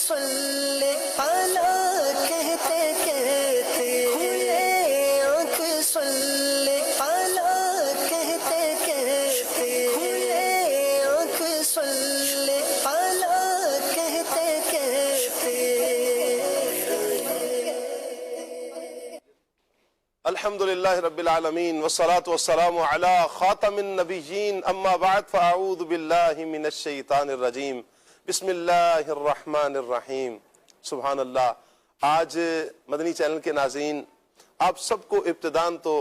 صلی علی کہتے کہتے کھلے آنکھ صلی علی کہتے کہتے کھلے آنکھ صلی علی کہتے کہتے الحمدللہ رب العالمین والصلاة والسلام علی خاتم النبیین اما بعد فاعوذ باللہ من الشیطان الرجیم بسم اللہ الرحمن الرحیم۔ سبحان اللہ۔ آج مدنی چینل کے ناظرین آپ سب کو ابتداً تو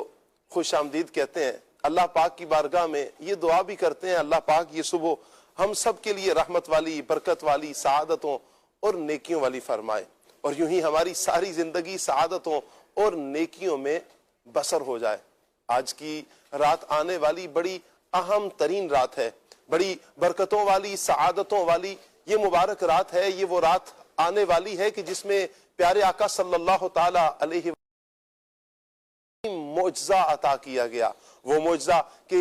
خوش آمدید کہتے ہیں۔ اللہ پاک کی بارگاہ میں یہ دعا بھی کرتے ہیں اللہ پاک یہ صبح ہم سب کے لیے رحمت والی، برکت والی، سعادتوں اور نیکیوں والی فرمائے، اور یوں ہی ہماری ساری زندگی سعادتوں اور نیکیوں میں بسر ہو جائے۔ آج کی رات آنے والی بڑی اہم ترین رات ہے، بڑی برکتوں والی، سعادتوں والی یہ مبارک رات ہے۔ یہ وہ رات آنے والی ہے کہ جس میں پیارے آقا صلی اللہ تعالی علیہ وسلم معجزہ عطا کیا گیا۔ وہ معجزہ کہ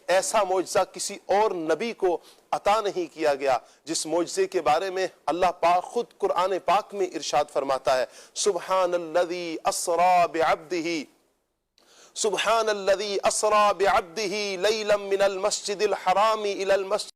ایسا معجزہ کسی اور نبی کو عطا نہیں کیا گیا، جس معجزے کے بارے میں اللہ پاک خود قرآن پاک میں ارشاد فرماتا ہے، سبحان الذی اسری بعبدہ سبحان الذی اسری بعبدہ لیلا من المسجد الحرام الى المسجد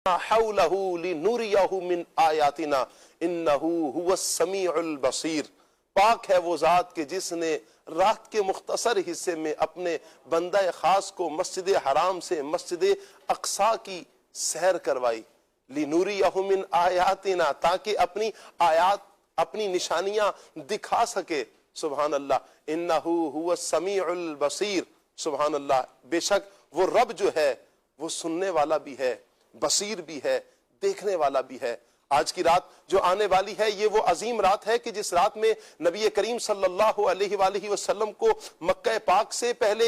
حولہ لنریہ من آیاتنا انہ هو السمیع البصیر۔ پاک ہے وہ ذات کہ جس نے رات کے مختصر حصے میں اپنے بندہ خاص کو مسجد حرام سے مسجد اقصی کی سیر کروائی، لنریہ من آیاتنا، تاکہ اپنی آیات، اپنی نشانیاں دکھا سکے۔ سبحان اللہ، انہ هو السمیع البصیر۔ سبحان اللہ، بے شک وہ رب جو ہے وہ سننے والا بھی ہے، بصیر بھی ہے، دیکھنے والا بھی ہے۔ آج کی رات جو آنے والی ہے یہ وہ عظیم رات ہے کہ جس رات میں نبی کریم صلی اللہ علیہ وآلہ وسلم کو مکہ پاک سے پہلے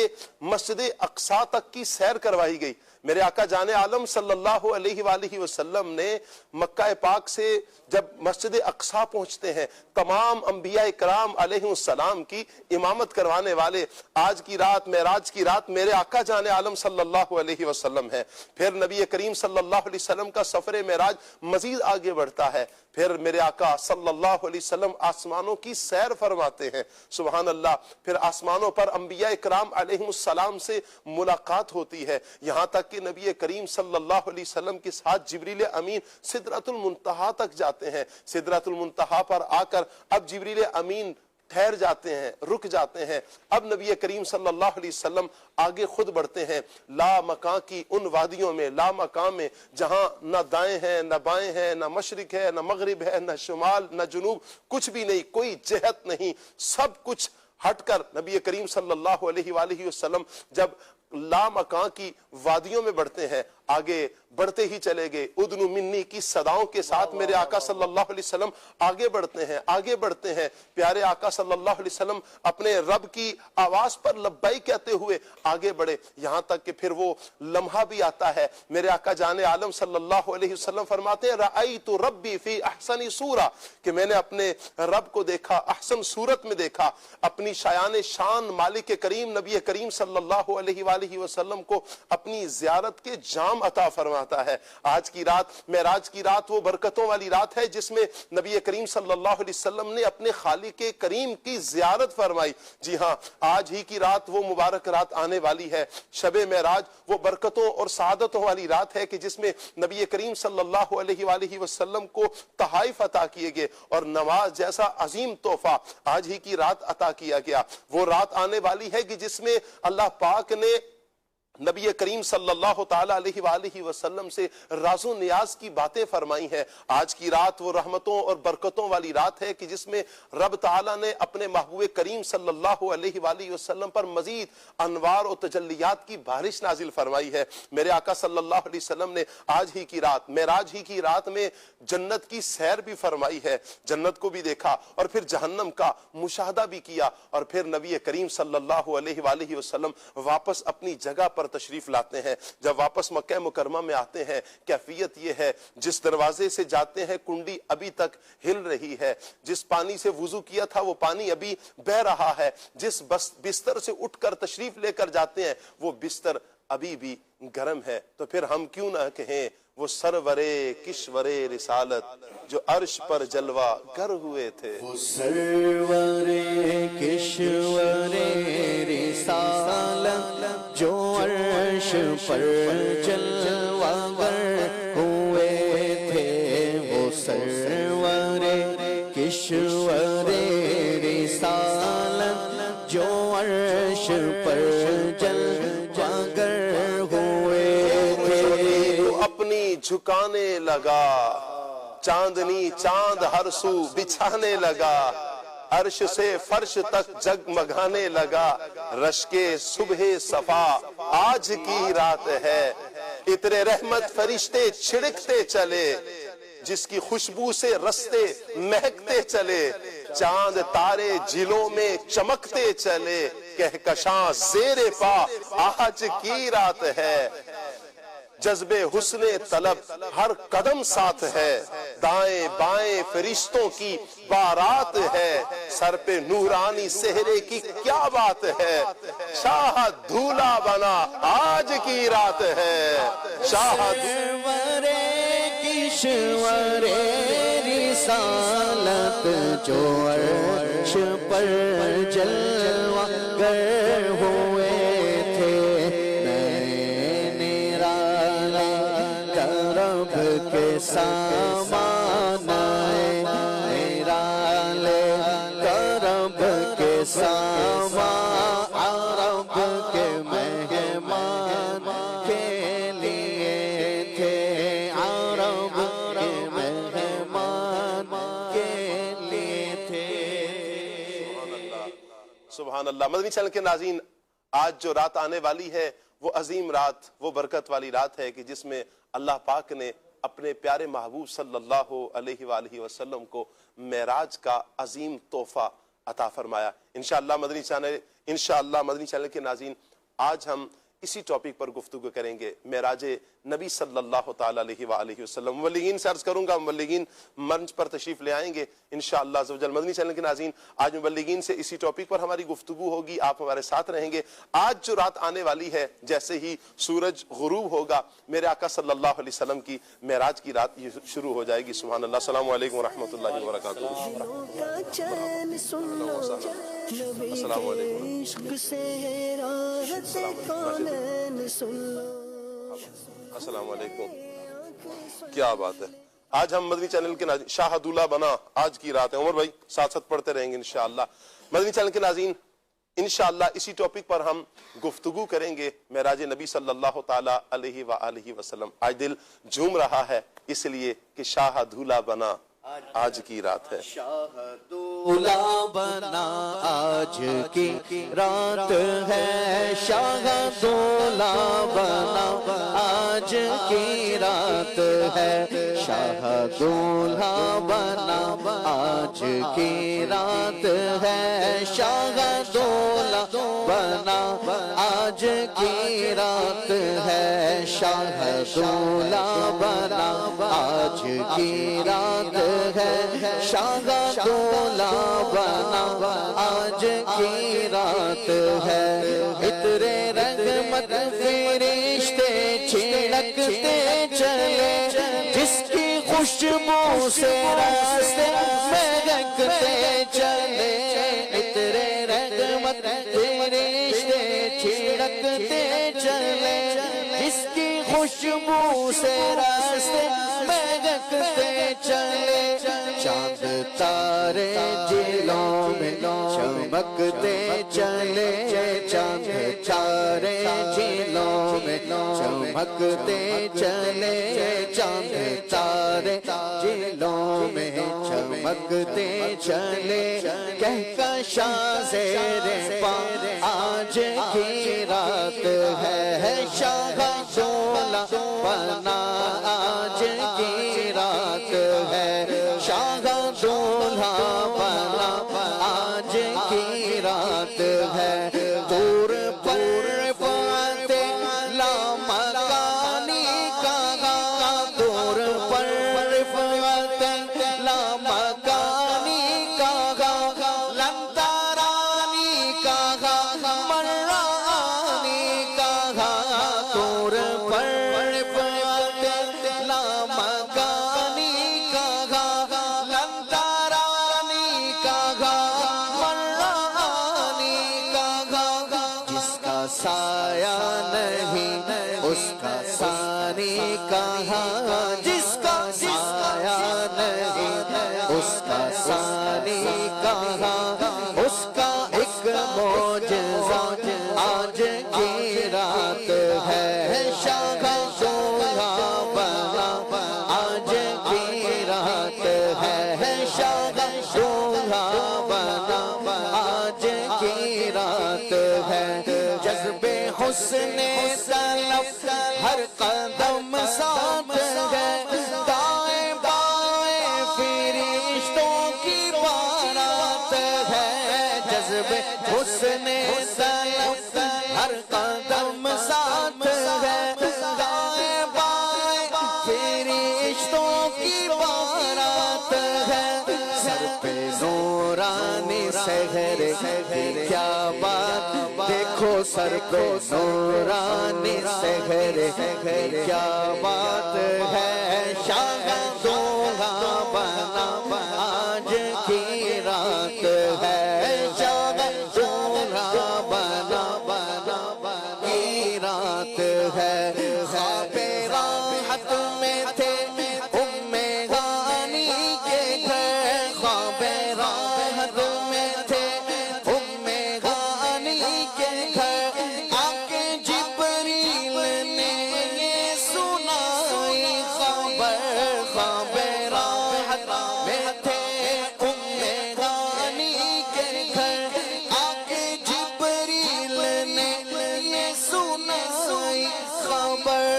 مسجد اقصی تک کی سیر کروائی گئی۔ میرے آقا جان عالم صلی اللہ علیہ وآلہ وسلم نے مکہ پاک سے جب مسجد اقصی پہنچتے ہیں، تمام انبیاء کرام علیہ السلام کی امامت کروانے والے آج کی رات، معراج کی رات میرے آقا جان عالم صلی اللہ علیہ وسلم ہے۔ پھر نبی کریم صلی اللہ علیہ وسلم کا سفر معراج مزید آگے بڑھتا ہے، پھر میرے آقا صلی اللہ علیہ وسلم آسمانوں کی سیر فرماتے ہیں۔ سبحان اللہ، پھر آسمانوں پر انبیاء کرام علیہ السلام سے ملاقات ہوتی ہے، یہاں تک کہ نبی کریم صلی اللہ علیہ وسلم کے ساتھ جبریل امین سدرۃ المنتہا تک جاتے ہیں۔ سدرۃ المنتہا پر آ کر اب جبریل امین ٹھہر جاتے ہیں، رک جاتے ہیں۔ اب نبی کریم صلی اللہ علیہ وسلم آگے خود بڑھتے ہیں لا مکان کی ان وادیوں میں، لا مکان میں جہاں نہ دائیں ہیں نہ بائیں ہیں، نہ مشرق ہے نہ مغرب ہے، نہ شمال نہ جنوب، کچھ بھی نہیں، کوئی جہت نہیں، سب کچھ ہٹ کر نبی کریم صلی اللہ علیہ وآلہ وسلم جب لا مکان کی وادیوں میں بڑھتے ہیں، آگے بڑھتے ہی چلے گئے، ادنو منی کی صداؤں کے ساتھ میرے آقا صلی اللہ علیہ وسلم آگے بڑھتے ہیں، آگے بڑھتے ہیں۔ پیارے آقا صلی اللہ علیہ وسلم اپنے رب کی آواز پر لبیک کہتے ہوئے آگے بڑھے، یہاں تک کہ پھر وہ لمحہ بھی آتا ہے، میرے آقا جان عالم صلی اللہ علیہ وسلم فرماتے ہیں رأیت ربی فی احسن صورہ، کہ میں نے اپنے رب کو دیکھا، احسن صورت میں دیکھا۔ اپنی شایان شان مالک کریم نبی کریم صلی اللہ علیہ وآلہ وسلم کو اپنی زیارت کے جام عطا فرماتا ہے۔ آج کی رات، معراج کی رات، وہ برکتوں والی رات ہے جس میں نبی کریم صلی اللہ علیہ وسلم نے اپنے خالق کریم کی زیارت فرمائی۔ جی ہاں، آج ہی کی رات وہ مبارک رات آنے والی ہے، شب معراج، وہ برکتوں اور سعادتوں والی رات ہے کہ جس میں نبی کریم صلی اللہ علیہ وآلہ وسلم کو تحائف عطا کیے گئے اور نماز جیسا عظیم تحفہ آج ہی کی رات عطا کیا گیا۔ وہ رات آنے والی ہے کہ جس میں اللہ پاک نے نبی کریم صلی اللہ تعالی علیہ وآلہ وسلم سے راز و نیاز کی باتیں فرمائی ہیں۔ آج کی رات وہ رحمتوں اور برکتوں والی رات ہے کہ جس میں رب تعالیٰ نے اپنے محبوب کریم صلی اللہ علیہ وآلہ وسلم پر مزید انوار و تجلیات کی بارش نازل فرمائی ہے۔ میرے آقا صلی اللہ علیہ وسلم نے آج ہی کی رات، معراج ہی کی رات میں جنت کی سیر بھی فرمائی ہے، جنت کو بھی دیکھا اور پھر جہنم کا مشاہدہ بھی کیا، اور پھر نبی کریم صلی اللہ علیہ وآلہ وسلم واپس اپنی جگہ پر تشریف لاتے ہیں۔ جب واپس مکہ مکرمہ میں آتے ہیں، کیفیت یہ ہے جس دروازے سے جاتے ہیں کنڈی ابھی تک ہل رہی ہے، جس پانی سے وضو کیا تھا وہ پانی ابھی بہہ رہا ہے، جس بستر سے اٹھ کر تشریف لے کر جاتے ہیں وہ بستر ابھی بھی گرم ہے۔ تو پھر ہم کیوں نہ کہیں وہ سرورے کشورے رسالت جو عرش پر جلوہ گر ہوئے تھے. وہ سرورے کشورے رسالت جو عرش پر جلوہ گر ہوئے تھے. وہ سرورے کشورے رسالت جو عرش پر جلوہ گر ہوئے تھے. اپنی جھکانے لگا چاندنی چاند ہر سو بچھانے لگا. عرش سے فرش تک جگمگانے لگا. رشک صبح صفا آج کی رات ہے. عطر رحمت فرشتے چھڑکتے چلے جس کی خوشبو سے رستے مہکتے چلے. چاند تارے جلوں میں چمکتے چلے. کہکشاں زیر پا آج کی رات ہے. جذب حسن طلب ہر قدم ساتھ ہے. دائیں بائیں فرشتوں کی بارات ہے. سر پہ نورانی سہرے کی کیا بات ہے. شاہ دھولا بنا آج کی رات ہے. شاہ سرورے کشورے رسالت جو عرش پر جلوہ گر ہوئے تھے. رب کے سامان میرا لے رب کے سامان رب کے مہمان کے لیے تھے. رب کے مہمان کے لیے تھے. سبحان اللہ. مدنی چینل کے ناظرین، آج جو رات آنے والی ہے وہ عظیم رات، وہ برکت والی رات ہے کہ جس میں اللہ پاک نے اپنے پیارے محبوب صلی اللہ علیہ وآلہ وسلم کو معراج کا عظیم تحفہ عطا فرمایا. انشاءاللہ مدنی چینل کے ناظرین، آج ہم اسی ٹاپک پر گفتگو کریں گے، معراج نبی صلی اللہ تعالی علیہ وآلہ وسلم. مبلغین سے عرض کروں گا، مبلغین منچ پر تشریف لے آئیں گے انشاءاللہ عز و جل. مدنی چینل کے ناظرین، آج مبلغین سے اسی ٹاپک پر ہماری گفتگو ہوگی، آپ ہمارے ساتھ رہیں گے. آج جو رات آنے والی ہے، جیسے ہی سورج غروب ہوگا میرے آقا صلی اللہ علیہ وسلم کی معراج کی رات شروع ہو جائے گی. سبحان اللہ. السلام علیکم ورحمۃ اللہ وبرکاتہ. السلام علیکم. السلام علیکم. کیا بات ہے. آج ہم مدنی چینل کے ناظرین، شاہ دولہ بنا آج کی رات ہے. عمر بھائی ساتھ ساتھ پڑھتے رہیں گے انشاءاللہ. مدنی چینل کے ناظرین، انشاءاللہ اسی ٹاپک پر ہم گفتگو کریں گے، معراج نبی صلی اللہ تعالی علیہ وآلہ وسلم. آج دل جھوم رہا ہے اس لیے کہ شاہ دولہ بنا آج کی رات ہے. شاہ دولہ بنا آج کی رات ہے. شاہ دولہ بنا آج کی رات ہے. شاہ دولہ بنا آج کی رات ہے. شاہ دولہ بنا آج کی رات ہے. شاہ دولہ بنا آج کی رات ہے. شاہ دولہ بنا آج کی رات ہے. عطر رحمت فرشتے چھڑکتے چلے جس کی خوشبو سے راستے مہکتے چلے. عطر رحمت فرشتے چھڑکتے چلے جس کی خوشبو سے راستے مہکتے چلے. چاند تارے جلوں میں چمکتے چلے. چاند تارے جلوں میں چمکتے چلے. چاند تارے جلوں میں چمکتے چلے. کہکشاں زیر پا آج کی رات ہے. شاہ دولہ بنا آج کی رات ہے. شاہ دولہ بنا آج کی رات ہے. دور پر فاتح لامکانی کہا. دور پر فاتح لامکانی کہا. لنترانی کہا مرانی کہا. دور پر فاتح جذبے حسن طلب ہر قدم ساتھ ہے دائیں بائیں فرشتوں کی بارات ہے سر پہ نورانی سحر کیا بات دیکھو سر پہ نورانی سحر کیا بات ہے شاہ دولہا بنا آج کی رات ہے شاہ دولہا بنا کی رات ہے خواب راحت میں تھے ام غانی کے گھر خواب راحت میں تھے ام غانی کے گھر آکے جبریل نے یہ سنائی خبر خواب راحت میں تھے ام غانی کے گھر آکے جبریل نے یہ سنائی خبر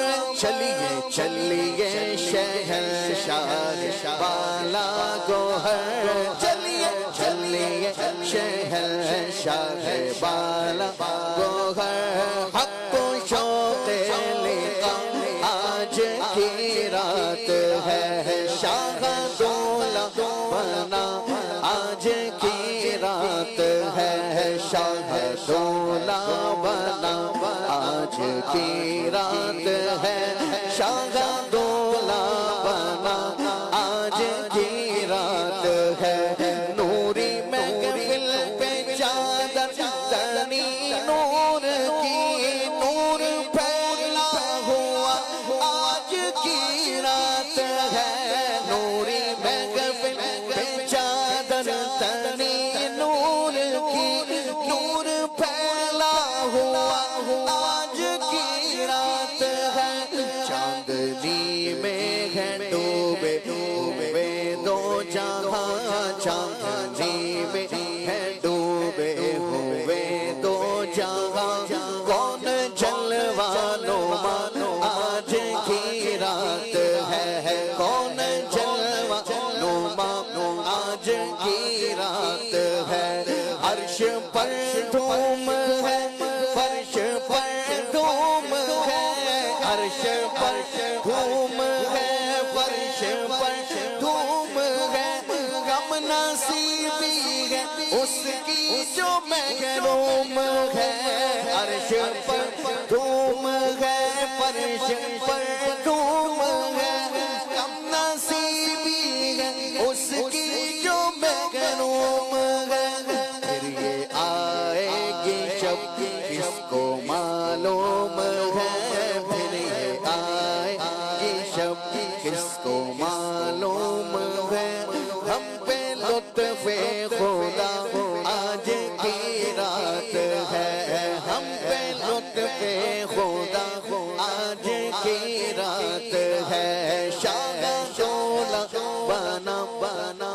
چلیے شہنشاہ بالا گوہر چلیے شہنشاہ بالا گوہر حق و شوق لقا آج کی رات ہے شاہ دولہا بنا آج کی رات ہے شاہ دولہا بنا آج کی رات ہے شاہ دولہا بنا آج کی رات ہے نوری محفل پہ چادر تنی نور کی نور پھیلا ہوا آج کی رات ہے نوری محفل پہ چادر تنی نور کی نور پھیلا ہوا آج کی رات ہے چاندنی میں ہے ڈوبے دو جہاں چاندنی میں ہے ڈوبے ہوئے دو جہاں کون جلوہ نما آج کی رات ہے کون جلوہ نما آج کی رات ہے عرش پر دھوم ہے فرش پر دھوم ہے عرش پر دھوم ہے فرش پر دھوم ہے غم نصیبی ہے اس کی جو محروم ہے عرش پر دھوم ہے فرش پر دھوم ہے غم نصیبی ہے اس کی جو محروم ہے پھر یہ آئے گی شب کس کو معلوم ہے پھر یہ آئے گی شب کس کو معلوم ہے ہم پہ لطف خدا آج کی رات ہے ہم پہ لطف خدا آج کی رات ہے شاہ دولہا بنا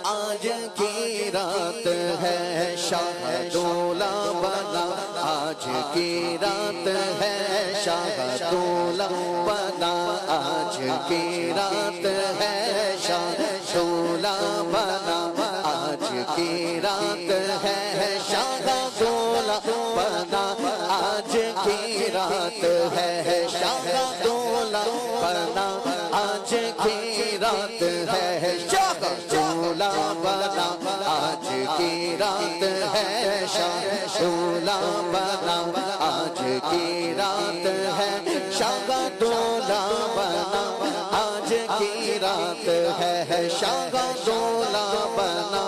آج کی رات ہے شاہ دولہا بنا آج کی رات ہے شاہ دولہا بنا آج کی رات ہے شاہ دولہا بنا آج کی رات ہے شاہ دولہا بنا آج کی رات ہے شاہ دولہا بنا آج کی رات ہے شاہ دولہا بنا آج کی رات ہے شاہ دولہا بنا آج کی رات ہے شاہ دولہا بنا آج کی رات ہے شاہ دولہا بنا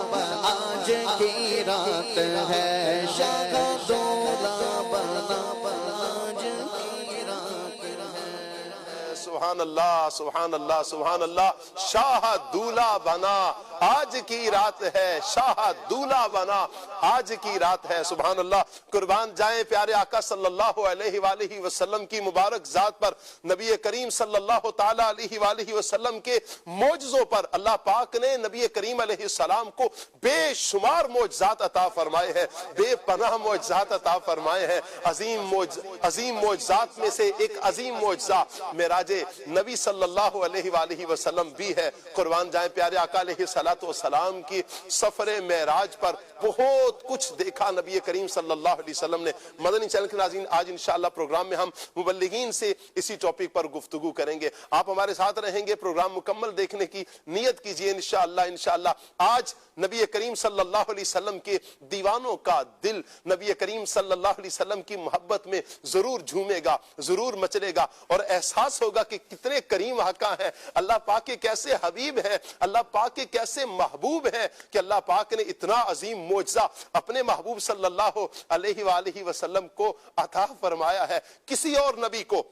آج کی رات ہے شاہ دولہا بنا آج کی رات ہے سبحان اللہ سبحان اللہ سبحان اللہ شاہ دولہا بنا آج کی رات ہے شاہ دولہا بنا آج کی رات ہے سبحان اللہ قربان جائیں پیارے آقا صلی اللہ علیہ وآلہ وسلم کی مبارک ذات پر نبی کریم صلی اللہ تعالیٰ علیہ وآلہ وسلم کے معجزوں پر اللہ پاک نے نبی کریم علیہ السلام کو بے شمار معجزات عطا فرمائے ہیں بے پناہ معجزات عطا فرمائے ہیں عظیم معجزات میں سے ایک عظیم معجزہ معراج نبی صلی اللہ علیہ وآلہ وسلم بھی ہے۔ قربان جائیں پیارے آقا علیہ السلام کی سفر معراج پر بہت کچھ دیکھا نبی کریم صلی اللہ علیہ وسلم نے۔ مدنی چینل کے ناظرین، آج انشاءاللہ پروگرام میں ہم مبلغین سے اسی ٹاپک پر گفتگو کریں گے۔ آپ ہمارے ساتھ رہیں گے، پروگرام مکمل دیکھنے کی نیت کیجئے انشاءاللہ۔ آج نبی کریم صلی اللہ علیہ وسلم کے دیوانوں کا دل نبی کریم صلی اللہ علیہ وسلم کی محبت میں ضرور جھومے گا، ضرور مچلے گا، اور احساس ہوگا کہ کتنے کریم آقا ہیں، اللہ پاک کے کیسے حبیب ہیں، اللہ پاک کے کیسے محبوب ہیں کہ اللہ پاک نے اتنا عظیم معجزہ اپنے محبوب صلی اللہ علیہ وآلہ وسلم کو عطا فرمایا ہے۔ کسی اور نبی کو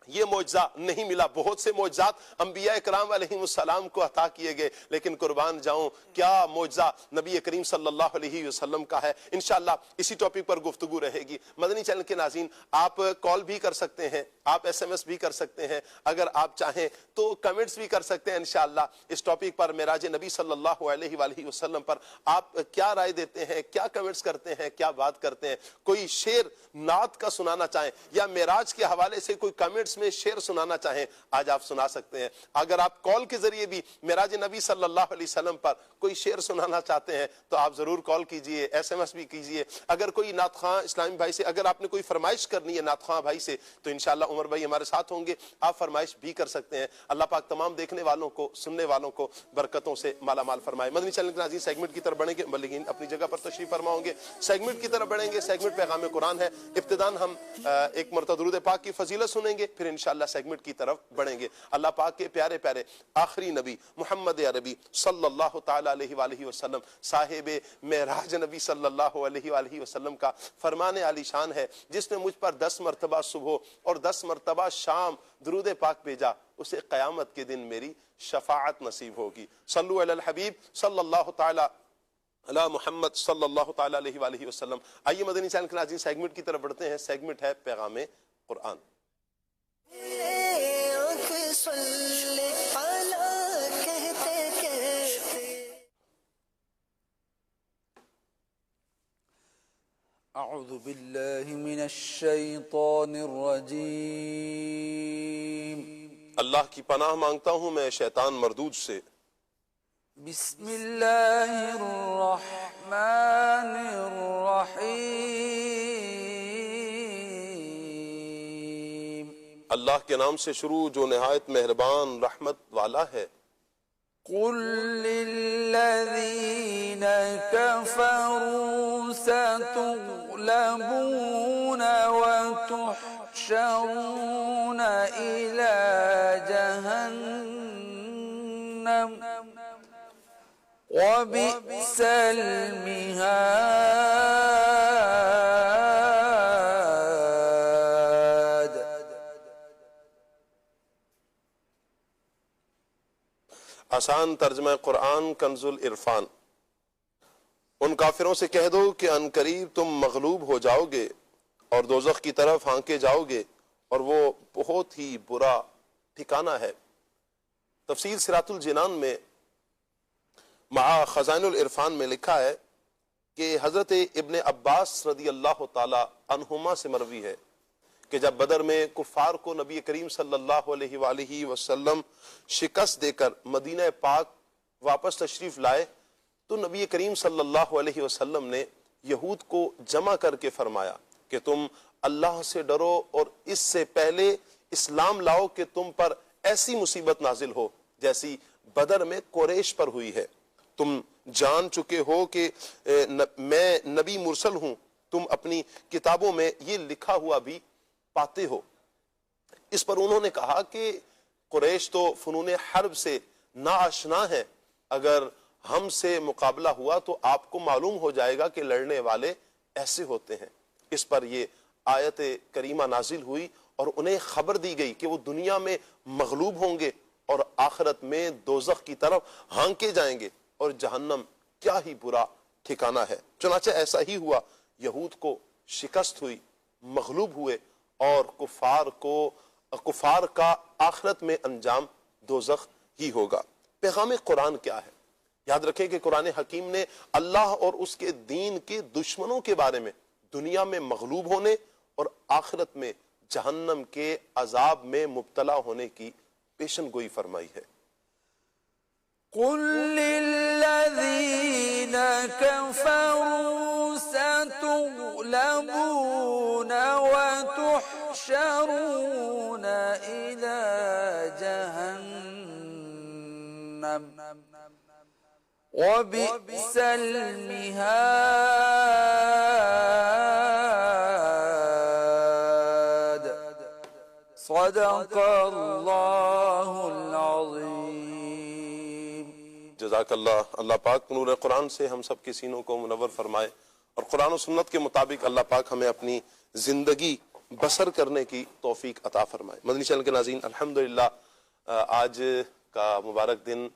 یہ معجزہ نہیں ملا۔ بہت سے معجزات انبیاء کرام علیہ السلام کو عطا کیے گئے، لیکن قربان جاؤں کیا معجزہ نبی کریم صلی اللہ علیہ وسلم کا ہے۔ انشاءاللہ اسی ٹاپک پر گفتگو رہے گی۔ مدنی چینل کے ناظرین، آپ کال بھی کر سکتے ہیں، آپ ایس ایم ایس بھی کر سکتے ہیں، اگر آپ چاہیں تو کمنٹس بھی کر سکتے ہیں۔ انشاءاللہ اس ٹاپک پر معراج نبی صلی اللہ علیہ وآلہ وسلم پر آپ کیا رائے دیتے ہیں، کیا کمنٹس کرتے ہیں، کیا بات کرتے ہیں؟ کوئی شعر نعت کا سنانا چاہیں یا معراج کے حوالے سے کوئی کمنٹس میں شعر سنانا چاہیں، آج آپ سنا سکتے ہیں۔ اگر آپ کال کے ذریعے بھی معراج نبی صلی اللہ علیہ وسلم پر کوئی شعر سنانا چاہتے ہیں تو آپ ضرور کال کیجئے، ایس ایم ایس بھی کیجئے۔ اگر کوئی نعت خواں اسلامی بھائی سے اگر آپ نے کوئی فرمائش کرنی ہے نعت خواں بھائی سے تو انشاءاللہ عمر بھائی ہمارے ساتھ ہوں گے، آپ فرمائش بھی کر سکتے ہیں۔ اللہ پاک تمام دیکھنے والوں کو، سننے والوں کو برکتوں سے مالا مال فرمائے۔ مدنی چینل کے ناظرین، سیگمنٹ کی طرف بڑھیں گے، مبلغین اپنی جگہ پر تشریف فرما ہوں گے۔ سیگمنٹ کی طرف بڑھیں گے، سیگمنٹ پیغام قرآن ہے۔ ابتداً ہم ایک مرتبہ درود پاک کی فضیلت سنیں گے، پھر انشاءاللہ سیگمنٹ کی طرف بڑھیں گے۔ اللہ پاک کے پیارے پیارے آخری نبی محمد عربی صلی اللہ تعالی علیہ وآلہ وسلم، صاحب معراج نبی صلی اللہ علیہ وآلہ وسلم کا فرمان عالی شان ہے، جس نے مجھ پر 10 مرتبہ صبح اور 10 مرتبہ شام درود پاک بھیجا، اسے قیامت کے دن میری شفاعت نصیب ہوگی۔ صلو علی الحبیب صلی اللہ تعالی علی محمد صلی اللہ تعالی علیہ وآلہ وسلم۔ آئیے مدنی چینل کے ناظرین سیگمنٹ کی طرف بڑھتے ہیں۔ سیگمنٹ ہے پیغام قرآن۔ اعوذ باللہ من الشیطان الرجیم۔ اللہ کی پناہ مانگتا ہوں میں شیطان مردود سے۔ بسم اللہ الرحمن الرحیم۔ اللہ کے نام سے شروع جو نہایت مہربان رحمت والا ہے۔ قل للذین کفروا ستغلبون وتحشرون إلی جہنم وبئس المہاد۔ آسان ترجمہ قرآن کنز العرفان۔ ان کافروں سے کہہ دو کہ ان قریب تم مغلوب ہو جاؤ گے اور دوزخ کی طرف ہانکے جاؤ گے، اور وہ بہت ہی برا ٹھکانہ ہے۔ تفسیر صراط الجنان میں مع خزائن العرفان میں لکھا ہے کہ حضرت ابن عباس رضی اللہ تعالی عنہما سے مروی ہے کہ جب بدر میں کفار کو نبی کریم صلی اللہ علیہ وآلہ وسلم شکست دے کر مدینہ پاک واپس تشریف لائے تو نبی کریم صلی اللہ علیہ وسلم نے یہود کو جمع کر کے فرمایا کہ تم اللہ سے ڈرو اور اس سے پہلے اسلام لاؤ کہ تم پر ایسی مصیبت نازل ہو جیسی بدر میں قریش پر ہوئی ہے۔ تم جان چکے ہو کہ میں نبی مرسل ہوں، تم اپنی کتابوں میں یہ لکھا ہوا بھی پاتے ہو۔ اس پر انہوں نے کہا کہ قریش تو فنون حرب سے ناآشنا ہے، اگر ہم سے مقابلہ ہوا تو آپ کو معلوم ہو جائے گا کہ لڑنے والے ایسے ہوتے ہیں۔ اس پر یہ آیت کریمہ نازل ہوئی اور انہیں خبر دی گئی کہ وہ دنیا میں مغلوب ہوں گے اور آخرت میں دوزخ کی طرف ہانکے جائیں گے، اور جہنم کیا ہی برا ٹھکانہ ہے۔ چنانچہ ایسا ہی ہوا، یہود کو شکست ہوئی، مغلوب ہوئے، اور کفار کا آخرت میں انجام دوزخ ہی ہوگا۔ پیغام قرآن کیا ہے؟ یاد رکھیں کہ قرآن حکیم نے اللہ اور اس کے دین کے دشمنوں کے بارے میں دنیا میں مغلوب ہونے اور آخرت میں جہنم کے عذاب میں مبتلا ہونے کی پیشن گوئی فرمائی ہے۔ قل للذین کفروا ستغلبون وتحشرون إلى جہنم وبئس المہاد صدق اللہ العظیم۔ جزاک اللہ۔ اللہ پاک نور قرآن سے ہم سب کے سینوں کو منور فرمائے اور قرآن و سنت کے مطابق اللہ پاک ہمیں اپنی زندگی بسر کرنے کی توفیق عطا فرمائے۔ مدنی چینل کے ناظرین، الحمدللہ آج کا مبارک دن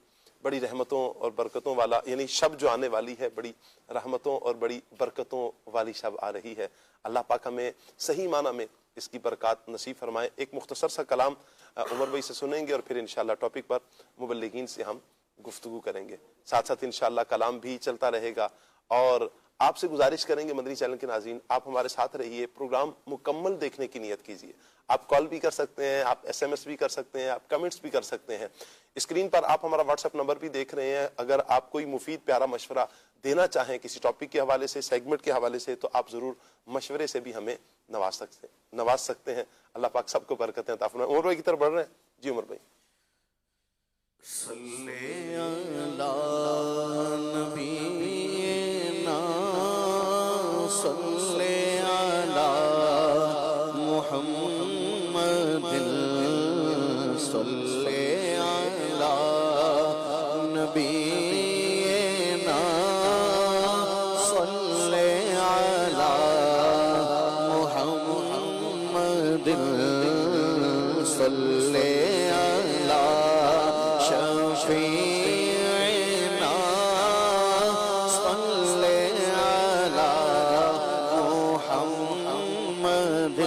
بڑی رحمتوں اور برکتوں والا، یعنی شب جو آنے والی ہے بڑی رحمتوں اور بڑی برکتوں والی شب آ رہی ہے۔ اللہ پاک ہمیں صحیح معنی میں اس کی برکات نصیب فرمائے۔ ایک مختصر سا کلام عمر بھائی سے سنیں گے اور پھر انشاءاللہ ٹاپک پر مبلغین سے ہم گفتگو کریں گے، ساتھ ساتھ انشاءاللہ کلام بھی چلتا رہے گا۔ اور آپ سے گزارش کریں گے مدنی چینل کے ناظرین، آپ ہمارے ساتھ رہیے، پروگرام مکمل دیکھنے کی نیت کیجیے۔ آپ کال بھی کر سکتے ہیں، آپ ایس ایم ایس بھی کر سکتے ہیں، آپ کمنٹس بھی کر سکتے ہیں۔ اسکرین پر آپ ہمارا واٹس ایپ نمبر بھی دیکھ رہے ہیں، اگر آپ کوئی مفید پیارا مشورہ دینا چاہیں کسی ٹاپک کے حوالے سے، سیگمنٹ کے حوالے سے، تو آپ ضرور مشورے سے بھی ہمیں نواز سکتے ہیں۔ اللہ پاک سب کو برکتیں عطا فرمائے۔ عمر بھائی کی طرف بڑھ رہے ہیں، جی عمر بھائی۔ صلی علی نبینا صلی علی محمد صلی علی نبینا صلی علی محمد صلی علی شفیعنا صلی علی محمد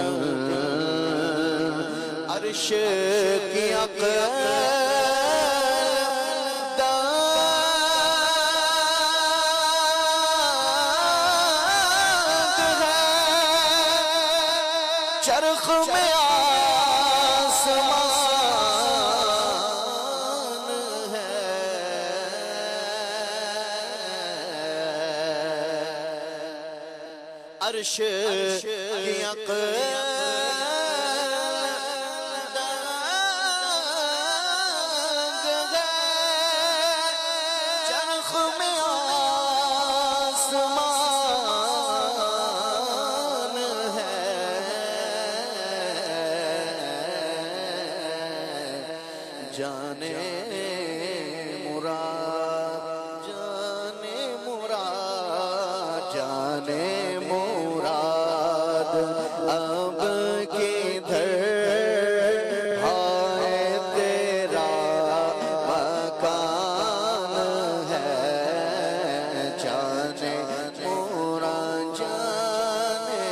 عرش کی چرخ میں آسمان ہے، عرش کی چرخ میں آسمان ہے، جانے مراد جانے مراد جانے مراد اب کدھر ہے تیرا مکان ہے، جانے مراد جانے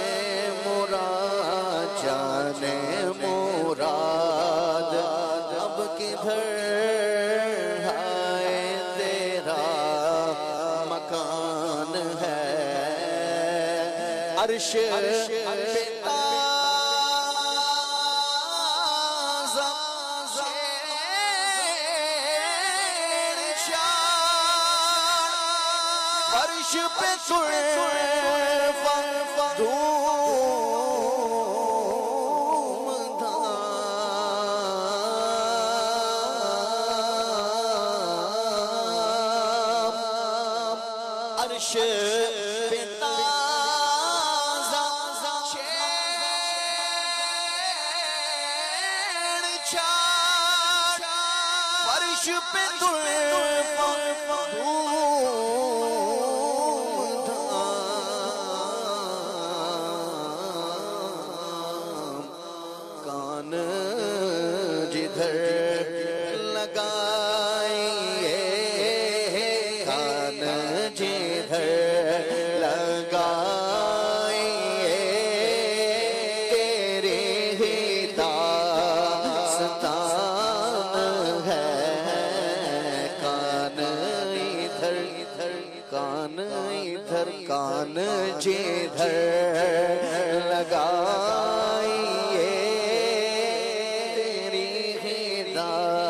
مراد جانے مراد اب کدھر ہے تیرا مکان ہے، عرش پہ تازہ شیر شان، فرش پہ دھوم دھام، عرش پہ تازہ شیر شان، فرش پہ دھوم دھام، کان جدھر لگائیے، کان جدھر لگائیے، تیرے ہی داستان ہے، کان ادھر کان ادھر کان جدھر لگائیے، تیری ہی داستان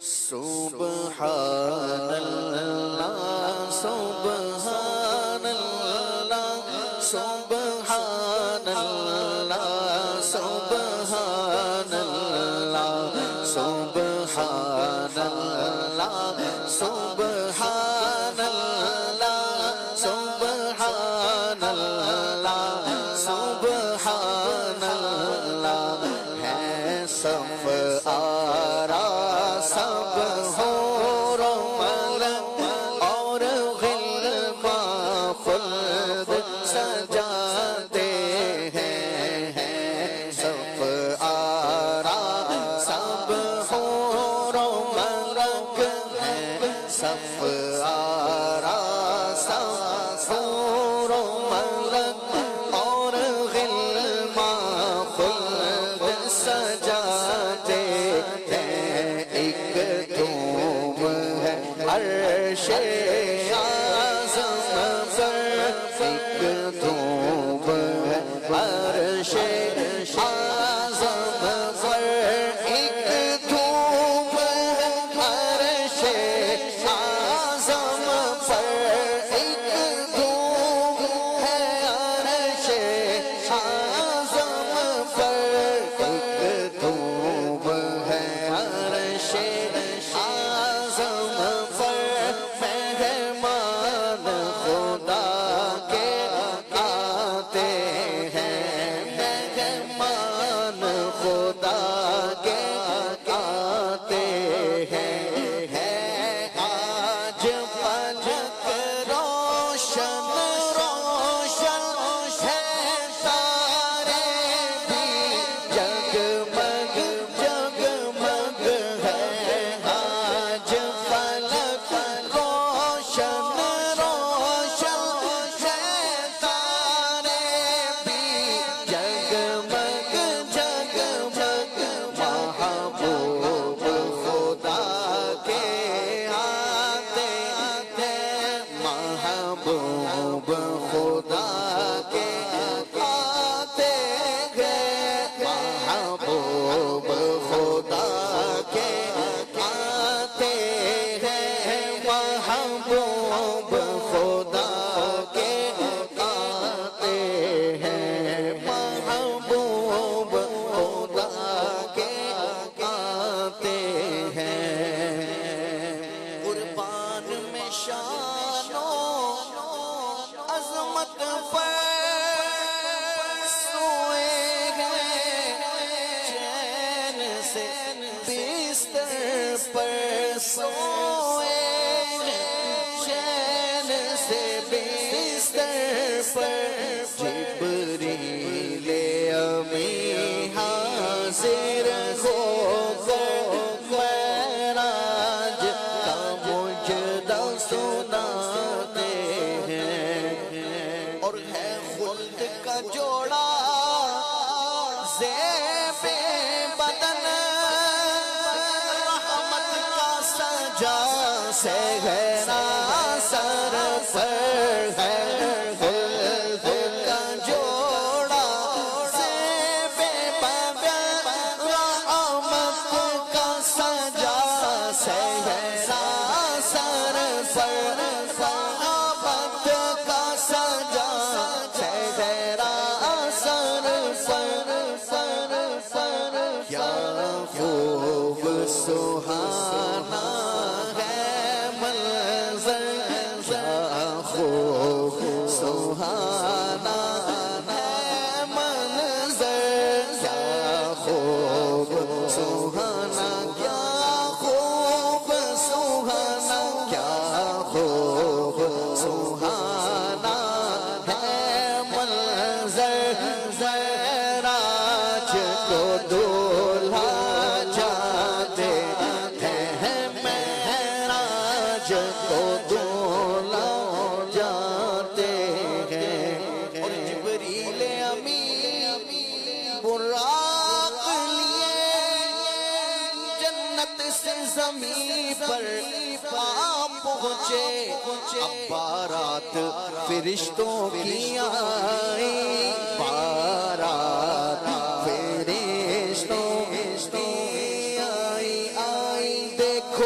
سبحان اللہ سبحان اللہ سبحان اللہ سبحان اللہ سبحان اللہ سبحان اللہ سبحان اللہ سبحان اللہ ہے صف آرا سب حور و ملک اور غلما خلد سجاتے ہیں صف آرا سب حور و ملک صف آرا سب حور و ملک اور غلما خلد سجاتے ہیں ایک دھوم ہے عرش اعظم پر ایک دھوم ہے عرش اعظم پر ایک دھوم ہے عرش اعظم پر ایک دھوم ہے عرش اعظم پر ایک دھوم ہے عرش اعظم پر مہمان خدا کے آتے ہیں مہمان خدا کے آتے ہیں آج فلک روشن روشن ہے تارے بھی جگمگ جگمگ ہے آج فلک روشن روشن ہے تارے بھی جگمگ جگمگ محبوب خدا کے آتے ہیں محبوب خدا کے آتے ہیں محبوب خدا کے آتے ہیں محبوب خدا کے آتے ہیں محبوب خدا کے آتے ہیں قربان میں شان و عظمت پر سوئے گئے چین سے بستر پر سوئے گئے چین سے بستر پر جبریل امی حاضر ہو کر معراج کا مجدہ سناتے ہیں اور ہے خلد کا جوڑا زیب بدن رحمت کا سجا صحرا سر پر ہے خلد کا جوڑا زیب بدن رحمت کا سجا صحرا سر پر رحمت کا سجا صحرا سر پر کیا خوب سہانا ہے منظر کیا خوب سہانا ہے منظر کیا خوب سہانا کیا خوب سہانا کیا خوب سہانا ہے منظر معراج کو دولہا جاتے ہیں معراج کو دولہا جاتے ہیں اور جبریل امی براق لیے جنت سے زمین پر پہنچے اب بارات فرشتوں کی آئی بارات فرشتوں کی آئی دیکھو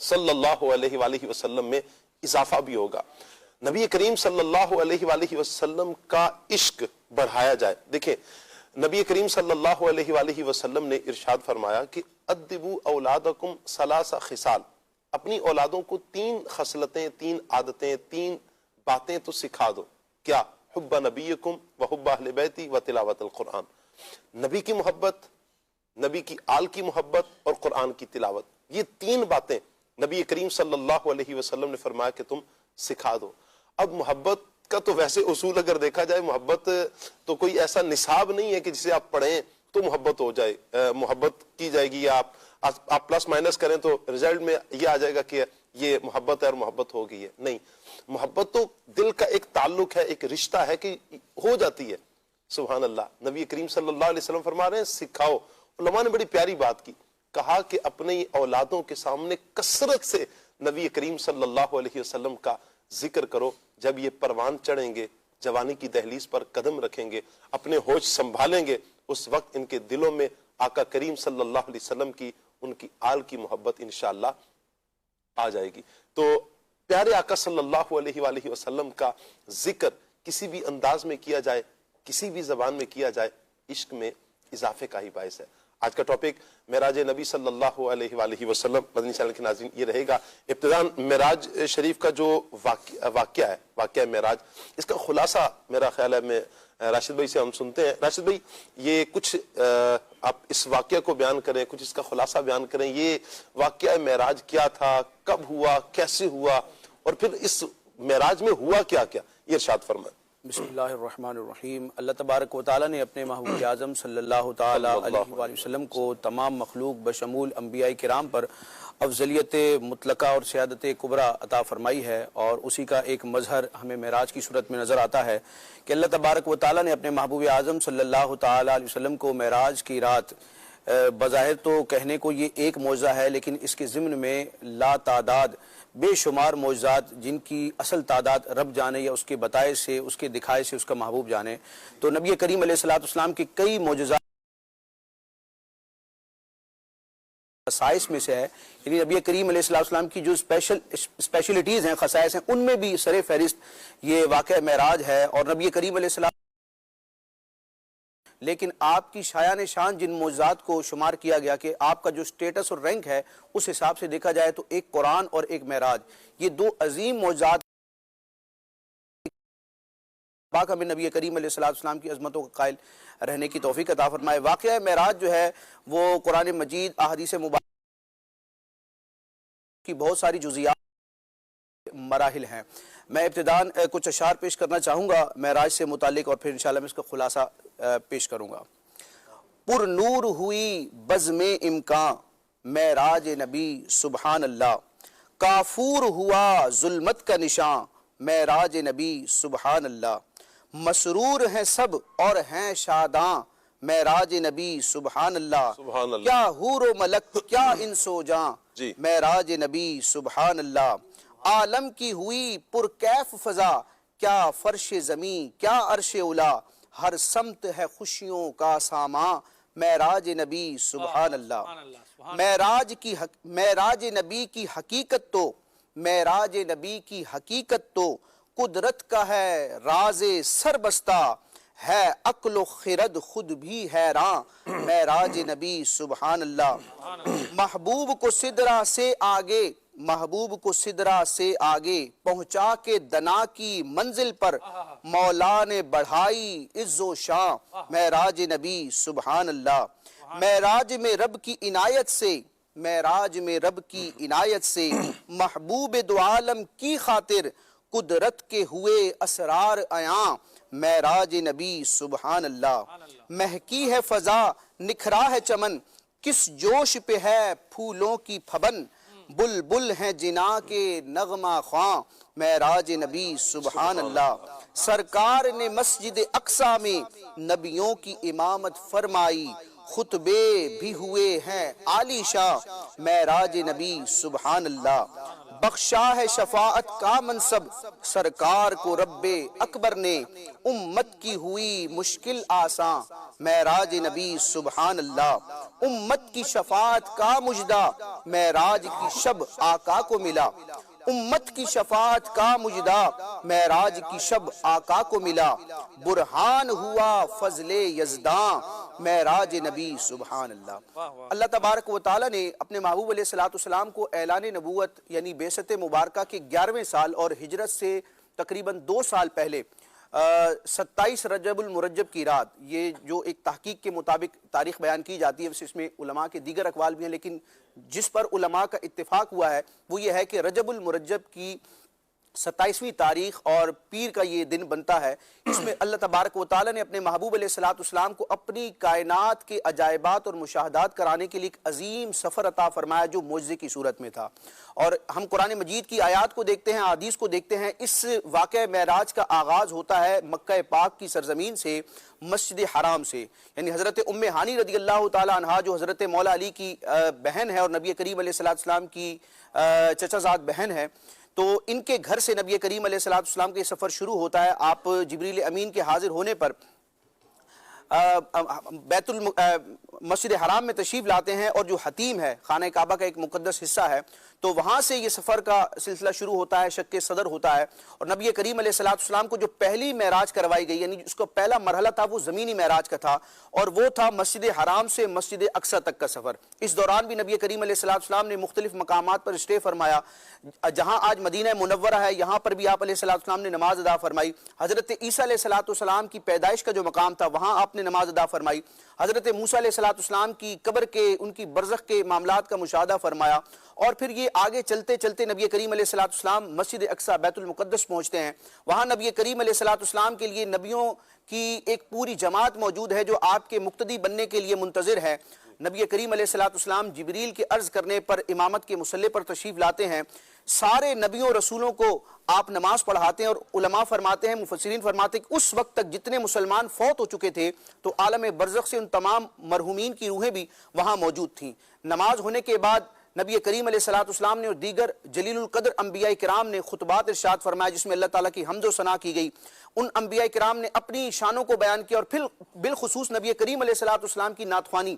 صلی اللہ علیہ وآلہ وسلم میں اضافہ بھی ہوگا، نبی کریم صلی اللہ علیہ وآلہ وسلم کا عشق بڑھایا جائے۔ دیکھیں نبی کریم صلی اللہ علیہ وآلہ وسلم نے ارشاد فرمایا کہ ادبوا اولادکم ثلاث خصال، اپنی اولادوں کو 3 خصلتیں، 3 عادتیں، 3 باتیں تو سکھا دو۔ کیا؟ حب نبیکم و حب اہل بیتی و تلاوت القرآن، نبی کی محبت، نبی کی آل کی محبت اور قرآن کی تلاوت، یہ 3 باتیں نبی کریم صلی اللہ علیہ وسلم نے فرمایا کہ تم سکھا دو۔ اب محبت کا تو ویسے اصول اگر دیکھا جائے، محبت تو کوئی ایسا نصاب نہیں ہے کہ جسے آپ پڑھیں تو محبت ہو جائے، محبت کی جائے گی، یا آپ پلس مائنس کریں تو رزلٹ میں یہ آ جائے گا کہ یہ محبت ہے اور محبت ہو گئی ہے۔ نہیں، محبت تو دل کا ایک تعلق ہے، ایک رشتہ ہے کہ ہو جاتی ہے۔ سبحان اللہ، نبی کریم صلی اللہ علیہ وسلم فرما رہے ہیں سکھاؤ۔ علماء نے بڑی پیاری بات کی، کہا کہ اپنی اولادوں کے سامنے کثرت سے نبی کریم صلی اللہ علیہ وسلم کا ذکر کرو۔ جب یہ پروان چڑھیں گے، جوانی کی دہلیز پر قدم رکھیں گے، اپنے ہوش سنبھالیں گے، اس وقت ان کے دلوں میں آقا کریم صلی اللہ علیہ وسلم کی، ان کی آل کی محبت انشاءاللہ آ جائے گی۔ تو پیارے آقا صلی اللہ علیہ وآلہ وسلم کا ذکر کسی بھی انداز میں کیا جائے، کسی بھی زبان میں کیا جائے، عشق میں اضافے کا ہی باعث ہے۔ آج کا ٹاپک معراج نبی صلی اللہ علیہ وآلہ وسلم، مدنی چینل کے ناظرین یہ رہے گا۔ ابتداءً معراج شریف کا جو واقعہ ہے، واقعہ معراج، اس کا خلاصہ میرا خیال ہے میں راشد بھائی سے ہم سنتے ہیں۔ راشد بھائی یہ کچھ آپ اس واقعہ کو بیان کریں، کچھ اس کا خلاصہ بیان کریں، یہ واقعہ معراج کیا تھا، کب ہوا، کیسے ہوا، اور پھر اس معراج میں ہوا کیا کیا، یہ ارشاد فرمائیں۔ بسم اللہ الرحمن الرحیم۔ اللہ تبارک و تعالیٰ نے اپنے محبوب اعظم صلی اللہ تعالیٰ علیہ وآلہ وسلم کو تمام مخلوق بشمول انبیاء کرام پر افضلیت مطلقہ اور سیادت کبریٰ عطا فرمائی ہے، اور اسی کا ایک مظہر ہمیں معراج کی صورت میں نظر آتا ہے کہ اللہ تبارک و تعالیٰ نے اپنے محبوب اعظم صلی اللہ تعالیٰ علیہ وسلم کو معراج کی رات، بظاہر تو کہنے کو یہ ایک معجزہ ہے، لیکن اس کے ضمن میں لا تعداد بے شمار معجزات جن کی اصل تعداد رب جانے، یا اس کے بتائے سے، اس کے دکھائے سے اس کا محبوب جانے۔ تو نبی کریم علیہ السلام کے کئی معجزات خصائص میں سے ہے، یعنی نبی کریم علیہ السلام کی جو اسپیشلٹیز ہیں، خصائص ہیں، ان میں بھی سر فہرست یہ واقعہ معراج ہے۔ اور نبی کریم علیہ السلام، لیکن آپ کی شایان شان جن معجزات کو شمار کیا گیا کہ آپ کا جو سٹیٹس اور رینک ہے اس حساب سے دیکھا جائے تو ایک قرآن اور ایک معراج، یہ 2 عظیم معجزات پاک ہمیں نبی کریم علیہ السلام کی عظمتوں کا قائل رہنے کی توفیق عطا فرمائے۔ واقعہ معراج جو ہے وہ قرآن مجید، احادیث مبارکہ کی بہت ساری جزیات، مراحل ہیں۔ میں ابتداً کچھ اشعار پیش کرنا چاہوں گا معراج سے متعلق، اور پھر انشاءاللہ میں اس کا خلاصہ پیش کروں گا۔ پر نور ہوئی بزم امکان معراج نبی سبحان اللہ، کافور ہوا ظلمت کا نشان معراج نبی سبحان اللہ، مسرور ہیں سب اور ہیں شاداں معراج نبی سبحان اللہ، سبحان اللہ، کیا حور و ملک کیا انس و جاں معراج نبی سبحان اللہ، عالم کی ہوئی پر کیف فضا، کیا فرش زمین کیا عرش اولا، ہر سمت ہے خوشیوں کا سامان معراج نبی سبحان اللہ۔ معراج نبی کی حقیقت تو، معراج نبی کی حقیقت تو قدرت کا ہے راز سربستہ، ہے عقل و خرد خود بھی حیران معراج نبی سبحان اللہ، محبوب کو سدرہ سے آگے، محبوب کو سدرہ سے آگے پہنچا کے دنا کی منزل پر مولا نے بڑھائی عز و شان معراج نبی سبحان اللہ، معراج میں رب کی عنایت سے، معراج میں رب کی عنایت سے محبوب دو عالم کی خاطر قدرت کے ہوئے اسرار عیاں معراج نبی سبحان اللہ، مہکی ہے فضا نکھرا ہے چمن، کس جوش پہ ہے پھولوں کی پھبن، بلبل ہیں جنا کے نغمہ خواں معراج نبی سبحان اللہ، سرکار نے مسجد اقصی میں نبیوں کی امامت فرمائی، خطبے بھی ہوئے ہیں عالی شاہ معراج نبی سبحان اللہ، بخشا ہے شفاعت کا منصب سرکار کو رب اکبر نے، امت کی ہوئی مشکل آسان معراج نبی سبحان اللہ، امت کی شفاعت کا مجدہ معراج کی شب آقا کو ملا، امت کی شفاعت کا مجدہ معراج کی شب آقا کو ملا، برہان ہوا فضل یزداں معراج نبی سبحان اللہ۔ اللہ تبارک و تعالیٰ نے اپنے محبوب علیہ السلام کو اعلان نبوت یعنی بعثت مبارکہ کے 11ویں سال اور ہجرت سے تقریباً 2 سال پہلے 27 رجب المرجب کی رات، یہ جو ایک تحقیق کے مطابق تاریخ بیان کی جاتی ہے، اس میں علماء کے دیگر اقوال بھی ہیں، لیکن جس پر علماء کا اتفاق ہوا ہے وہ یہ ہے کہ رجب المرجب کی 27ویں تاریخ اور پیر کا یہ دن بنتا ہے، اس میں اللہ تبارک و تعالیٰ نے اپنے محبوب علیہ السلام کو اپنی کائنات کے عجائبات اور مشاہدات کرانے کے لیے ایک عظیم سفر عطا فرمایا جو معجزے کی صورت میں تھا۔ اور ہم قرآن مجید کی آیات کو دیکھتے ہیں، حدیث کو دیکھتے ہیں، اس واقعہ معراج کا آغاز ہوتا ہے مکہ پاک کی سرزمین سے، مسجد حرام سے، یعنی حضرت ام ہانی رضی اللہ تعالی عنہا جو حضرت مولا علی کی بہن ہے اور نبی کریم علیہ السلام کی چچا زاد بہن ہے، تو ان کے گھر سے نبی کریم علیہ السلام کے سفر شروع ہوتا ہے۔ آپ جبریل امین کے حاضر ہونے پر مسجد حرام میں تشریف لاتے ہیں، اور جو حتیم ہے خانہ کعبہ کا ایک مقدس حصہ ہے، تو وہاں سے یہ سفر کا سلسلہ شروع ہوتا ہے، شق صدر ہوتا ہے، اور نبی کریم علیہ السلام کو جو پہلی معراج کروائی گئی، یعنی اس کا پہلا مرحلہ تھا وہ زمینی معراج کا تھا، اور وہ تھا مسجد حرام سے مسجد اقصی تک کا سفر۔ اس دوران بھی نبی کریم علیہ السلام نے مختلف مقامات پر اسٹے فرمایا، جہاں آج مدینہ منورہ ہے یہاں پر بھی آپ علیہ السلام نے نماز ادا فرمائی، حضرت عیسیٰ علیہ السلام کی پیدائش کا جو مقام تھا وہاں آپ نے نماز ادا فرمائی، حضرت موسیٰ علیہ السلام کی قبر کے ان کی برزخ کے معاملات کا مشاہدہ فرمایا، اور پھر یہ آگے چلتے چلتے نبی کریم علیہ السلام مسجد اقصی بیت المقدس پہنچتے ہیں۔ وہاں نبی کریم علیہ السلام کے لیے نبیوں کی ایک پوری جماعت موجود ہے جو آپ کے مقتدی بننے کے لیے منتظر ہے۔ نبی کریم علیہ السلام جبریل کے عرض کرنے پر امامت کے مصلی پر تشریف لاتے ہیں، سارے نبیوں رسولوں کو آپ نماز پڑھاتے ہیں، اور علماء فرماتے ہیں، مفسرین فرماتے ہیں کہ اس وقت تک جتنے مسلمان فوت ہو چکے تھے تو عالم برزخ سے ان تمام مرحومین کی روحیں بھی وہاں موجود تھیں۔ نماز ہونے کے بعد نبی کریم علیہ السلام نے اور دیگر جلیل القدر انبیاء کرام نے خطبات ارشاد فرمایا جس میں اللہ تعالیٰ کی حمد و ثنا کی گئی۔ ان انبیاء کرام نے اپنی شانوں کو بیان کیا، اور پھر بالخصوص نبی کریم علیہ السلام کی نعت خوانی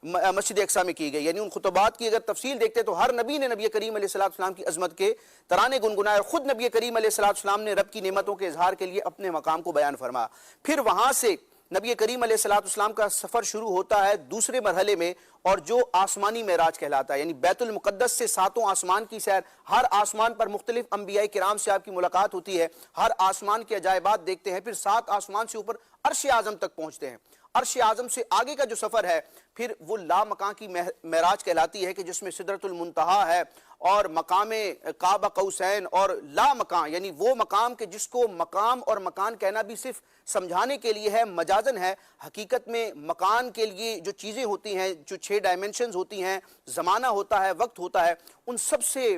مسجد اقصی میں کی گئی، یعنی ان خطبات کی اگر تفصیل دیکھتے تو ہر نبی نے نبی کریم علیہ السلام کی عظمت کے ترانے گنگنائے، اور خود نبی کریم علیہ السلام نے رب کی نعمتوں کے اظہار کے لیے اپنے مقام کو بیان فرمایا۔ پھر وہاں سے نبی کریم علیہ السلام کا سفر شروع ہوتا ہے دوسرے مرحلے میں، اور جو آسمانی معراج کہلاتا ہے، یعنی بیت المقدس سے 7 آسمان کی سیر۔ ہر آسمان پر مختلف انبیاء کرام سے آپ کی ملاقات ہوتی ہے، ہر آسمان کے عجائبات دیکھتے ہیں، پھر 7 آسمان سے اوپر عرش اعظم تک پہنچتے ہیں۔ عرش اعظم سے آگے کا جو سفر ہے پھر وہ لا مکان کی معراج کہلاتی ہے کہ جس میں سدرۃ المنتہا ہے اور مقام قاب قوسین اور لا مکان، یعنی وہ مقام کہ جس کو مقام اور مکان کہنا بھی صرف سمجھانے کے لیے ہے، مجازن ہے۔ حقیقت میں مکان کے لیے جو چیزیں ہوتی ہیں، جو 6 ڈائمنشنز ہوتی ہیں، زمانہ ہوتا ہے، وقت ہوتا ہے، ان سب سے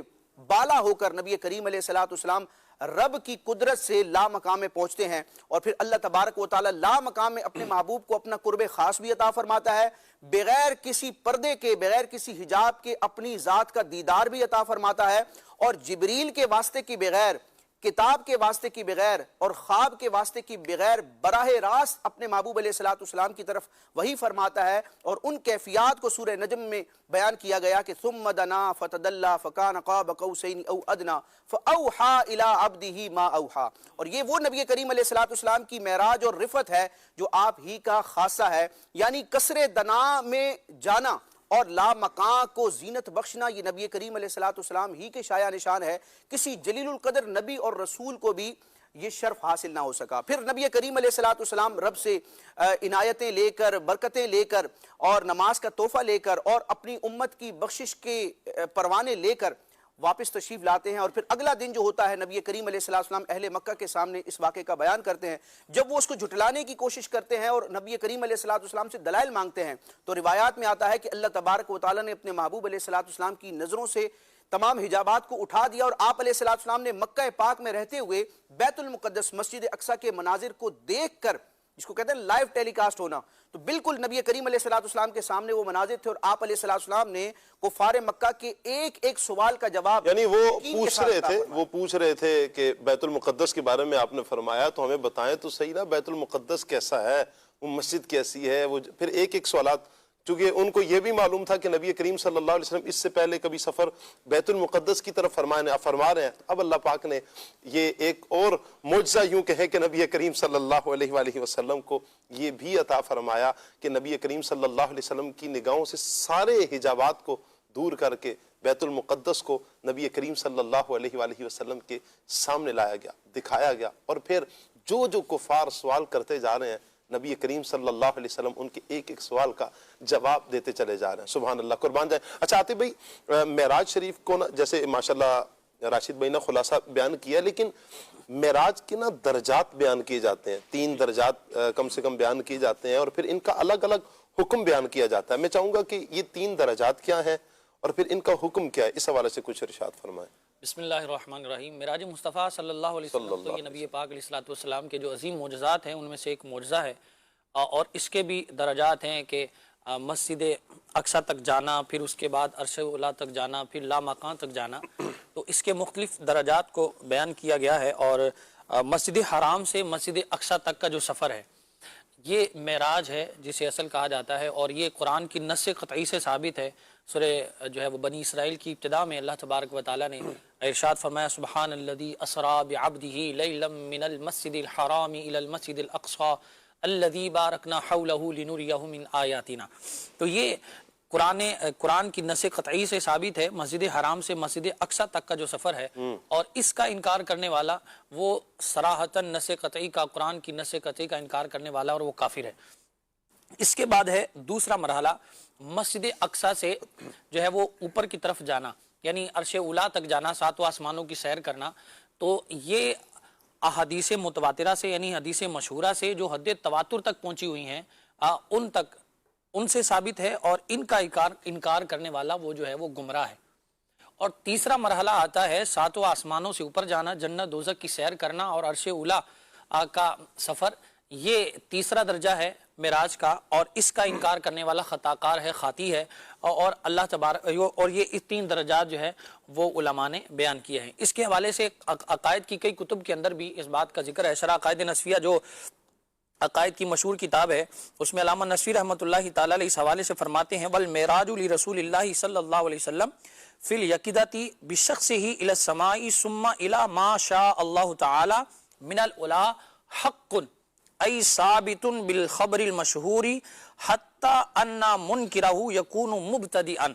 بالا ہو کر نبی کریم علیہ السلام رب کی قدرت سے لا مقام میں پہنچتے ہیں، اور پھر اللہ تبارک و تعالی لا مقام میں اپنے محبوب کو اپنا قرب خاص بھی عطا فرماتا ہے، بغیر کسی پردے کے، بغیر کسی حجاب کے اپنی ذات کا دیدار بھی عطا فرماتا ہے، اور جبریل کے واسطے کی بغیر، کتاب کے واسطے کی بغیر اور خواب کے واسطے کی بغیر براہ راست اپنے محبوب علیہ السلام کی طرف وہی فرماتا ہے، اور ان کیفیات کو سورہ نجم میں بیان کیا گیا کہ ثم دنا فتدلی فکان قاب قوسین او ادنا فاوحا الی عبدہ ما اوحا۔ اور یہ وہ نبی کریم علیہ السلام کی معراج اور رفعت ہے جو آپ ہی کا خاصہ ہے، یعنی قصر دنا میں جانا اور لا مکان کو زینت بخشنا، یہ نبی کریم علیہ السلام ہی کے شایع نشان ہے۔ کسی جلیل القدر نبی اور رسول کو بھی یہ شرف حاصل نہ ہو سکا۔ پھر نبی کریم علیہ السلام رب سے عنایتیں لے کر، برکتیں لے کر، اور نماز کا تحفہ لے کر، اور اپنی امت کی بخشش کے پروانے لے کر واپس تشریف لاتے ہیں، اور پھر اگلا دن جو ہوتا ہے نبی کریم علیہ السلام اہل مکہ کے سامنے اس واقعے کا بیان کرتے ہیں۔ جب وہ اس کو جھٹلانے کی کوشش کرتے ہیں اور نبی کریم علیہ السلام سے دلائل مانگتے ہیں تو روایات میں آتا ہے کہ اللہ تبارک و تعالیٰ نے اپنے محبوب علیہ السلام کی نظروں سے تمام حجابات کو اٹھا دیا، اور آپ علیہ السلام نے مکہ پاک میں رہتے ہوئے بیت المقدس مسجد اقصی کے مناظر کو دیکھ کر، جس کو کہتے ہیں لائیو ٹیلی کاسٹ ہونا، تو بالکل نبی کریم علیہ السلام کے سامنے وہ مناظر تھے، اور آپ علیہ السلام نے کفار مکہ کے ایک ایک سوال کا جواب، یعنی وہ پوچھ رہے تھے کہ بیت المقدس کے بارے میں آپ نے فرمایا تو ہمیں بتائیں تو صحیح نا، بیت المقدس کیسا ہے، وہ مسجد کیسی ہے، وہ پھر ایک ایک سوالات چونکہ ان کو یہ بھی معلوم تھا کہ نبی کریم صلی اللہ علیہ وسلم اس سے پہلے کبھی سفر بیت المقدس کی طرف فرما رہے ہیں. اب اللہ پاک نے یہ ایک اور معجزہ یوں کہیں کہ نبی کریم صلی اللہ علیہ وآلہ وسلم کو یہ بھی عطا فرمایا کہ نبی کریم صلی اللہ علیہ وسلم کی نگاہوں سے سارے حجابات کو دور کر کے بیت المقدس کو نبی کریم صلی اللہ علیہ وآلہ وسلم کے سامنے لایا گیا، دکھایا گیا، اور پھر جو کفار سوال کرتے جا رہے ہیں نبی کریم صلی اللہ علیہ وسلم ان کے ایک ایک سوال کا جواب دیتے چلے جا رہے ہیں. سبحان اللہ، قربان جائیں. اچھا عاطف بھائی، معراج شریف کو نا جیسے ماشاءاللہ راشد بھائی نے خلاصہ بیان کیا، لیکن معراج کے نا درجات بیان کیے جاتے ہیں، 3 درجات کم سے کم بیان کیے جاتے ہیں، اور پھر ان کا الگ الگ حکم بیان کیا جاتا ہے. میں چاہوں گا کہ یہ 3 درجات کیا ہیں اور پھر ان کا حکم کیا ہے، اس حوالے سے کچھ ارشاد فرمائیں. بسم اللہ الرحمن الرحیم. معراج مصطفیٰ صلی اللہ علیہ وسلم تو یہ نبی پاک علیہ الصلوۃ والسلام کے جو عظیم معجزات ہیں ان میں سے ایک معجزہ ہے، اور اس کے بھی درجات ہیں کہ مسجد اقصیٰ تک جانا، پھر اس کے بعد عرش اولیٰ تک جانا، پھر لامکان تک جانا. تو اس کے مختلف درجات کو بیان کیا گیا ہے. اور مسجد حرام سے مسجد اقصیٰ تک کا جو سفر ہے یہ معراج ہے جسے اصل کہا جاتا ہے، اور یہ قرآن کی نص قطعی سے ثابت ہے. سورہ جو ہے وہ بنی اسرائیل کی ابتدا میں اللہ تبارک و تعالیٰ نے ارشاد فرمایا سبحان الذی اسریٰ بعبدہ لیلا من المسجد الحرام الی المسجد الاقصی الذی بارکنا حولہ لنریہ من آیاتنا. تو یہ قرآن کی نص قطعی سے ثابت ہے. مسجد حرام سے مسجد اقصیٰ تک کا جو سفر ہے، اور اس کا انکار کرنے والا وہ صراحتاً نص قطعی کا، قرآن کی نص قطعی کا انکار کرنے والا، اور وہ کافر ہے. اس کے بعد ہے دوسرا مرحلہ مسجد اقصیٰ سے جو ہے وہ اوپر کی طرف جانا، یعنی عرش اولیٰ تک جانا، 7 آسمانوں کی سیر کرنا. تو یہ احادیث متواترہ سے، یعنی حدیث مشہورہ سے جو حد تواتر تک پہنچی ہوئی ہیں، ان سے ثابت ہے، اور ان کا انکار کرنے والا وہ جو ہے وہ گمراہ ہے. اور تیسرا مرحلہ آتا ہے 7 آسمانوں سے اوپر جانا، جنت دوزخ کی سیر کرنا اور عرش اولیٰ کا سفر. یہ تیسرا درجہ ہے معراج کا، اور اس کا انکار کرنے والا خطا کار ہے، خاطی ہے. اور اللہ تبارک، اور یہ 3 درجات جو ہے وہ علماء نے بیان کیے ہیں. اس کے حوالے سے عقائد کی کئی کتب کے اندر بھی اس بات کا ذکر ہے. شرح عقائد نصفیہ جو عقائد کی مشہور کتاب ہے، اس میں علامہ نصفی رحمۃ اللہ تعالی علیہ اس حوالے سے فرماتے ہیں والمعراج لرسول اللہ صلی اللہ علیہ وسلم فی الیقظۃ بشخصہ الی السماء ثم الی ما شاء اللہ تعالی من العلا حق ای ثابت بالخبر المشہور حتی ان منکرہ یکون مبتدئا.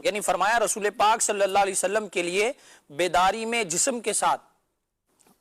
یعنی فرمایا رسول پاک صلی اللہ علیہ وسلم کے لیے بیداری میں جسم کے ساتھ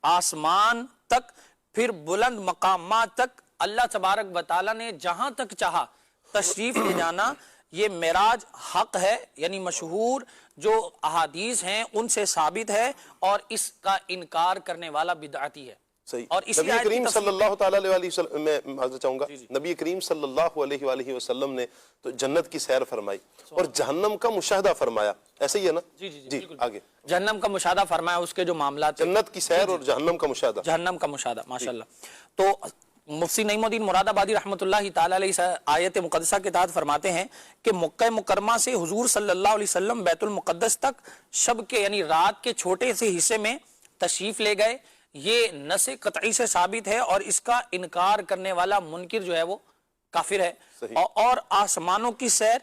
آسمان تک، پھر بلند مقامات تک اللہ تبارک و تعالیٰ نے جہاں تک چاہا تشریف لے جانا، یہ معراج حق ہے، یعنی مشہور جو احادیث ہیں ان سے ثابت ہے، اور اس کا انکار کرنے والا بدعتی ہے. صحیح. اور نبی کریم صلی اللہ تعالی علیہ وسلم، میں معذرت چاہوں گا، نبی کریم صلی اللہ علیہ وآلہ وسلم نے تو جنت کی سیر فرمائی اور جہنم کا مشاہدہ فرمایا، ایسے ہی ہے نا؟ جی آگے. جہنم کا مشاہدہ فرمایا، اس کے جو معاملات، جنت کی سیر اور جہنم کا مشاہدہ. جہنم کا مشاہدہ، ماشاءاللہ. تو مفتی نعیم الدین مراد آبادی رحمۃ اللہ تعالی علیہ اس آیت مقدسہ کے تحت فرماتے ہیں کہ مکہ مکرمہ سے حضور صلی اللہ علیہ وسلم بیت المقدس تک شب کے، یعنی رات کے چھوٹے سے حصے میں تشریف لے گئے. یہ نص قطعی سے ثابت ہے، اور اس کا انکار کرنے والا منکر جو ہے وہ کافر ہے. اور آسمانوں کی سیر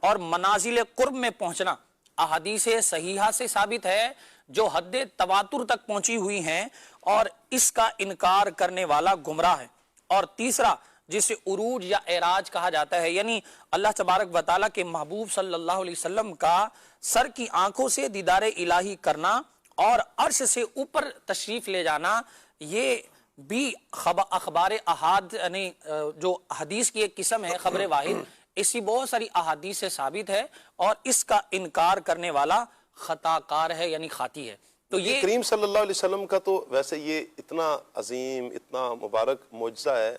اور منازل قرب میں پہنچنا احادیث صحیحہ سے ثابت ہے جو حد تواتر تک پہنچی ہوئی ہیں، اور اس کا انکار کرنے والا گمراہ ہے. اور تیسرا جسے عروج یا اعراج کہا جاتا ہے، یعنی اللہ تبارک و تعالیٰ کے محبوب صلی اللہ علیہ وسلم کا سر کی آنکھوں سے دیدار الہی کرنا اور عرش سے اوپر تشریف لے جانا، یہ بھی اخبار احاد، یعنی جو حدیث کی ایک قسم ہے، خبر واحد، اسی بہت ساری احادیث سے ثابت ہے، اور اس کا انکار کرنے والا خطا کار ہے، یعنی خاطی ہے. تو یہ کریم صلی اللہ علیہ وسلم کا تو ویسے یہ اتنا عظیم، اتنا مبارک معجزہ ہے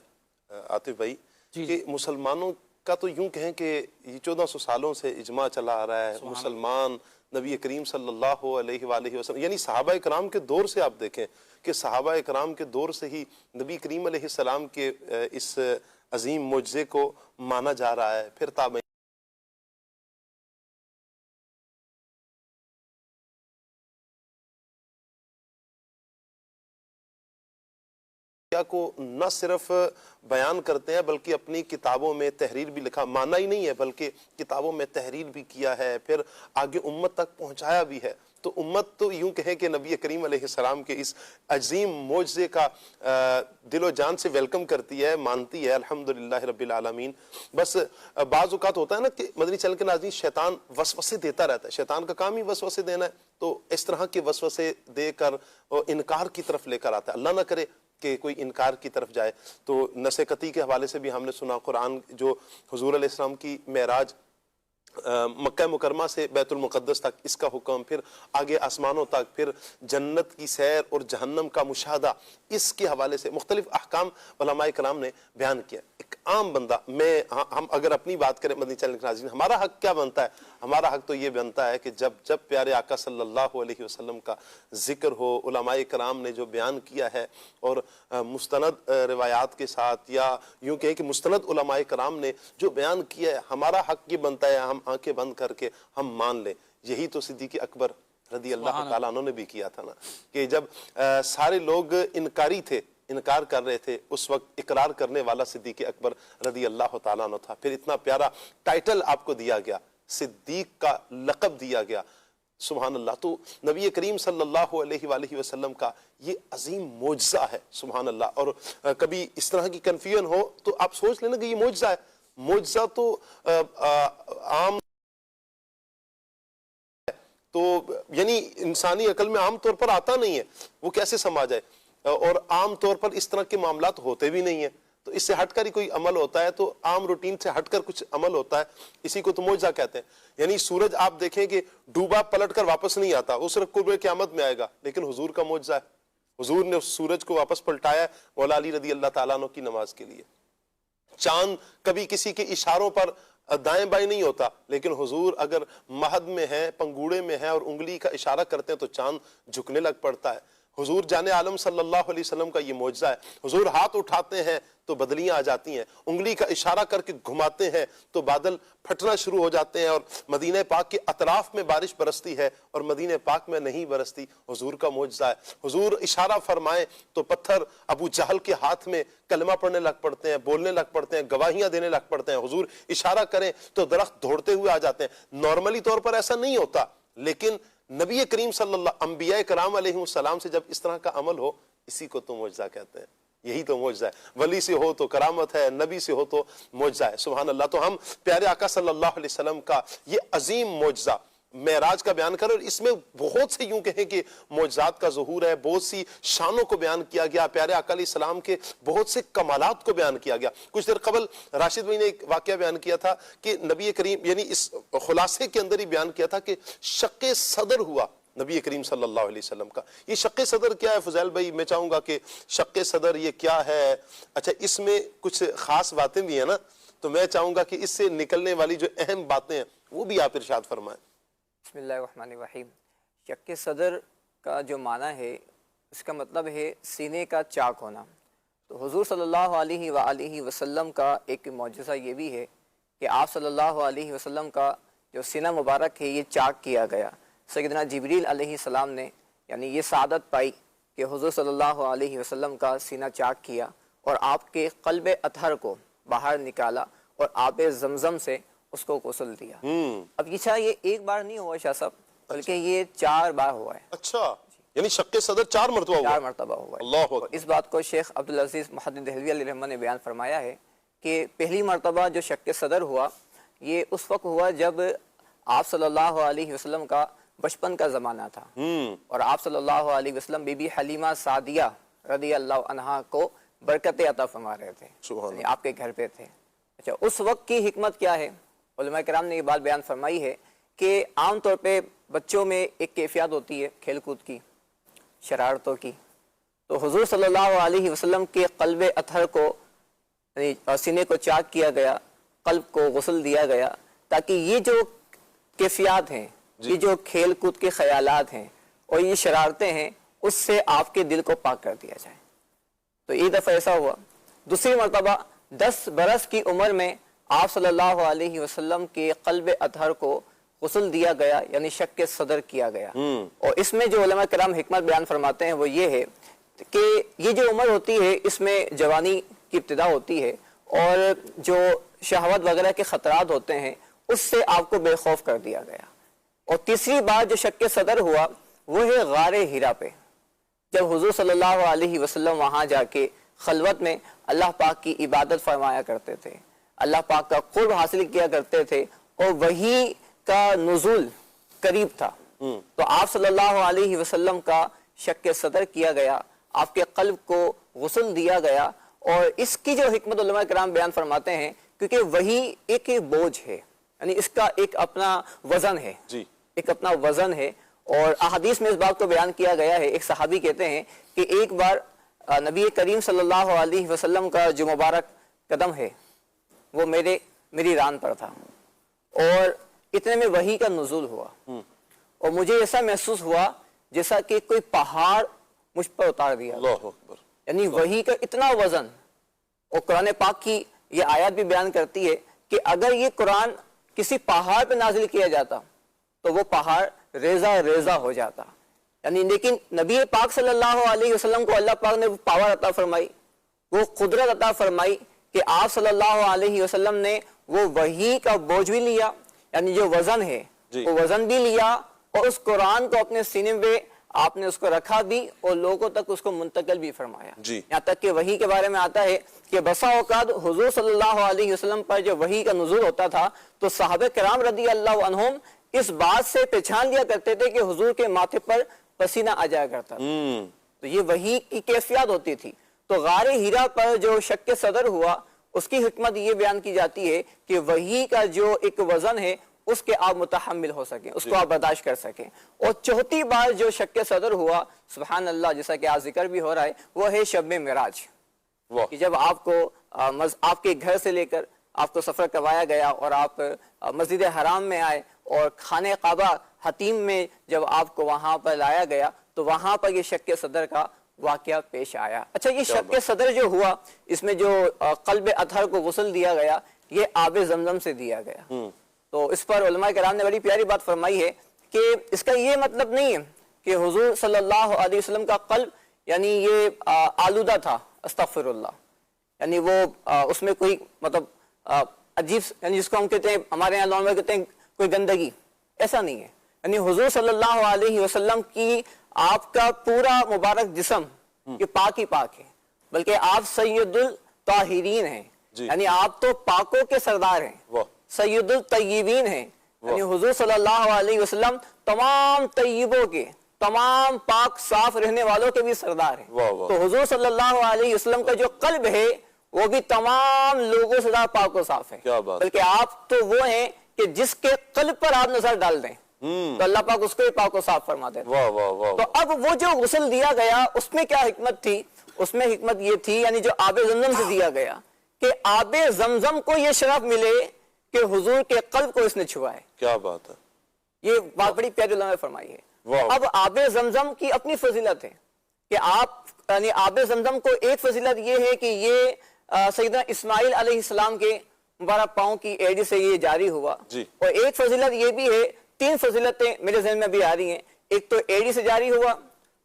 عاطف بھائی، کہ مسلمانوں کا تو یوں کہیں کہ یہ 1400 سالوں سے اجماع چلا آ رہا ہے. مسلمان نبی کریم صلی اللہ علیہ وآلہ وسلم، یعنی صحابہ اکرام کے دور سے آپ دیکھیں کہ صحابہ اکرام کے دور سے ہی نبی کریم علیہ السلام کے اس عظیم معجزے کو مانا جا رہا ہے. پھر تابعین انبیاء کو نہ صرف بیان کرتے ہیں بلکہ اپنی کتابوں میں تحریر بھی لکھا، مانا ہی نہیں ہے بلکہ کتابوں میں تحریر بھی کیا ہے، پھر آگے امت تک پہنچایا بھی ہے. تو امت تو یوں کہیں کہ نبی کریم علیہ السلام کے اس عظیم معجزے کا دل و جان سے ویلکم کرتی ہے، مانتی ہے. الحمدللہ رب العالمین. بس بعض اوقات ہوتا ہے نا کہ مدنی چینل کے ناظرین شیطان وسوسے دیتا رہتا ہے، شیطان کا کام ہی وسوسے دینا ہے، تو اس طرح کے وسوسے دے کر انکار کی طرف لے کر آتا ہے. اللہ نہ کرے کہ کوئی انکار کی طرف جائے. تو نس قطعی کے حوالے سے بھی ہم نے سنا، قرآن جو حضور علیہ السلام کی معراج مکہ مکرمہ سے بیت المقدس تک، اس کا حکم، پھر آگے آسمانوں تک، پھر جنت کی سیر اور جہنم کا مشاہدہ، اس کے حوالے سے مختلف احکام علماء کرام نے بیان کیا. ایک عام بندہ، ہم اگر اپنی بات کریں مدنی چینل کے ناظرین، ہمارا حق کیا بنتا ہے؟ ہمارا حق تو یہ بنتا ہے کہ جب پیارے آقا صلی اللہ علیہ وسلم کا ذکر ہو، علماء کرام نے جو بیان کیا ہے اور مستند روایات کے ساتھ، یا یوں کہیں کہ مستند علماء کرام نے جو بیان کیا ہے، ہمارا حق یہ بنتا ہے ہم آنکھیں بند کر کے ہم مان لیں. یہی تو صدیق اکبر رضی اللہ تعالیٰ عنہ نے بھی کیا تھا نا، کہ جب سارے لوگ انکاری تھے، انکار کر رہے تھے، اس وقت اقرار کرنے والا صدیق اکبر رضی اللہ تعالیٰ عنہ تھا. پھر اتنا پیارا ٹائٹل آپ کو دیا گیا، صدیق کا لقب دیا گیا. سبحان اللہ. تو نبی کریم صلی اللہ علیہ وآلہ وسلم کا یہ عظیم معجزہ ہے. سبحان اللہ. اور کبھی اس طرح کی کنفیوژن ہو تو آپ سوچ لینا کہ یہ معجزہ ہے. معجزہ تو عام تو یعنی انسانی عقل میں عام طور پر آتا نہیں ہے، وہ کیسے سما جائے، اور عام طور پر اس طرح کے معاملات ہوتے بھی نہیں ہیں. تو اس سے ہٹ کر ہی کوئی عمل ہوتا ہے، تو عام روٹین سے ہٹ کر کچھ عمل ہوتا ہے، اسی کو تو معجزہ کہتے ہیں. یعنی سورج آپ دیکھیں کہ ڈوبا پلٹ کر واپس نہیں آتا، وہ صرف قرب قیامت میں آئے گا، لیکن حضور کا معجزہ ہے. حضور نے اس سورج کو واپس پلٹایا مولا علی رضی اللہ تعالیٰ عنہ کی نماز کے لیے. چاند کبھی کسی کے اشاروں پر دائیں بائیں نہیں ہوتا، لیکن حضور اگر مہد میں ہیں، پنگوڑے میں ہیں اور انگلی کا اشارہ کرتے ہیں تو چاند جھکنے لگ پڑتا ہے. حضور جان عالم صلی اللہ علیہ وسلم کا یہ معجزہ ہے. حضور ہاتھ اٹھاتے ہیں تو بدلیاں آ جاتی ہیں، انگلی کا اشارہ کر کے گھماتے ہیں تو بادل پھٹنا شروع ہو جاتے ہیں، اور مدینہ پاک کے اطراف میں بارش برستی ہے اور مدینہ پاک میں نہیں برستی. حضور کا معجزہ ہے. حضور اشارہ فرمائیں تو پتھر ابو جہل کے ہاتھ میں کلمہ پڑھنے لگ پڑتے ہیں، بولنے لگ پڑتے ہیں، گواہیاں دینے لگ پڑتے ہیں. حضور اشارہ کریں تو درخت دوڑتے ہوئے آ جاتے ہیں. نارملی طور پر ایسا نہیں ہوتا، لیکن نبی کریم صلی اللہ، انبیاء کرام علیہ السلام سے جب اس طرح کا عمل ہو، اسی کو تو معجزہ کہتے ہیں. یہی تو معجزہ ہے. ولی سے ہو تو کرامت ہے، نبی سے ہو تو معجزہ ہے. سبحان اللہ. تو ہم پیارے آقا صلی اللہ علیہ وسلم کا یہ عظیم معجزہ معراج کا بیان کریں، اور اس میں بہت سے یوں کہیں کہ معجزات کا ظہور ہے، بہت سی شانوں کو بیان کیا گیا، پیارے آقا علیہ السلام کے بہت سے کمالات کو بیان کیا گیا. کچھ دیر قبل راشد بھائی نے ایک واقعہ بیان کیا تھا کہ نبی کریم، یعنی اس خلاصے کے اندر ہی بیان کیا تھا کہ شق صدر ہوا نبی کریم صلی اللہ علیہ وسلم کا. یہ شق صدر کیا ہے فضیل بھائی؟ میں چاہوں گا کہ شق صدر یہ کیا ہے. اچھا، اس میں کچھ خاص باتیں بھی ہیں نا، تو میں چاہوں گا کہ اس سے نکلنے والی جو اہم باتیں ہیں وہ بھی آپ ارشاد فرمائیں. بسم اللہ الرحمن الرحیم. شق صدر کا جو معنی ہے، اس کا مطلب ہے سینے کا چاک ہونا. تو حضور صلی اللہ علیہ وآلہ وسلم کا ایک معجزہ یہ بھی ہے کہ آپ صلی اللہ علیہ وسلم کا جو سینہ مبارک ہے یہ چاک کیا گیا. سیدنا جبریل علیہ السلام نے یعنی یہ سعادت پائی کہ حضور صلی اللہ علیہ وسلم کا سینہ چاک کیا اور آپ کے قلب اطہر کو باہر نکالا اور آب زمزم سے اس کو غسل دیا. اب یہ ایک بار نہیں ہوا شاہ صاحب، بلکہ یہ 4 بار ہوا ہے. اچھا، یعنی شق صدر 4 مرتبہ ہوا. 4 مرتبہ ہوا ہے. اللہ اکبر. اس بات کو شیخ عبدالعزیز محدث دہلوی علیہ الرحمہ نے بیان فرمایا ہے کہ پہلی مرتبہ جو شق صدر ہوا یہ اس وقت ہوا جب آپ صلی اللہ علیہ وسلم کا بچپن کا زمانہ تھا، اور آپ صلی اللہ علیہ وسلم بی بی حلیمہ سعدیہ رضی اللہ عنہا کو برکت عطا فرما رہے تھے، یعنی آپ کے گھر پہ تھے. اچھا، اس وقت کی حکمت کیا ہے؟ علماء کرام نے یہ بات بیان فرمائی ہے کہ عام طور پہ بچوں میں ایک کیفیت ہوتی ہے کھیل کود کی، شرارتوں کی. تو حضور صلی اللہ علیہ وسلم کے قلب اطہر کو یعنی سینے کو چاک کیا گیا، قلب کو غسل دیا گیا، تاکہ یہ جو کیفیات ہیں، یہ جو کھیل کود کے خیالات ہیں اور یہ شرارتیں ہیں، اس سے آپ کے دل کو پاک کر دیا جائے. تو ایک دفعہ ایسا ہوا. دوسری مرتبہ 10 برس کی عمر میں آپ صلی اللہ علیہ وسلم کے قلب اطہر کو غسل دیا گیا، یعنی شق صدر کیا گیا. اور اس میں جو علماء کرام حکمت بیان فرماتے ہیں وہ یہ ہے کہ یہ جو عمر ہوتی ہے اس میں جوانی کی ابتدا ہوتی ہے اور جو شہوت وغیرہ کے خطرات ہوتے ہیں اس سے آپ کو بے خوف کر دیا گیا. اور تیسری بات جو شک صدر ہوا وہ ہے غار ہیرا پہ، جب حضور صلی اللہ علیہ وسلم وہاں جا کے خلوت میں اللہ پاک کی عبادت فرمایا کرتے تھے، اللہ پاک کا قرب حاصل کیا کرتے تھے اور وحی کا نزول قریب تھا، تو آپ صلی اللہ علیہ وسلم کا شک صدر کیا گیا، آپ کے قلب کو غسل دیا گیا. اور اس کی جو حکمت علماء کرام بیان فرماتے ہیں کیونکہ وہی ایک بوجھ ہے، یعنی اس کا ایک اپنا وزن ہے، ایک اپنا وزن ہے. اور احادیث میں اس بات کو بیان کیا گیا ہے. ایک صحابی کہتے ہیں کہ ایک بار نبی کریم صلی اللہ علیہ وسلم کا جو مبارک قدم ہے وہ میری ران پر تھا اور اتنے میں وحی کا نزول ہوا اور مجھے ایسا محسوس ہوا جیسا کہ کوئی پہاڑ مجھ پر اتار دیا. اللہ اکبر. یعنی وحی کا اتنا وزن. اور قرآن پاک کی یہ آیات بھی بیان کرتی ہے کہ اگر یہ قرآن کسی پہاڑ پہ نازل کیا جاتا تو وہ پہاڑ ریزہ ریزہ ہو جاتا. یعنی لیکن نبی پاک صلی اللہ علیہ وسلم کو اللہ پاک نے وہ پاور عطا فرمائی، وہ قدرت عطا فرمائی کہ آپ صلی اللہ علیہ وسلم نے وہ وحی کا بوجھ بھی لیا، یعنی جو وزن ہے وہ وزن بھی لیا اور اس قرآن کو اپنے سینے پہ آپ نے اس کو رکھا بھی اور لوگوں تک اس کو منتقل بھی فرمایا. یہاں تک کہ وحی کے بارے میں آتا ہے کہ بسا اوقات حضور صلی اللہ علیہ وسلم پر جو وحی کا نزول ہوتا تھا تو صحابہ کرام رضی اللہ عنہم اس بات سے پہچان لیا کرتے تھے کہ حضور کے ماتھے پر پسینہ آ جایا کرتا تھا. تو یہ وحی کی کیفیت ہوتی تھی. تو غار ہیرا پر جو شک صدر ہوا اس کی حکمت یہ بیان کی جاتی ہے کہ وحی کا جو ایک وزن ہے اس کے آپ متحمل ہو سکیں، اس کو آپ برداشت کر سکیں. اور چوتھی بار جو شک صدر ہوا سبحان اللہ جیسا کہ آج ذکر بھی ہو رہا ہے وہ ہے شب معراج، کہ جب آپ کو آپ کے گھر سے لے کر آپ کو سفر کروایا گیا اور آپ مسجد حرام میں آئے اور خانہ کعبہ حتیم میں جب آپ کو وہاں پر لایا گیا تو وہاں پر یہ شک صدر کا واقعہ پیش آیا. اچھا یہ شک صدر جو ہوا اس میں جو قلب اطہر کو غسل دیا گیا یہ آب زمزم سے دیا گیا. تو اس پر علماء کرام نے بڑی پیاری بات فرمائی ہے کہ اس کا یہ مطلب نہیں ہے کہ حضور صلی اللہ علیہ وسلم کا قلب یعنی یہ آلودہ تھا، استغفر اللہ، یعنی وہ اس میں کوئی مطلب عجیب یعنی جس کو ہم کہتے ہیں ہمارے یہاں لوگ کہتے ہیں کوئی گندگی، ایسا نہیں ہے. یعنی حضور صلی اللہ علیہ وسلم کی آپ کا پورا مبارک جسم یہ پاک ہی پاک ہے، بلکہ آپ سید الطاہرین ہیں، یعنی آپ تو پاکوں کے سردار ہیں، سید الطیبین ہیں. یعنی حضور صلی اللہ علیہ وسلم تمام طیبوں کے، تمام پاک صاف رہنے والوں کے بھی سردار ہیں. تو حضور صلی اللہ علیہ وسلم کا جو قلب ہے وہ بھی تمام لوگوں سے زیادہ پاک و صاف ہے، بلکہ آپ تو وہ ہیں کہ جس کے قلب پر آپ نظر ڈال دیں تو اللہ پاک اس کو بھی پاک و صاف فرما دیتے. تو اب وہ جو غسل دیا گیا اس میں کیا حکمت تھی؟ اس میں حکمت یہ تھی یعنی جو آب زمزم سے دیا گیا کہ آب زمزم کو یہ شرف ملے کہ حضور کے قلب کو اس نے چھوا ہے. کیا بات ہے، یہ بات بڑی پیاری علماء نے فرمائی ہے. اب آب زمزم کی اپنی فضیلت ہے کہ آپ یعنی آب زمزم کو ایک فضیلت یہ ہے کہ یہ سیدنا اسماعیل علیہ السلام کے مبارک پاؤں کی ایڑی سے یہ جاری ہوا. اور ایک فضیلت یہ بھی ہے، تین فضیلتیں میرے ذہن میں بھی آ رہی ہیں. ایک تو ایڑی سے جاری ہوا،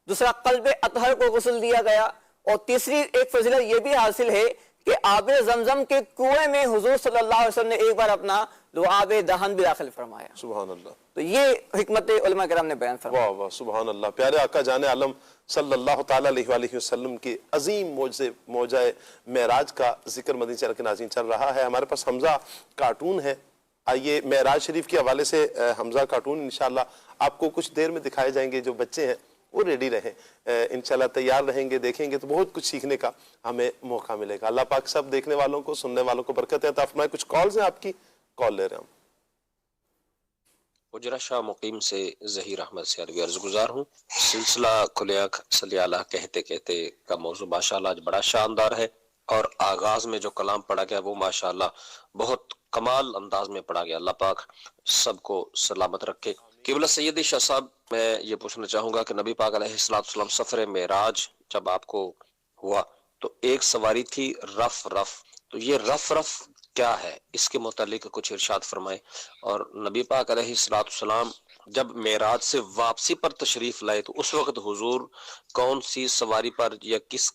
دوسرا قلب اطہر کو غسل دیا گیا، اور تیسری ایک فضیلت یہ بھی حاصل ہے کہ آب زمزم کے کنویں میں حضور صلی اللہ علیہ وسلم نے ایک بار اپنا لعاب دہن بھی داخل فرمایا. سبحان اللہ. تو یہ حکمت علماء کرام نے بیان فرمایا. واہ واہ سبحان اللہ. پیارے آقا جان عالم صلی اللہ تعالیٰ علیہ وآلہ وسلم کی عظیم موجہ معراج کا ذکر مدنی چینل کے ناظرین چل رہا ہے. ہمارے پاس حمزہ کارٹون ہے. آئیے معراج شریف کے حوالے سے حمزہ کارٹون انشاءاللہ آپ کو کچھ دیر میں دکھائے جائیں گے. جو بچے ہیں وہ ریڈی رہیں، انشاءاللہ تیار رہیں گے، دیکھیں گے تو بہت کچھ سیکھنے کا ہمیں موقع ملے گا. اللہ پاک سب دیکھنے والوں کو، سننے والوں کو برکت عطا فرمائے. کچھ کالز ہیں آپ کی، کال لے رہے ہیں ہم. حجرہ شاہ مقیم سے ظہیر احمد سے عربی عرض گزار ہوں. سلسلہ کھلے آنکھ صلی اللہ کہتے کہتے کا موضوع ماشاءاللہ آج بڑا شاندار ہے، اور آغاز میں جو کلام پڑھا گیا وہ ماشاءاللہ بہت کمال انداز میں پڑھا گیا. اللہ پاک سب کو سلامت رکھے. قبلہ سیدی شاہ صاحب، میں یہ پوچھنا چاہوں گا کہ نبی پاک علیہ السلام سفر معراج جب آپ کو ہوا تو ایک سواری تھی رف رف، تو یہ رف رف کیا ہے؟ اس کے متعلق کچھ ارشاد فرمائے. اور نبی پاک علیہ السلام جب معراج سے واپسی پر تشریف لائے تو اس وقت حضور کون سی سواری پر یا کس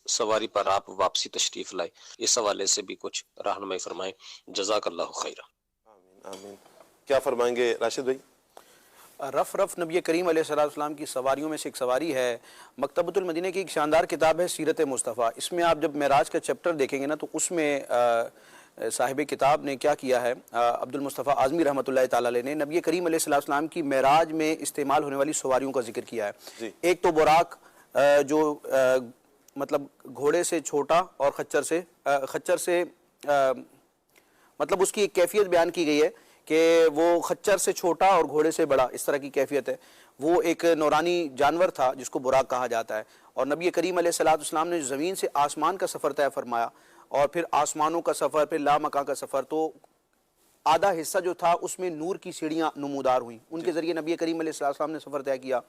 سواری پر آپ واپسی تشریف لائے، اس حوالے سے بھی کچھ رہنمائی فرمائیں، جزاک اللہ خیرہ۔ آمین آمین۔ کیا فرمائیں گے راشد بھائی؟ رف رف نبی کریم علیہ السلام کی سواریوں میں سے ایک سواری ہے۔ مکتبۃ المدینہ کی ایک شاندار کتاب ہے سیرت مصطفیٰ، اس میں آپ جب معراج کا چیپٹر دیکھیں گے نا تو اس میں صاحب کتاب نے کیا کیا ہے، عبد المصطفیٰ اعظمی رحمۃ اللہ تعالیٰ علیہ نے نبی کریم علیہ السلام کی معراج میں استعمال ہونے والی سواریوں کا ذکر کیا ہے۔ ایک تو براق جو مطلب گھوڑے سے چھوٹا اور خچر سے مطلب اس کی ایک کیفیت بیان کی گئی ہے کہ وہ خچر سے چھوٹا اور گھوڑے سے بڑا، اس طرح کی کیفیت ہے۔ وہ ایک نورانی جانور تھا جس کو براق کہا جاتا ہے، اور نبی کریم علیہ السلام نے زمین سے آسمان کا سفر طے فرمایا، اور پھر آسمانوں کا سفر، پھر لامکاں کا سفر، تو آدھا حصہ جو تھا اس میں نور کی سیڑھیاں نمودار ہوئیں، ان کے ذریعے نبی کریم علیہ السلام نے سفر طے کیا۔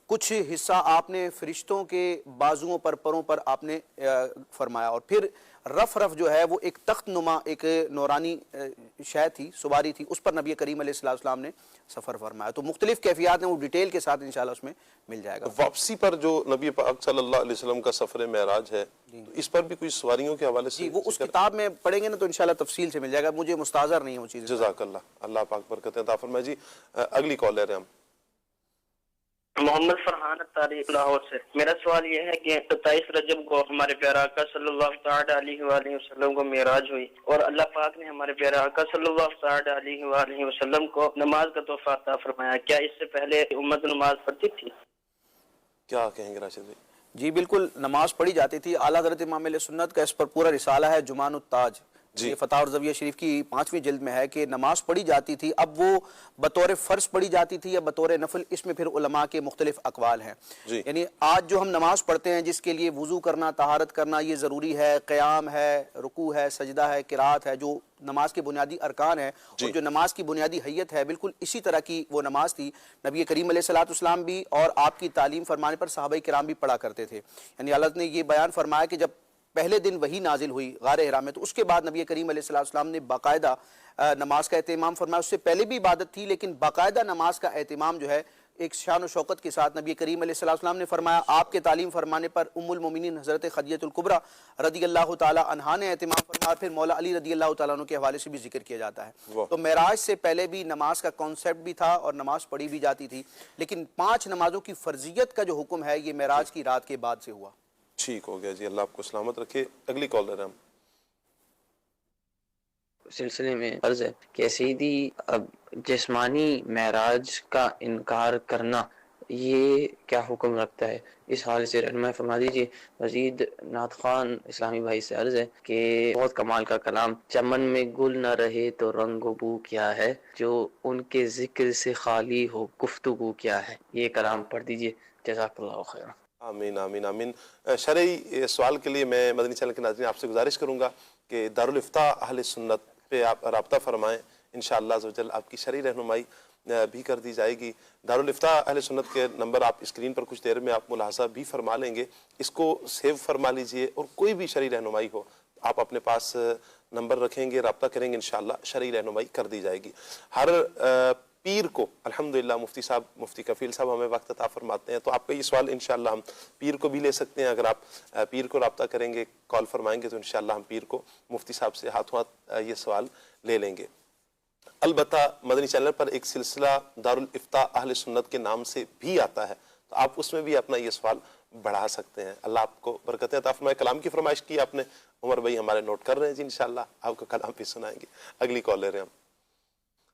کچھ حصہ آپ نے فرشتوں کے بازوؤں پر، پروں پر آپ نے فرمایا، اور پھر رف رف جو ہے وہ ایک تخت نما ایک نورانی شے تھی، سواری تھی، اس پر نبی کریم علیہ السلام نے سفر فرمایا۔ تو مختلف کیفیات ہیں، وہ ڈیٹیل کے ساتھ انشاءاللہ اس میں مل جائے گا۔ واپسی پر جو نبی پاک صلی اللہ علیہ وسلم کا سفر معراج ہے، تو اس پر بھی کوئی سواریوں کے حوالے سے جی وہ اس کتاب میں پڑھیں گے نا تو انشاءاللہ تفصیل سے مل جائے گا، مجھے مستحضر نہیں وہ چیز۔ جزاک اللہ، اللہ پاک برکت عطا فرمائے۔ جی اگلی کالر ہے ہم محمد فرحان تاریخ لاہور سے۔ میرا سوال یہ ہے کہ 27 رجب کو ہمارے پیارے آقا صلی اللہ تعالی علیہ وآلہ وسلم کو معراج ہوئی، اور اللہ پاک نے ہمارے پیارے آقا صلی اللہ تعالی علیہ وآلہ وسلم کو نماز کا تحفہ عطا فرمایا، کیا اس سے پہلے امت نماز پڑھتی تھی؟ کیا کہیں گے راشد بھائی؟ جی بالکل نماز پڑھی جاتی تھی، اعلیٰ حضرت امام علیہ سنت کا اس پر پورا رسالہ ہے جمان التاج، یہ فتح اور زویہ شریف کی 5ویں جلد میں ہے کہ نماز پڑھی جاتی تھی۔ اب وہ بطور فرض پڑھی جاتی تھی یا بطور نفل، اس میں پھر علماء کے مختلف اقوال ہیں۔ یعنی آج جو ہم نماز پڑھتے ہیں جس کے لیے وضو کرنا، طہارت کرنا یہ ضروری ہے، قیام ہے، رکوع ہے، سجدہ ہے، قرات ہے، جو نماز کے بنیادی ارکان ہیں، اور جو نماز کی بنیادی حیت ہے، بالکل اسی طرح کی وہ نماز تھی۔ نبی کریم علیہ السلام بھی اور آپ کی تعلیم فرمانے پر صحابہ کرام بھی پڑھا کرتے تھے۔ یعنی اللہ نے یہ بیان فرمایا کہ جب پہلے دن وہی نازل ہوئی غار حرا میں، تو اس کے بعد نبی کریم علیہ السلام نے باقاعدہ نماز کا اہتمام فرمایا۔ اس سے پہلے بھی عبادت تھی، لیکن باقاعدہ نماز کا اہتمام جو ہے ایک شان و شوقت کے ساتھ نبی کریم علیہ السلام نے فرمایا۔ آپ کے تعلیم فرمانے پر ام المومنین حضرت خدیجہ الکبریٰ رضی اللہ تعالی عنہا نے اہتمام فرمایا، پھر مولا علی رضی اللہ تعالیٰ عنہ کے حوالے سے بھی ذکر کیا جاتا ہے۔ تو معراج سے پہلے بھی نماز کا کانسیپٹ بھی تھا اور نماز پڑھی بھی جاتی تھی، لیکن 5 نمازوں کی فرضیت کا جو حکم ہے یہ معراج کی رات کے بعد سے ہوا۔ ٹھیک ہو گیا جی، اللہ آپ کو سلامت رکھے۔ اگلی کالر ہے ہم سلسلے میں عرض ہے کہ سیدھی اب جسمانی معراج کا انکار کرنا یہ کیا حکم رکھتا ہے، اس حال سے رہنمائی فرما دیجیے۔ مزید نعت خوان اسلامی بھائی سے عرض ہے کہ بہت کمال کا کلام، چمن میں گل نہ رہے تو رنگ و بو کیا ہے، جو ان کے ذکر سے خالی ہو گفتگو کیا ہے، یہ کلام پڑھ دیجیے، جزاک اللہ خیر۔ آمین آمین آمین۔ شرعی سوال کے لیے میں مدنی چینل کے ناظرین آپ سے گزارش کروں گا کہ دارالافتاء اہل سنت پہ آپ رابطہ فرمائیں، انشاءاللہ عز و جل آپ کی شرعی رہنمائی بھی کر دی جائے گی۔ دارالافتاء اہل سنت کے نمبر آپ اسکرین پر کچھ دیر میں آپ ملاحظہ بھی فرما لیں گے، اس کو سیو فرما لیجئے، اور کوئی بھی شرعی رہنمائی ہو آپ اپنے پاس نمبر رکھیں گے، رابطہ کریں گے، انشاءاللہ شرعی رہنمائی کر دی جائے گی۔ ہر پیر کو الحمدللہ مفتی کفیل صاحب ہمیں وقت عطا فرماتے ہیں، تو آپ کا یہ سوال انشاءاللہ ہم پیر کو بھی لے سکتے ہیں۔ اگر آپ پیر کو رابطہ کریں گے، کال فرمائیں گے، تو انشاءاللہ ہم پیر کو مفتی صاحب سے ہاتھوں ہاتھ یہ سوال لے لیں گے۔ البتہ مدنی چینل پر ایک سلسلہ دارالافتاء اہل سنت کے نام سے بھی آتا ہے، تو آپ اس میں بھی اپنا یہ سوال بڑھا سکتے ہیں۔ اللہ آپ کو برکتیں عطا فرمائے۔ کلام کی فرمائش کی آپ نے، عمر بھائی ہمارے نوٹ کر رہے ہیں جی، انشاءاللہ آپ کو کلام بھی سنائیں گے۔ اگلی کالر ہیں ہم۔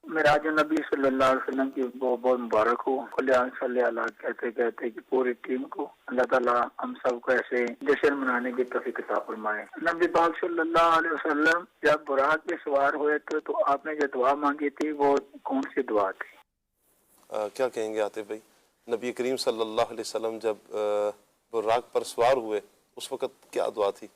معراج نبی صلی اللہ علیہ وسلم کی بہت بہت مبارک ہو۔ صلی اللہ کہتے کہتے کہ پوری ٹیم کو اللہ تعالیٰ ہم سب کو ایسے جشن منانے کی توفیق عطا فرمائے۔ نبی پاک صلی اللہ علیہ وسلم جب براق پہ سوار ہوئے تو آپ نے جو دعا مانگی تھی وہ کون سی دعا تھی؟ کیا کہیں گے عاطف بھائی؟ نبی کریم صلی اللہ علیہ وسلم جب براق پر سوار ہوئے اس وقت کیا دعا تھی؟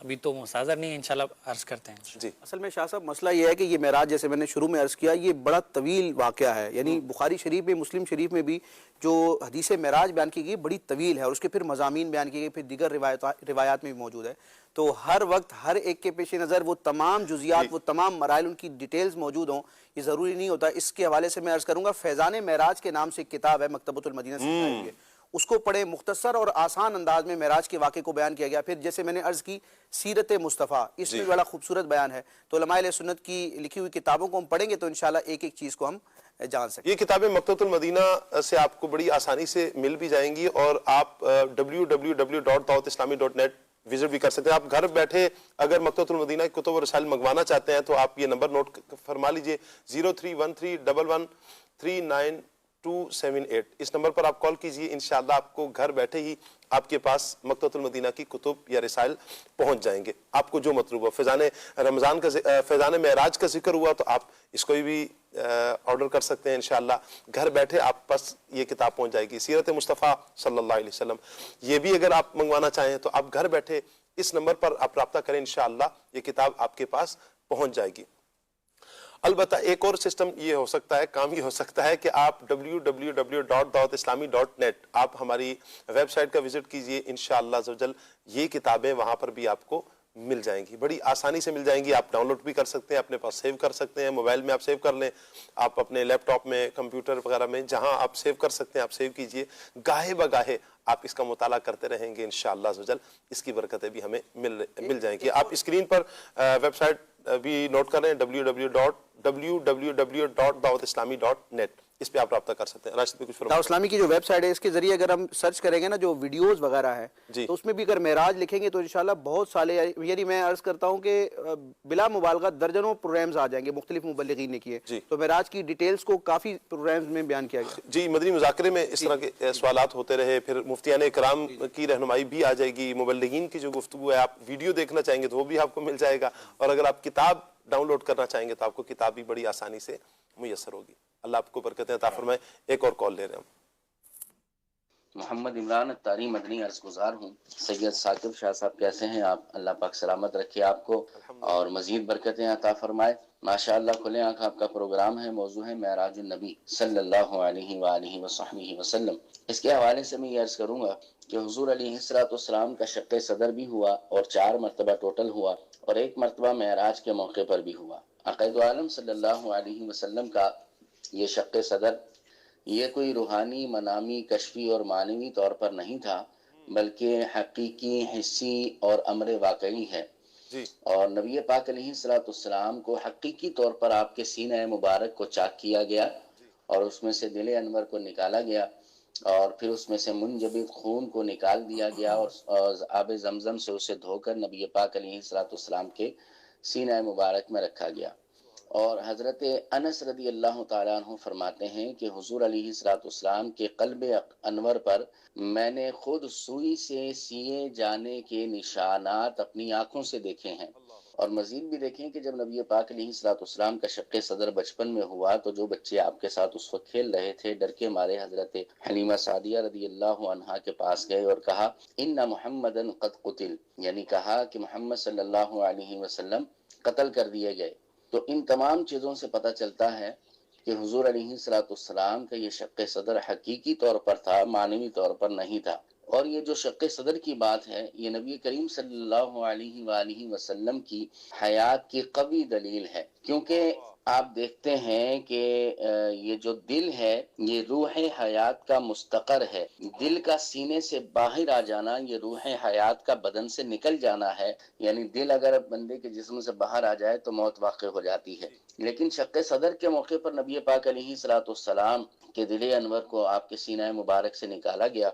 ابھی تو مساظر نہیں ہے، انشاءاللہ عرض کرتے ہیں. جی اصل میں شاہ صاحب مسئلہ یہ ہے کہ یہ معراج جیسے میں نے شروع میں عرض کیا یہ بڑا طویل واقعہ ہے، یعنی بخاری شریف میں مسلم شریف میں بھی جو حدیث معراج بیان کی گئی بڑی طویل ہے، اور اس کے پھر مضامین بیان کیے گئے، پھر دیگر روایات میں بھی موجود ہے. تو ہر وقت ہر ایک کے پیش نظر وہ تمام جزیات وہ تمام مراحل ان کی ڈیٹیلز موجود ہوں یہ ضروری نہیں ہوتا. اس کے حوالے سے میں عرض کروں گا فیضان معراج کے نام سے ایک کتاب ہے مکتبۃ المدینہ سے چھپائی ہوئی ہے، اس کو پڑھیں، مختصر اور آسان انداز میں معراج کے واقعے کو بیان کیا گیا. پھر جیسے میں نے عرض کی سیرت مصطفیٰ، اس میں بڑا خوبصورت بیان ہے. تو علماء اہل سنت کی لکھی ہوئی کتابوں کو ہم پڑھیں گے تو انشاءاللہ ایک ایک چیز کو ہم جان سکیں. یہ کتابیں مکتبۃ المدینہ سے آپ کو بڑی آسانی سے مل بھی جائیں گی، اور آپ www.dawatislami.net وزٹ بھی کر سکتے ہیں. آپ گھر بیٹھے اگر مکتبۃ المدینہ کی کتب و رسائل منگوانا چاہتے ہیں تو آپ یہ نمبر نوٹ فرما لیجئے 0313113978. اس نمبر پر آپ کال کیجئے، انشاءاللہ آپ کو گھر بیٹھے ہی آپ کے پاس مکتبۃ المدینہ کی کتب یا رسائل پہنچ جائیں گے. آپ کو جو مطلوب ہو، فیضان رمضان کا فیضان معراج کا ذکر ہوا تو آپ اس کو بھی آرڈر کر سکتے ہیں. انشاءاللہ گھر بیٹھے آپ پاس یہ کتاب پہنچ جائے گی. سیرت مصطفیٰ صلی اللہ علیہ وسلم یہ بھی اگر آپ منگوانا چاہیں تو آپ گھر بیٹھے اس نمبر پر آپ رابطہ کریں، انشاءاللہ یہ کتاب آپ کے پاس پہنچ جائے گی. البتہ ایک اور سسٹم یہ ہو سکتا ہے، کام یہ ہو سکتا ہے کہ آپ www.dawatislami.net آپ ہماری ویب سائٹ کا وزٹ کیجئے، انشاءاللہ عزوجل یہ کتابیں وہاں پر بھی آپ کو مل جائیں گی، بڑی آسانی سے مل جائیں گی. آپ ڈاؤن لوڈ بھی کر سکتے ہیں، اپنے پاس سیو کر سکتے ہیں، موبائل میں آپ سیو کر لیں، آپ اپنے لیپ ٹاپ میں، کمپیوٹر وغیرہ میں جہاں آپ سیو کر سکتے ہیں آپ سیو کیجئے. گاہے بگاہے آپ اس کا مطالعہ کرتے رہیں گے، انشاءاللہ عزوجل اس کی برکتیں بھی ہمیں مل جائیں گی. آپ اسکرین پر ویب سائٹ بھی نوٹ کر رہے ہیں www.dawatislami.net اس پہ آپ رابطہ کر سکتے ہیں. راشد بھی کچھ دعوت اسلامی کی جو ویب سائٹ ہے اس کے ذریعے اگر ہم سرچ کریں گے نا جو ویڈیوز وغیرہ ہے تو اس میں بھی اگر معراج لکھیں گے تو انشاءاللہ بہت سارے، یعنی میں عرض کرتا ہوں کہ بلا مبالغہ درجنوں پروگرامز آ جائیں گے مختلف مبلغین نے کیے. تو معراج کی ڈیٹیلز کو کافی پروگرامز میں بیان کیا گیا. جی مدنی مذاکرے میں اس طرح کے سوالات ہوتے رہے، پھر مفتیان اکرام کی رہنمائی بھی آ جائے گی، مبلغین کی جو گفتگو ہے آپ ویڈیو دیکھنا چاہیں گے تو وہ بھی آپ کو مل جائے گا، اور اگر آپ کتاب ڈاؤن لوڈ کرنا چاہیں گے تو آپ کو کتاب بھی بڑی آسانی سے میسر ہوگی. اللہ آپ کو برکتیں عطا فرمائے. ایک اور کال لے رہے ہیں ہم. محمد عمران اتاری مدنی عرض گزار ہوں. سید ثاقب شاہ صاحب کیسے ہیں آپ؟ اللہ پاک سلامت رکھے آپ کو اور مزید برکتیں عطا فرمائے. ماشاءاللہ کھلے آنکھ آپ کا پروگرام ہے، موضوع ہے معراج النبی صلی اللہ علیہ وآلہ وصحبہ وسلم. اس کے حوالے سے میں یہ عرض کروں گا کہ حضور علیہ السلام کا شق صدر بھی ہوا اور 4 مرتبہ ٹوٹل ہوا، اور 1 مرتبہ معراج کے موقع پر بھی ہوا. عقائد عالم صلی اللہ علیہ وسلم کا یہ شق صدر یہ کوئی روحانی، منامی، کشفی اور معنوی طور پر نہیں تھا، بلکہ حقیقی، حسی اور امر واقعی ہے. اور نبی پاک علیہ السلام کو حقیقی طور پر آپ کے سینہ مبارک کو چاک کیا گیا اور اس میں سے دل انور کو نکالا گیا، اور پھر اس میں سے منجبد خون کو نکال دیا گیا اور آب زمزم سے اسے دھو کر نبی پاک علیہ السلام کے سینہ مبارک میں رکھا گیا. اور حضرت انس رضی اللہ تعالیٰ عنہ فرماتے ہیں کہ حضور علیہ السلام کے قلب انور پر میں نے خود سوئی سے سیے جانے کے نشانات اپنی آنکھوں سے دیکھے ہیں. اور مزید بھی دیکھیں کہ جب نبی پاک علیہ السلام کا شق صدر بچپن میں ہوا تو جو بچے آپ کے ساتھ اس وقت کھیل رہے تھے ڈر کے مارے حضرت حلیمہ سعدیہ رضی اللہ عنہا کے پاس گئے اور کہا ان محمدن قد قتل، یعنی کہا کہ محمد صلی اللہ علیہ وسلم قتل کر دیے گئے. تو ان تمام چیزوں سے پتہ چلتا ہے کہ حضور علیہ السلام کا یہ شق صدر حقیقی طور پر تھا، معنوی طور پر نہیں تھا. اور یہ جو شق صدر کی بات ہے یہ نبی کریم صلی اللہ علیہ وآلہ وسلم کی حیات کی قوی دلیل ہے، کیونکہ آپ دیکھتے ہیں کہ یہ جو دل ہے یہ روح حیات کا مستقر ہے. دل کا سینے سے باہر آ جانا یہ روح حیات کا بدن سے نکل جانا ہے، یعنی دل اگر بندے کے جسم سے باہر آ جائے تو موت واقع ہو جاتی ہے. لیکن شق صدر کے موقع پر نبی پاک علیہ السلام کے دل انور کو آپ کے سینہ مبارک سے نکالا گیا،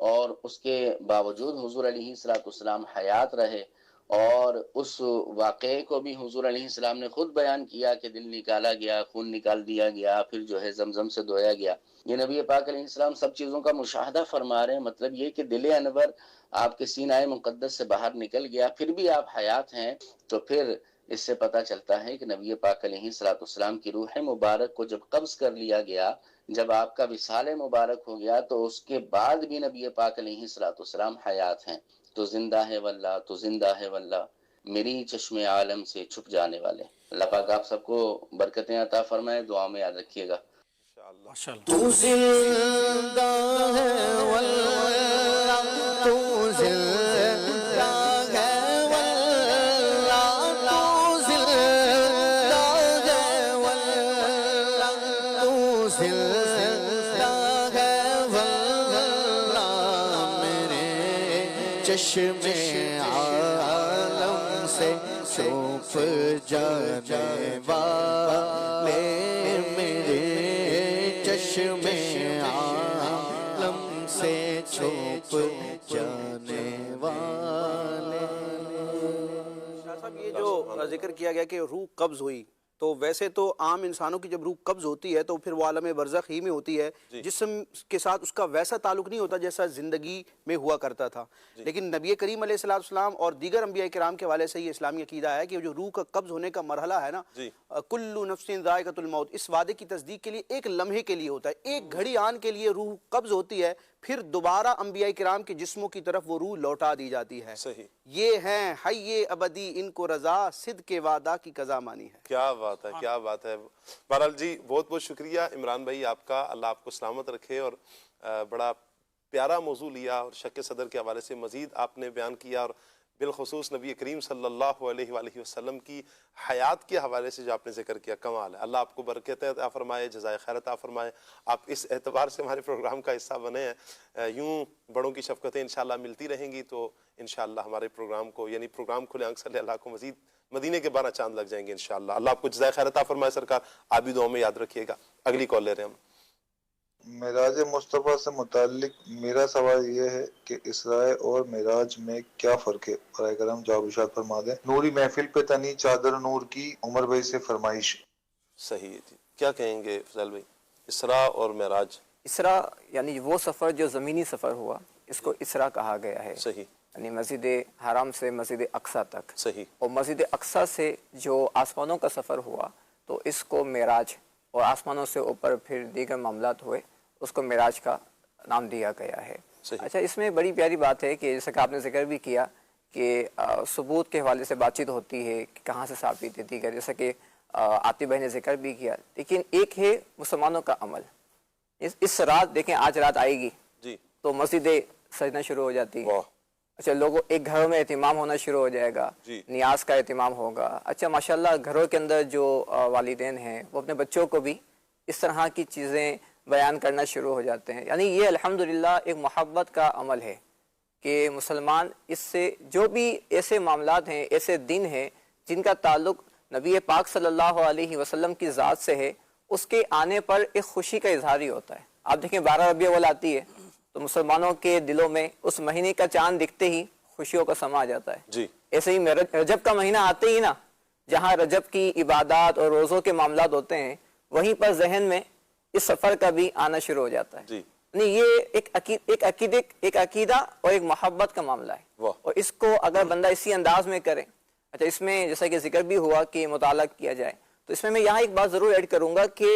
اور اس کے باوجود حضور علیہ السلام حیات رہے. اور اس واقعے کو بھی حضور علیہ السلام نے خود بیان کیا کہ دل نکالا گیا، خون نکال دیا گیا، پھر جو ہے زمزم سے دھویا گیا. یہ نبی پاک علیہ السلام سب چیزوں کا مشاہدہ فرما رہے ہیں. مطلب یہ کہ دل انور آپ کے سینہ مقدس سے باہر نکل گیا، پھر بھی آپ حیات ہیں. تو پھر اس سے پتہ چلتا ہے کہ نبی پاک علیہ السلام کی روح مبارک کو جب قبض کر لیا گیا، جب آپ کا وصال مبارک ہو گیا، تو اس کے بعد بھی نبی پاک علیہ السلام حیات ہیں. تو زندہ ہے واللہ، تو زندہ ہے واللہ، میری چشم عالم سے چھپ جانے والے۔ اللہ پاک آپ سب کو برکتیں عطا فرمائے، دعا میں یاد رکھیے گا۔ تو زندہ ہے واللہ، تو زندہ ہے واللہ، تو زندہ ہے واللہ، تو زندہ ہے واللہ، میرے چشم عالم سے چھپ جانے والے، میرے چشم عالم سے چھپ جانے والے۔ صاحب یہ جو ذکر کیا گیا کہ روح قبض ہوئی، تو ویسے تو عام انسانوں کی جب روح قبض ہوتی ہے تو پھر وہ عالم برزخ ہی میں ہوتی ہے، جسم کے ساتھ اس کا ویسا تعلق نہیں ہوتا جیسا زندگی میں ہوا کرتا تھا۔ لیکن نبی کریم علیہ السلام اور دیگر انبیاء کرام کے حوالے سے یہ اسلامی عقیدہ ہے کہ جو روح کا قبض ہونے کا مرحلہ ہے نا، کل نفس ذائقۃ الموت، اس وعدے کی تصدیق کے لیے ایک لمحے کے لیے ہوتا ہے، ایک گھڑی آن کے لیے روح قبض ہوتی ہے، پھر دوبارہ انبیاء کرام کے جسموں کی طرف وہ روح لوٹا دی جاتی ہے۔ یہ ہیں حی ابدی، ان کو رضا صدق کے وعدہ کی قضا مانی ہے۔ کیا بات ہے، کیا بات ہے۔ بہرحال جی بہت بہت شکریہ عمران بھائی آپ کا، اللہ آپ کو سلامت رکھے، اور بڑا پیارا موضوع لیا اور شک صدر کے حوالے سے مزید آپ نے بیان کیا، اور بالخصوص نبی کریم صلی اللہ علیہ وآلہ وسلم کی حیات کے حوالے سے جو آپ نے ذکر کیا، کمال ہے۔ اللہ آپ کو برکت عطا فرمائے، جزائے خیر عطا فرمائے۔ آپ اس اعتبار سے ہمارے پروگرام کا حصہ بنے ہیں، یوں بڑوں کی شفقتیں انشاءاللہ ملتی رہیں گی تو انشاءاللہ ہمارے پروگرام کو، یعنی پروگرام کھلے آنکھ صلی اللہ کو مزید مدینے کے 12 چاند لگ جائیں گے انشاءاللہ۔ اللہ آپ کو جزائے خیر عطا فرمائے سرکار، آپ بھی دعاؤں میں یاد رکھیے گا۔ اگلی کال لے رہے ہیں ہم۔ معراج مصطفیٰ سے متعلق میرا سوال یہ ہے کہ اسراء اور معراج میں کیا فرق ہے؟ برائے کرم جواب ارشاد فرما دیں۔ نوری محفل پہ تنی چادر نور کی، عمر بھائی سے فرمائش۔ صحیح ہے جی، کیا کہیں گے فضل بھائی؟ اسراء اور معراج، اسراء یعنی وہ سفر جو زمینی سفر ہوا، اس کو اسراء کہا گیا ہے، صحیح، یعنی مسجد حرام سے مسجد اقصیٰ تک، صحیح، اور مسجد اقصیٰ سے جو آسمانوں کا سفر ہوا تو اس کو معراج، اور آسمانوں سے اوپر پھر دیگر معاملات ہوئے، اس کو معراج کا نام دیا گیا ہے۔ اچھا، اس میں بڑی پیاری بات ہے کہ جیسا کہ آپ نے ذکر بھی کیا کہ ثبوت کے حوالے سے بات چیت ہوتی ہے کہ کہاں سے ثابت ہے دیگر، جیسا کہ عاطف بھائی نے ذکر بھی کیا، لیکن ایک ہے مسلمانوں کا عمل۔ اس رات دیکھیں، آج رات آئے گی جی تو مسجد سجدہ شروع ہو جاتی ہے۔ اچھا، لوگوں ایک گھروں میں اہتمام ہونا شروع ہو جائے گا، نیاز کا اہتمام ہوگا۔ اچھا ماشاءاللہ، گھروں کے اندر جو والدین ہیں وہ اپنے بچوں کو بھی اس طرح کی چیزیں بیان کرنا شروع ہو جاتے ہیں، یعنی یہ الحمدللہ ایک محبت کا عمل ہے کہ مسلمان اس سے جو بھی ایسے معاملات ہیں، ایسے دن ہیں جن کا تعلق نبی پاک صلی اللہ علیہ وسلم کی ذات سے ہے، اس کے آنے پر ایک خوشی کا اظہار ہی ہوتا ہے۔ آپ دیکھیں 12 ربیع الاول آتی ہے تو مسلمانوں کے دلوں میں اس مہینے کا چاند دکھتے ہی خوشیوں کا سما آ جاتا ہے۔ جی ایسے ہی رجب کا مہینہ آتے ہی نا، جہاں رجب کی عبادات اور روزوں کے معاملات ہوتے ہیں، وہیں پر ذہن میں اس سفر کا بھی آنا شروع ہو جاتا ہے۔ یعنی یہ ایک عقیدہ اور ایک محبت کا معاملہ ہے، اور اس کو اگر بندہ اسی انداز میں کرے۔ اچھا، اس میں جیسا کہ ذکر بھی ہوا کہ مطالعہ کیا جائے، تو اس میں یہاں ایک بات ضرور ایڈ کروں گا کہ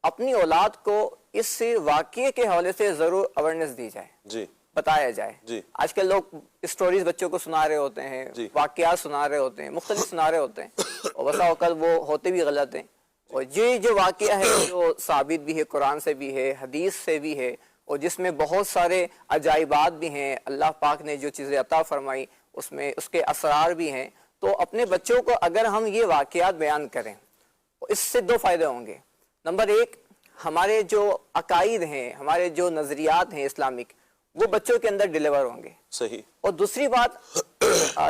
اپنی اولاد کو اس واقعے کے حوالے سے ضرور اویئرنیس دی جائے، جی بتایا جائے۔ آج کل لوگ اسٹوریز بچوں کو سنا رہے ہوتے ہیں، واقعات سنا رہے ہوتے ہیں، مختلف سنا رہے ہوتے ہیں، اور بسا اوقات وہ ہوتے بھی غلط ہیں۔ اور یہ جو واقعہ ہے جو ثابت بھی ہے، قرآن سے بھی ہے، حدیث سے بھی ہے، اور جس میں بہت سارے عجائبات بھی ہیں، اللہ پاک نے جو چیزیں عطا فرمائی اس میں اس کے اسرار بھی ہیں، تو اپنے بچوں کو اگر ہم یہ واقعات بیان کریں، اس سے 2 فائدے ہوں گے۔ نمبر 1، ہمارے جو عقائد ہیں، ہمارے جو نظریات ہیں اسلامک، وہ بچوں کے اندر ڈیلیور ہوں گے۔ صحیح۔ اور دوسری بات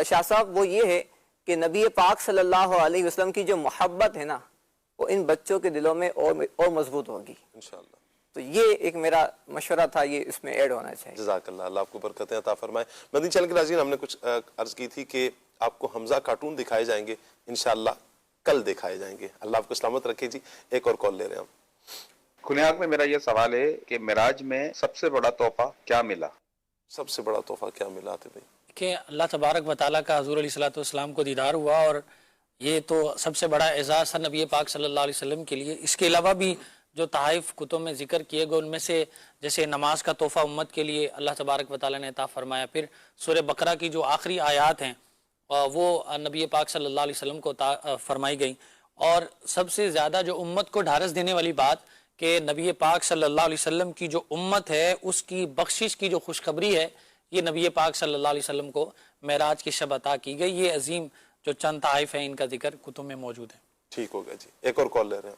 شاہ صاحب وہ یہ ہے کہ نبی پاک صلی اللہ علیہ وسلم کی جو محبت ہے نا، وہ ان بچوں کے دلوں میں اور مضبوط ہوگی انشاءاللہ۔ تو یہ ایک میرا مشورہ تھا، یہ اس میں ایڈ ہونا چاہیے۔ جزاک اللہ، اللہ آپ کو برکتیں عطا فرمائے۔ مدنی چینل کے ناظرین، ہم نے کچھ عرض کی تھی کہ آپ کو حمزہ کارٹون دکھائے جائیں گے، انشاءاللہ کل دکھائے جائیں گے۔ اللہ آپ کو سلامت رکھے جی۔ ایک اور کال لے رہے ہیں ہم۔ کھلے آنکھ میں میرا یہ سوال ہے کہ معراج میں سب سے بڑا تحفہ کیا ملا؟ سب سے بڑا تحفہ کیا ملا تھا بھائی؟ کہ اللہ تبارک و تعالیٰ کا حضور علیہ السلام کو دیدار ہوا، اور یہ تو سب سے بڑا اعزاز تھا نبی پاک صلی اللہ علیہ وسلم کے لیے۔ اس کے علاوہ بھی جو تحائف کتب میں ذکر کیے گئے ان میں سے جیسے نماز کا تحفہ امت کے لیے اللہ تبارک و تعالیٰ نے عطا فرمایا، پھر سورہ بقرہ کی جو آخری آیات ہیں وہ نبی پاک صلی اللہ علیہ وسلم کو عطا فرمائی گئیں، اور سب سے زیادہ جو امت کو ڈھارس دینے والی بات کہ نبی پاک صلی اللہ علیہ وسلم کی جو امت ہے اس کی بخشش کی جو خوشخبری ہے یہ نبی پاک صلی اللہ علیہ وسلم کو معراج کی شب عطا کی گئی۔ یہ عظیم جو چند تحائف ہیں ان کا ذکر کتب میں موجود ہے۔ ٹھیک ہو گیا جی، ایک اور کال لے رہے ہیں۔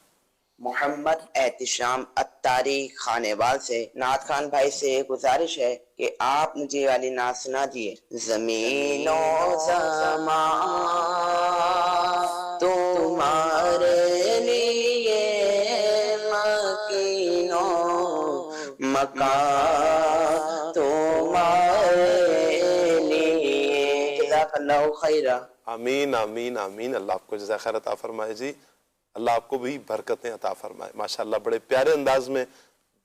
محمد احتشام اتاری خانے وال سے نعت خان بھائی سے گزارش ہے کہ آپ مجھے والی نعت سنا دیے۔ زمین و زمان تمہارے لیے مکین و مکان تمہارے لیے۔ جزاک اللہ خیرہ۔ آمین آمین آمین، اللہ آپ کو جزائے خیر عطا فرمائے جی، اللہ آپ کو بھی برکتیں عطا فرمائے۔ ماشاءاللہ بڑے پیارے انداز میں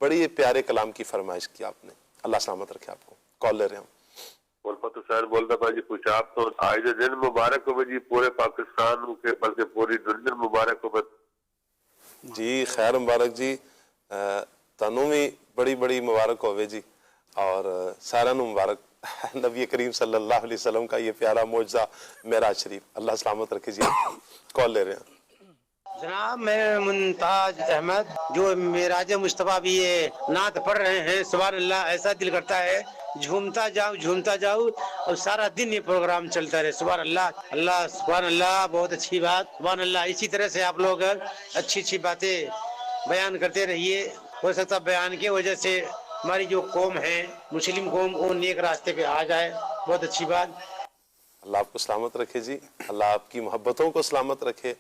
بڑی پیارے کلام کی فرمائش کی آپ نے، اللہ سلامت رکھے آپ کو۔ کال لے رہے ہیں ہم۔ الفت حسین بولتا تھا جی، کچھ آپ تو آج دن مبارک ہو جی، پورے پاکستان کے بلکہ پوری دنیا مبارک ہو جی۔ خیر مبارک جی، تنوں بھی بڑی بڑی مبارک ہوئے جی، اور سارا نو مبارک نبی کریم صلی اللہ علیہ وسلم کا یہ پیارا معجزہ معراج شریف، اللہ سلامت رکھے جی۔ کال لے رہے ہیں جناب، میں ممتاز احمد جو معراج مصطفیٰ بھی یہ نعت پڑھ رہے ہیں، سبحان اللہ، ایسا دل کرتا ہے جھومتا جاؤ اور سارا دن یہ پروگرام چلتا رہے۔ سبحان اللہ، اللہ سبحان اللہ، بہت اچھی بات، سبحان اللہ۔ اسی طرح سے آپ لوگ اچھی باتیں بیان کرتے رہیے، ہو سکتا بیان کی وجہ سے ہماری جو قوم ہے مسلم قوم وہ نیک راستے پہ آ جائے، بہت اچھی بات۔ اللہ آپ کو سلامت رکھے جی، اللہ آپ کی محبتوں کو سلامت رکھے۔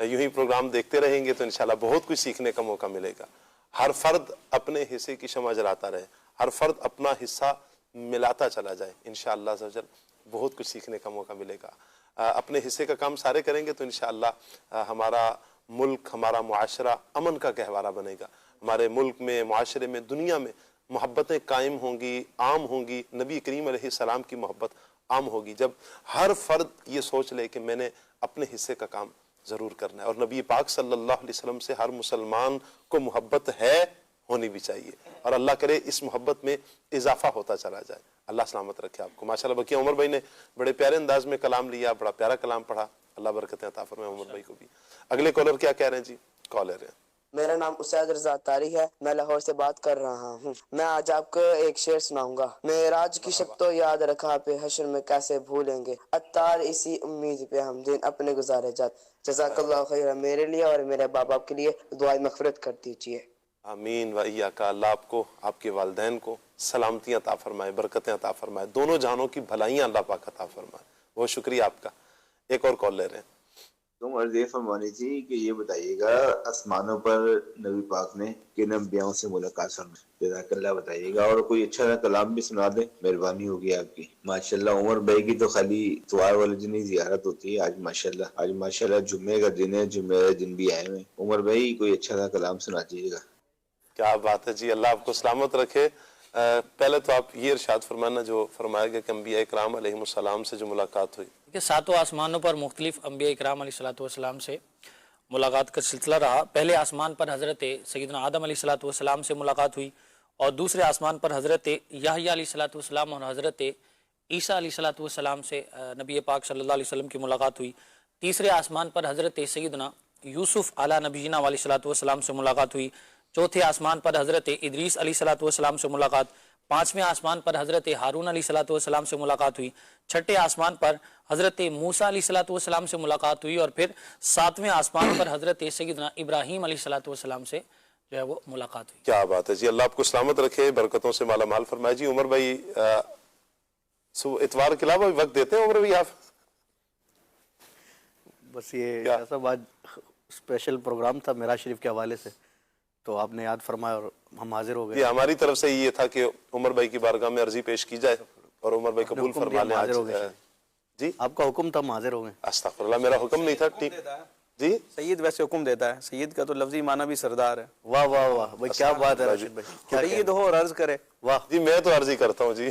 یوں ہی پروگرام دیکھتے رہیں گے تو انشاءاللہ بہت کچھ سیکھنے کا موقع ملے گا۔ ہر فرد اپنے حصے کی شمع جلاتا رہے، ہر فرد اپنا حصہ ملاتا چلا جائے، انشاءاللہ عز و جل بہت کچھ سیکھنے کا موقع ملے گا۔ اپنے حصے کا کام سارے کریں گے تو انشاءاللہ ہمارا ملک، ہمارا معاشرہ امن کا گہوارہ بنے گا۔ ہمارے ملک میں، معاشرے میں، دنیا میں محبتیں قائم ہوں گی، عام ہوں گی، نبی کریم علیہ السلام کی محبت عام ہوگی جب ہر فرد یہ سوچ لے کہ میں نے اپنے حصے کا کام ضرور کرنا ہے۔ اور نبی پاک صلی اللہ علیہ وسلم سے ہر مسلمان کو محبت ہے، ہونی بھی چاہیے، اور اللہ کرے اس محبت میں اضافہ ہوتا چلا جائے۔ اللہ سلامت رکھے آپ کو۔ ماشاءاللہ بقیہ عمر بھائی نے بڑے پیارے انداز میں کلام لیا، بڑا پیارا کلام پڑھا، اللہ برکتیں عطا فرمائے عمر بھائی کو بھی۔ اگلے کالر کیا کہہ رہے ہیں جی؟ کال لے رہے ہیں۔ میرا نام اسید رضا طاری ہے، میں لاہور سے بات کر رہا ہوں۔ میں آج آپ کو ایک شعر سناؤں گا۔ معراج کی شب تو یاد رکھا پہ حشر میں کیسے بھولیں گے، عطار اسی امید پہ ہم دن اپنے گزارے جات۔ جزاک اللہ خیر، میرے لیے اور میرے باپ باپ کے لیے دعائیں مغفرت کر دیجیے۔ آمین و ایاک۔ اللہ آپ کو، آپ کے والدین کو سلامتیاں عطا فرمائے، برکتیں عطا فرمائے، دونوں جہانوں کی بھلائیاں اللہ پاک عطا فرمائے۔ بہت شکریہ آپ کا۔ ایک اور کال لے رہے ہیں۔ تم عرض یہ فرمانی تھی کہ یہ بتائیے گا آسمانوں پر نبی پاک نے کن انبیاؤں سے ملاقات فرمائی، جزاک اللہ بتائیے گا، اور کوئی اچھا سا کلام بھی سنا دیں، مہربانی ہوگی آپ کی۔ ماشاءاللہ عمر بھائی کی تو خالی اتوار والے دن ہی زیارت ہوتی ہے، آج ماشاءاللہ جمعے کا دن ہے، جمعے کا دن بھی آئے ہوئے۔ عمر بھائی کوئی اچھا سا کلام سنا دیجیے گا۔ کیا بات ہے جی، اللہ آپ کو سلامت رکھے۔ پہلے تو آپ یہ ارشاد فرمانا جو فرمایا گیا کہ انبیاء اکرام علیہ السلام سے جو ملاقات ہوئی، کہ ساتوں آسمانوں پر مختلف انبیاء اکرام علیہ السلام سے ملاقات کا سلسلہ رہا۔ پہلے آسمان پر حضرت سیدنا آدم علیہ السلام سے ملاقات ہوئی، اور دوسرے آسمان پر حضرت یحییٰ علیہ السلام اور حضرت عیسیٰ علیہ السلام سے نبی پاک صلی اللہ علیہ وسلم کی ملاقات ہوئی۔ تیسرے آسمان پر حضرت سیدنا یوسف علیہ نبینا علیہ السلام سے ملاقات ہوئی۔ چوتھے آسمان پر حضرت ادریس علیہ السلام سے ملاقات۔ پانچویں آسمان پر حضرت ہارون علیہ السلام سے ملاقات ہوئی۔ چھٹے آسمان پر حضرت موسیٰ علیہ السلام سے ملاقات ہوئی، اور پھر ساتویں آسمان پر حضرت سیدنا ابراہیم علیہ السلام سے جو ہے وہ ملاقات ہوئی۔ کیا بات ہے جی، اللہ آپ کو سلامت رکھے، برکتوں سے مالا مال فرمائے جی۔ عمر بھائی اتوار کے علاوہ وقت دیتے ہیں عمر بھائی آپ؟ بس یہ ایسا بات اسپیشل پروگرام تھا معراج شریف کے حوالے سے، تو آپ نے یاد فرمایا اور ہم حاضر ہو گئے۔ جی ہماری طرف سے یہ تھا کہ عمر بھائی کی بارگاہ میں عرضی پیش کی جائے، اور عمر بھائی قبول فرما لیں آج۔ جی آپ کا حکم تھا، ہم حاضر ہو گئے۔ استغفر اللہ، میرا حکم نہیں تھا۔ ٹھیک جی، سید ویسے حکم دیتا ہے، سید کا تو لفظی معنی بھی سردار ہے۔ واہ واہ واہ بھائی، کیا بات ہے راشد بھائی، سید ہو اور عرض کرے۔ واہ جی، میں تو عرض ہی کرتا ہوں جی۔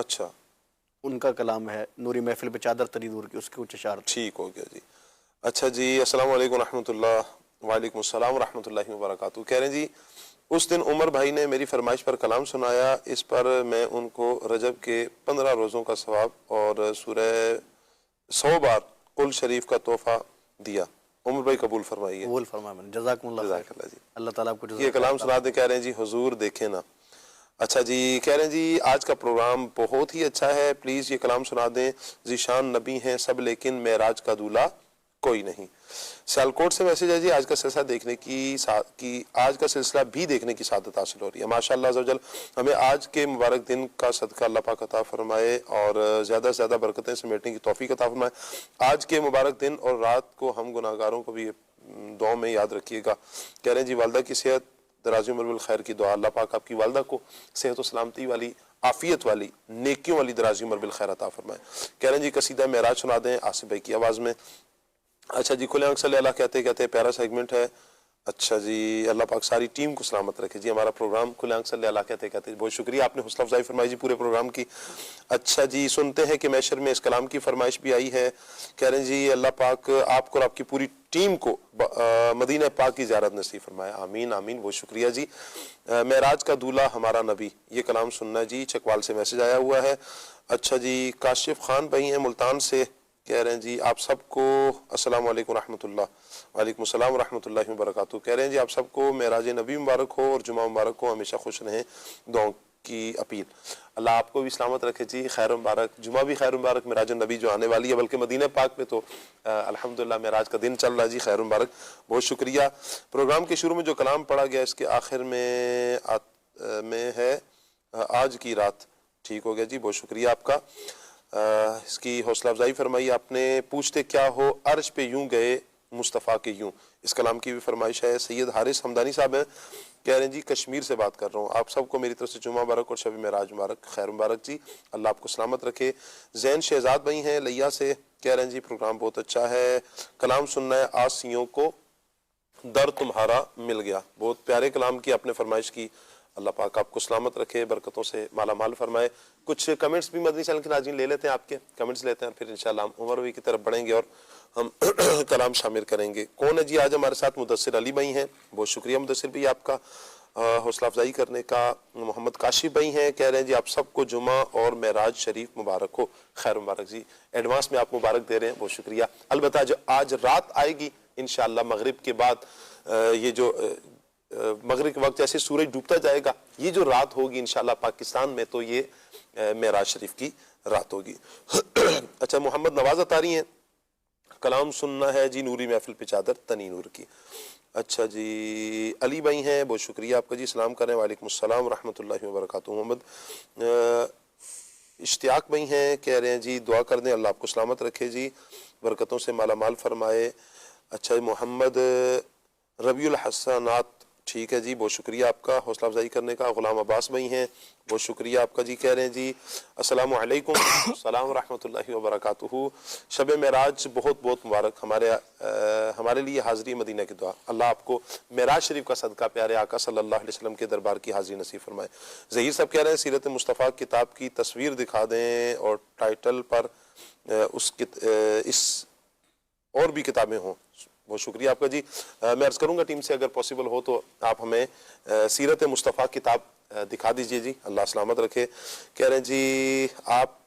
اچھا ان کا کلام ہے نوری محفل پہ چادر تنی نور کی، اس کے کچھ اشعار۔ ٹھیک ہو گیا جی۔ اچھا جی، السلام علیکم ورحمۃ اللہ۔ وعلیکم السلام ورحمۃ اللہ وبرکاتہ۔ کہہ رہے ہیں جی اس دن عمر بھائی نے میری فرمائش پر کلام سنایا، اس پر میں ان کو رجب کے 15 روزوں کا ثواب اور سورہ 100 بار قل شریف کا تحفہ دیا۔ عمر بھائی قبول فرمائیے۔ قبول فرمائیے، جزاکم اللہ خیر۔ جی، اللہ تعالیٰ آپ کو یہ کلام سنا دیں۔ کہہ رہے ہیں جی حضور دیکھیں نا۔ اچھا جی، کہہ رہے ہیں جی آج کا پروگرام بہت ہی اچھا ہے، پلیز یہ کلام سنا دیں۔ ذیشان نبی ہیں سب لیکن معراج کا دولہا کوئی نہیں۔ سیالکوٹ سے میسج ہے جی، آج کا سلسلہ بھی دیکھنے کی سعادت حاصل ہو رہی ہے۔ ماشاءاللہ عز و جل ہمیں آج کے مبارک دن کا صدقہ اللہ پاک عطا فرمائے اور زیادہ سے زیادہ برکتیں سمیٹنے کی توفیق عطا فرمائے۔ آج کے مبارک دن اور رات کو ہم گناہگاروں کو بھی دعا میں یاد رکھیے گا۔ کہہ رہے ہیں جی والدہ کی صحت، درازی عمر بالخیر کی دعا، اللہ پاک آپ کی والدہ کو صحت و سلامتی والی، عافیت والی، نیکیوں والی درازی عمر بالخیر عطا فرمائے۔ کہہ رہے ہیں جی قصیدہ معراج سنا دیں آصف بھائی کی آواز میں۔ اچھا جی، کھلے آنکھ صلی اللہ کہتے پیارا سیگمنٹ ہے۔ اچھا جی، اللہ پاک ساری ٹیم کو سلامت رکھے جی۔ ہمارا پروگرام کھلے آنکھ صلی اللہ کہتے بہت شکریہ، آپ نے حوصلہ افزائی فرمائی جی پورے پروگرام کی۔ اچھا جی، سنتے ہیں کہ میشر میں اس کلام کی فرمائش بھی آئی ہے۔ کہہ رہے ہیں جی اللہ پاک آپ کو اور آپ کی پوری ٹیم کو مدینہ پاک کی زیارت نصیب فرمائے، آمین آمین، بہت شکریہ جی۔ معراج کا دولہا ہمارا نبی، یہ کلام سننا جی، چکوال سے میسج آیا ہوا ہے۔ اچھا جی، کاشف خان بھائی ہیں ملتان سے، کہہ رہے ہیں جی آپ سب کو السلام علیکم ورحمۃ اللہ۔ وعلیکم السلام ورحمۃ اللہ وبرکاتہ۔ کہہ رہے ہیں جی آپ سب کو معراج نبی مبارک ہو اور جمعہ مبارک ہو، ہمیشہ خوش رہیں، دعاؤں کی اپیل۔ اللہ آپ کو بھی سلامت رکھے جی، خیر مبارک، جمعہ بھی خیر مبارک، معراج النبی جو آنے والی ہے، بلکہ مدینہ پاک میں تو الحمدللہ معراج کا دن چل رہا ہے جی، خیر مبارک، بہت شکریہ۔ پروگرام کے شروع میں جو کلام پڑھا گیا اس کے آخر میں ہے آج کی رات، ٹھیک ہو گیا جی، بہت شکریہ آپ کا۔ اس کی حوصلہ افزائی فرمائی آپ نے۔ پوچھتے کیا ہو عرش پہ یوں گئے مصطفیٰ کے یوں، اس کلام کی بھی فرمائش ہے۔ سید حارث حمدانی صاحب ہیں، کہہ رہے ہیں جی کشمیر سے بات کر رہا ہوں، آپ سب کو میری طرف سے جمعہ مبارک اور شب معراج مبارک، خیر مبارک جی، اللہ آپ کو سلامت رکھے۔ زین شہزاد بھائی ہیں لیا سے، کہہ رہے ہیں جی پروگرام بہت اچھا ہے، کلام سننا ہے آسیوں کو در تمہارا مل گیا، بہت پیارے کلام کی آپ نے فرمائش کی، اللہ پاک آپ کو سلامت رکھے، برکتوں سے مالا مال فرمائے۔ کچھ کمنٹس بھی مدنی چینل کے ناظرین لے لیتے ہیں، آپ کے کمنٹس لیتے ہیں، پھر انشاءاللہ ہم عمر بھائی کی طرف بڑھیں گے اور ہم کلام شامل کریں گے۔ کون ہے جی آج ہمارے ساتھ؟ مدثر علی بھائی ہیں، بہت شکریہ مدثر بھائی آپ کا حوصلہ افزائی کرنے کا۔ محمد کاشف بھائی ہیں، کہہ رہے ہیں جی آپ سب کو جمعہ اور معراج شریف مبارک ہو، خیر مبارک جی، ایڈوانس میں آپ مبارک دے رہے ہیں، بہت شکریہ۔ البتہ جو آج رات آئے گی انشاءاللہ مغرب کے بعد، یہ جو مغرب کے وقت جیسے سورج ڈوبتا جائے گا، یہ جو رات ہوگی انشاءاللہ پاکستان میں، تو یہ معراج شریف کی رات ہوگی۔ اچھا، محمد نواز اطاری ہیں، کلام سننا ہے جی نوری محفل پہ چادر تنی نور کی۔ اچھا جی، علی بھائی ہیں، بہت شکریہ آپ کا جی، سلام کریں، وعلیکم السلام ورحمۃ اللہ وبرکاتہ۔ محمد اشتیاق بھائی ہیں، کہہ رہے ہیں جی دعا کر دیں، اللہ آپ کو سلامت رکھے جی، برکتوں سے مالا مال فرمائے۔ اچھا، محمد ربیع الحسنات، ٹھیک ہے جی، بہت شکریہ آپ کا حوصلہ افزائی کرنے کا۔ غلام عباس بھائی ہیں، بہت شکریہ آپ کا جی، کہہ رہے ہیں جی السلام علیکم السلام ورحمۃ اللہ وبرکاتہ، شب معراج بہت بہت مبارک، ہمارے لیے حاضری مدینہ کی دعا، اللہ آپ کو معراج شریف کا صدقہ پیارے آقا صلی اللہ علیہ وسلم کے دربار کی حاضری نصیب فرمائے۔ ظہیر صاحب کہہ رہے ہیں سیرت مصطفیٰ کتاب کی تصویر دکھا دیں اور ٹائٹل پر اس اور بھی کتابیں ہوں، بہت شکریہ آپ کا جی۔ میں عرض کروں گا ٹیم سے اگر پاسبل ہو تو آپ ہمیں سیرت مصطفیٰ کتاب دکھا دیجئے جی، اللہ سلامت رکھے۔ کہہ رہے ہیں جی آپ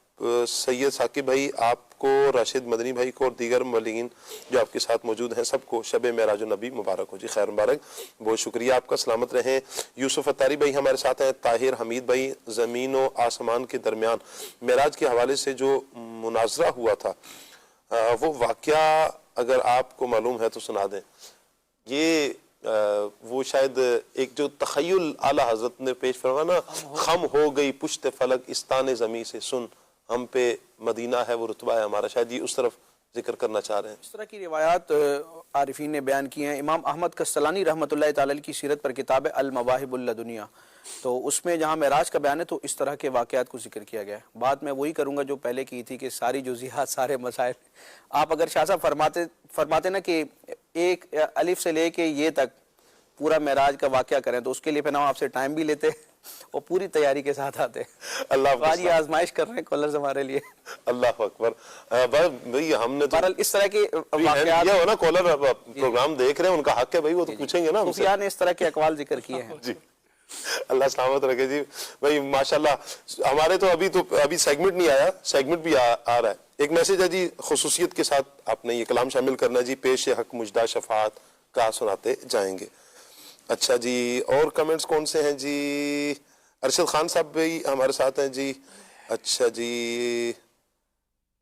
سید ثاقب بھائی، آپ کو، راشد مدنی بھائی کو اور دیگر مبلغین جو آپ کے ساتھ موجود ہیں سب کو شب معراج النبی مبارک ہو جی، خیر مبارک، بہت شکریہ آپ کا، سلامت رہیں۔ یوسف اتاری بھائی ہمارے ساتھ ہیں، طاہر حمید بھائی، زمین و آسمان کے درمیان معراج کے حوالے سے جو مناظرہ ہوا تھا وہ واقعہ اگر آپ کو معلوم ہے تو سنا دیں۔ یہ وہ شاید ایک جو تخیل اعلیٰ حضرت نے پیش فرمایا نا، خم ہو گئی پشت فلک استان زمیں سے سن، ہم پہ مدینہ ہے وہ رتبہ ہے ہمارا، شاید یہ اس طرف ذکر کرنا چاہ رہے ہیں۔ اس طرح کی روایات عارفین نے بیان کی ہیں۔ امام احمد کستلانی رحمۃ اللہ تعالی کی سیرت پر کتاب ہے المواہب اللدنیہ، تو اس میں جہاں معراج کا بیان ہے تو اس طرح کے واقعات کو ذکر کیا گیا ہے۔ بات میں وہی کروں گا جو پہلے کی تھی کہ ساری جزیات، سارے مسائل، آپ اگر شاہ صاحب فرماتے نا کہ ایک الف سے لے کے یہ تک پورا معراج کا واقعہ کریں تو اس کے لیے پھر ہم آپ سے ٹائم بھی لیتے وہ پوری تیاری کے ساتھ آتے ہیں. اللہ آج یہ آزمائش کر رہے ہیں کالرز ہمارے لیے. اللہ اکبر. بھائی ہم نے بہرحال اس طرح کے واقعات یہ ہو نا کالر پروگرام دیکھ رہے ہیں ان کا حق ہے بھائی, وہ تو پوچھیں گے نا. صوفیاء نے اس طرح کے اقوال ذکر کیے ہیں. جی اللہ سلامت رکھے جی. بھائی ماشاءاللہ ہمارے تو ابھی سیگمنٹ نہیں آیا, سیگمنٹ بھی آ رہا ہے. ایک میسج ہے جی, خصوصیت کے ساتھ آپ نے یہ کلام شامل کرنا ہے جی. پیش حق مجدہ شفاعت کا سناتے جائیں گے. اچھا جی, اور کمنٹس کون سے ہیں جی؟ ارشد خان صاحب بھی ہمارے ساتھ ہیں جی. اچھا جی,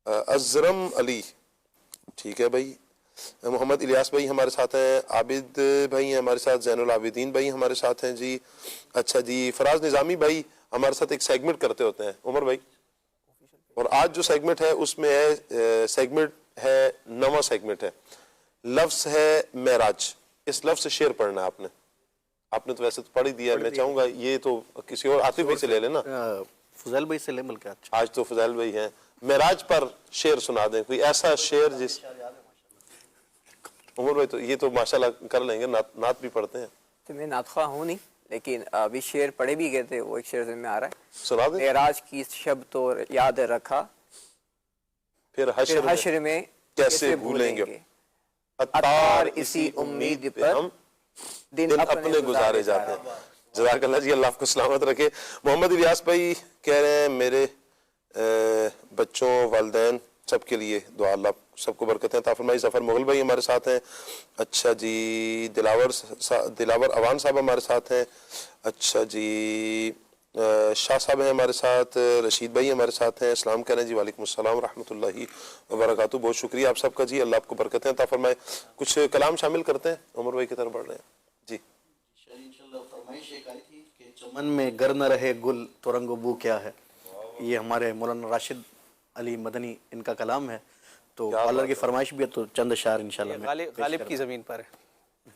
ازرم علی ٹھیک ہے بھائی. محمد الیاس بھائی ہمارے ساتھ ہیں. عابد بھائی ہیں ہمارے ساتھ. زین العابدین بھائی ہمارے ساتھ ہیں جی. اچھا جی, فراز نظامی بھائی ہمارے ساتھ ایک سیگمنٹ کرتے ہوتے ہیں عمر بھائی, اور آج جو سیگمنٹ ہے اس میں ہے سیگمنٹ ہے نواں سیگمنٹ ہے, لفظ ہے معراج. اس لفظ سے شعر پڑھنا ہے آپ نے تو ویسے تو پڑھ ہی دیا, میں چاہوں گا یہ تو کسی اور عاطف بھائی سے لے لینا. فضیل بھائی سے لے مل کے آج تو فضیل بھائی ہیں. معراج پر شعر سنا دیں, کوئی ایسا شعر جس عمر بھائی تو یہ تو ماشاءاللہ کر لیں گے, نعت بھی پڑھتے ہیں. تو میں نعت خواہ ہوں نہیں, لیکن ابھی شعر پڑھے بھی گئے تھے, وہ ایک شعر میں آ رہا ہے. سنا دیں. معراج کی شب تو یاد رکھا, پھر حشر میں کیسے بھولیں گے, اتار اسی امید پر ہم دن اپنے گزارے جاتے ہیں. جزاک اللہ جی, اللہ آپ کو سلامت رکھے. محمد الیاس بھائی کہہ رہے ہیں میرے بچوں والدین سب کے لیے دعا, اللہ سب کو برکتیں عطا فرمائے. ظفر مغل بھائی ہمارے ساتھ ہیں. اچھا جی, دلاور اوان صاحب ہمارے ساتھ ہیں. اچھا جی, شاہ صاحب ہیں ہمارے ساتھ. رشید بھائی ہمارے ساتھ ہیں. السلام کہہ رہے ہیں جی. وعلیکم السلام ورحمۃ اللہ وبرکاتہ. بہت شکریہ آپ سب کا جی, اللہ آپ کو برکتیں عطا فرمائے. کچھ کلام شامل کرتے ہیں, عمر بھائی کی طرف بڑھ رہے ہیں جی. فرمائش ایک آئی تھی کہ چمن میں گر نہ رہے گل تو رنگ و بو کیا ہے. یہ ہمارے مولانا راشد علی مدنی ان کا کلام ہے, تو اللہ کی فرمائش بھی ہے, تو چند اشعار انشاءاللہ غالب کی زمین پر ہے.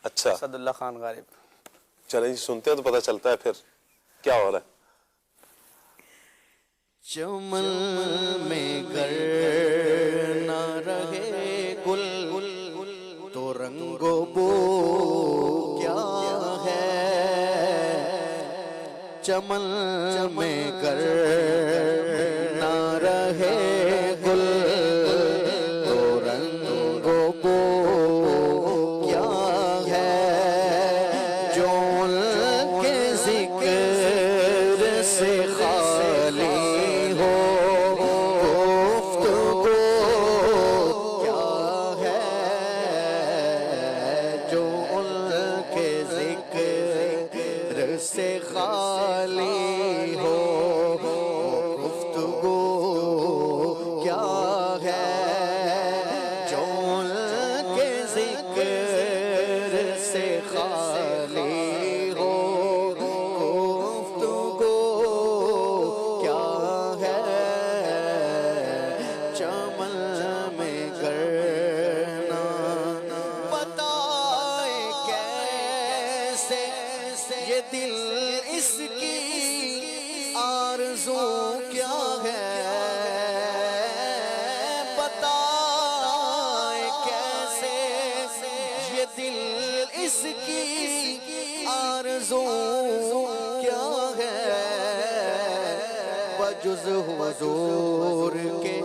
اچھا, اسد اللہ خان غالب. چلیں جی سنتے ہیں تو پتہ چلتا ہے پھر کیا ہو رہا ہے. چمن میں گر نہ رہے گل تو رنگ و بو کیا ہے. چمن میں گر نہ رہے گل تو رنگ و بو کیا ہے. جو ان کے ذکر سے خالی سے خالی ہو گفتگو کیا ہے. جو ان کے ذکر سے خالی ہو گفتگو کیا ہے. چمن میں کرنا بتائے کیسے یہ دل اس کی آرزو کیا ہے. بتائے کیسے یہ دل اس کی آرزو کیا ہے. بجز حضور کے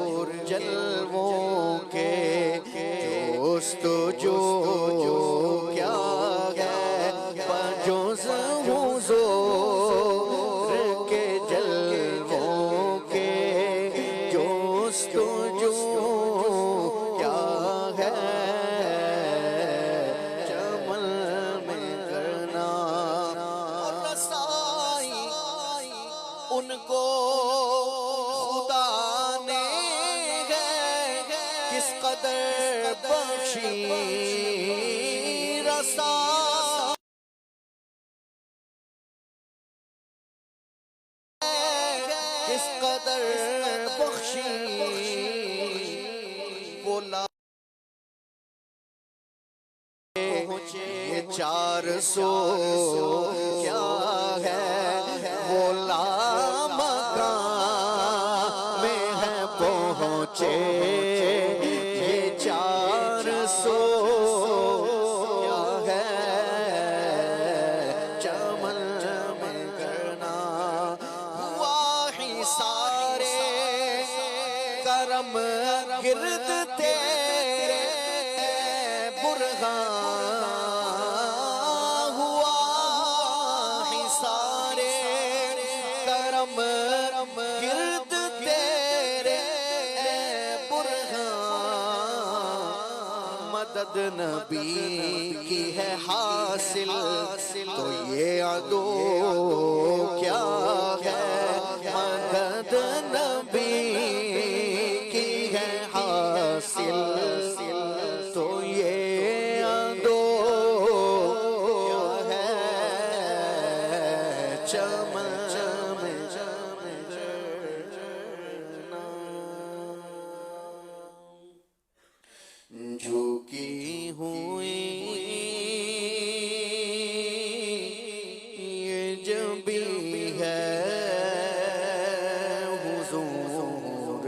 جلووں کے جستجو کیا ہے. بجز حضور کے جلووں کے جستجو کیا ہے. چمن میں کرنا رسائی ان کو خدا نے ہے کس قدر بخشی. رسائی کس قدر بخشی. بولا یہ 400 کیا ہے. بولا مقام میں ہے پہنچے یہ 400 کیا ہے. چمن میں کرنا حصارِ کرم گرد تیرے برہان ہوا حصارِ کرم گرد تیرے برہان مدد نبی کی ہے حاصل تو یہ عدو کیا ہے مدد نبی کی ہے حاصل تو یہ عدو ہے چمن جھکی ہوئی یہ جبی ہے حضور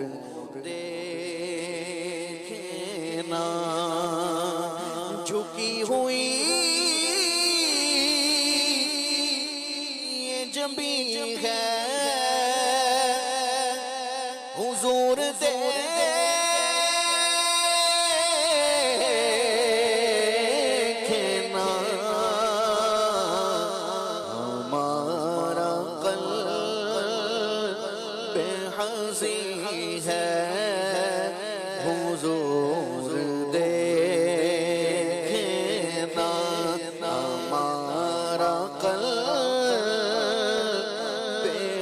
دیکھنا جھکی ہوئی یہ جبی ہے حضور دیکھنا ہمارا قلب حزین ہے حضور دیکھنا ہمارا قلب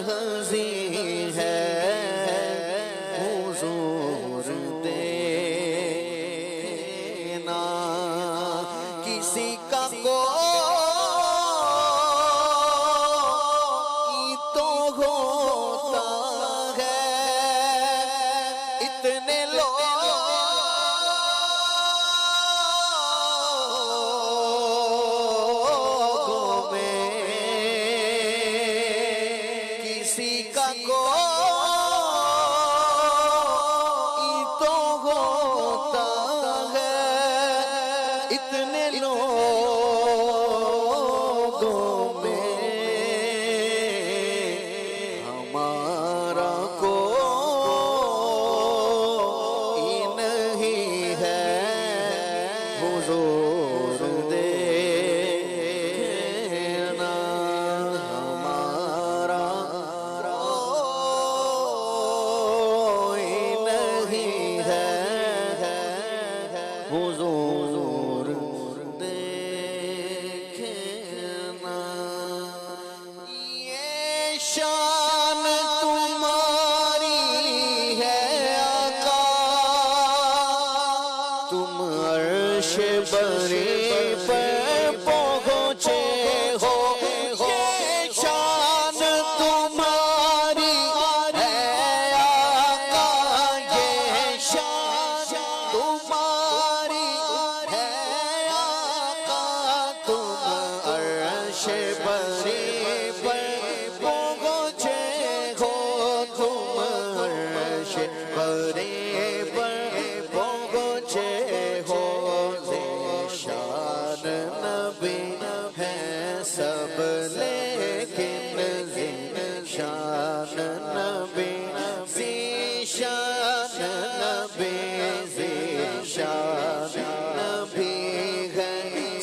حزین ہے حضور دیکھنا کسی کا کوئی تو ہوتا ہے اتنے لوگوں میں کسی کا کوئی تو ہوتا ہے اتنے لوگوں میں ہمارا کوئی نہیں ہے حضور دیکھنا ہمارا کوئی نہیں ہے حضور دیکھنا یہ شان تمہاری ہے آقا تم عرش بری پر پہنچے ہو یہ شان تمہاری ہے آقا یہ شان تمہاری ہے آقا تم عرش بری پر پہنچے ہو تم عرش بری پر پہنچے ہو ذیشان نبی ہے سب لیکن ذیشان نبی ذیشان نبی ذیشان نبی ہے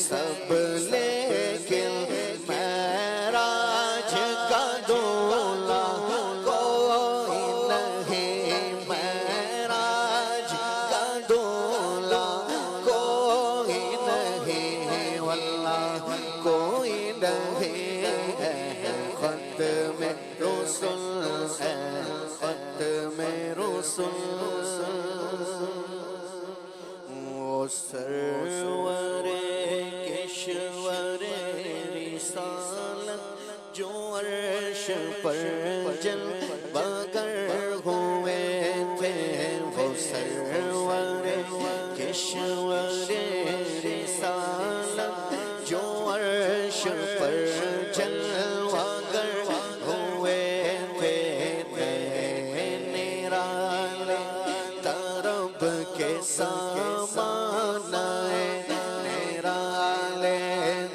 سب لیکن معراج کا دولہ کوئی نہیں معراج کا دولہ کوئی نہیں واللہ کوئی نہیں ہے ختم رسول ہے ختم رسول وہ سرور کشور رسالت جو عرش پر جلوہ گر ہوئے تھے وہ سرور کشور رسالت جو عرش پر جلوہ گر ہوئے تھے نرالے طرب کے سامان نرالے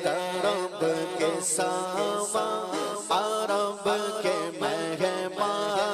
طرب کے سامان عرب کے مہمان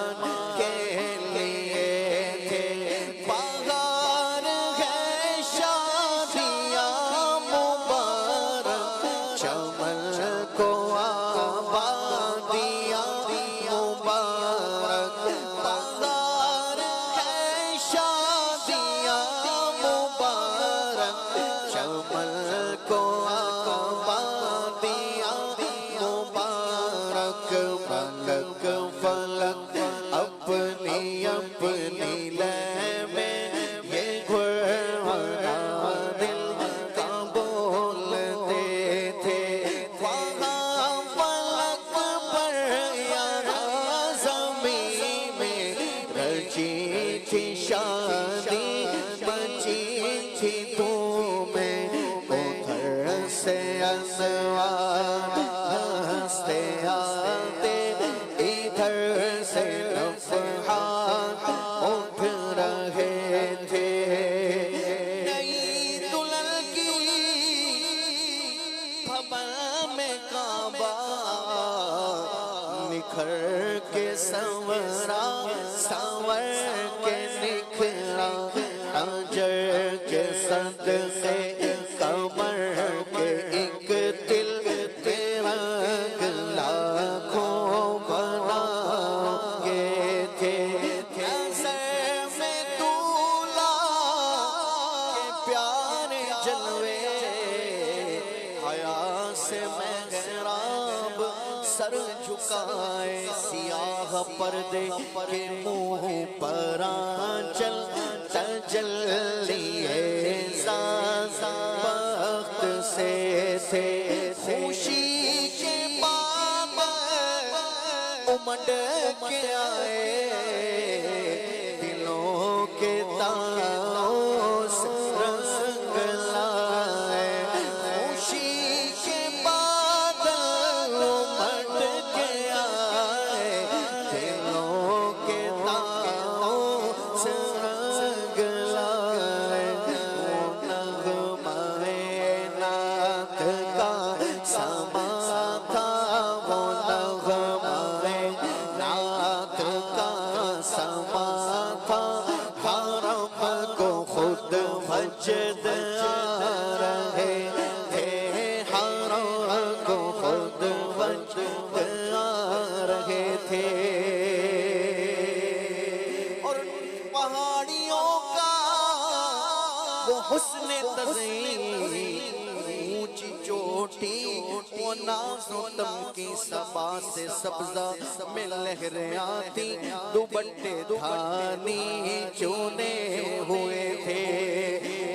جھکائے سیاہ پردے کے منہ پر آنچل تجلی بخت سے تھے خوشی کے بادل امڈ کے آئے دلوں کے تاؤں سے رنگ لائے خوشی کے بادل امڈ کے آئے دلوں کے تاؤں سے رنگ لائے وہ نغمہ نعت کا سما تھا وہ نغمہ نعت کا سما تھا حرم کو خود مسجد آ رہے تھے حرم کو خود مسجد آ رہے تھے اور پہاڑیوں کا وہ حسن تزئین اونچی چوٹی وہ ناز و تم کی صبا سے سبزہ میں لہریں آتی دوپٹے دھانی چونے ہوئے تھے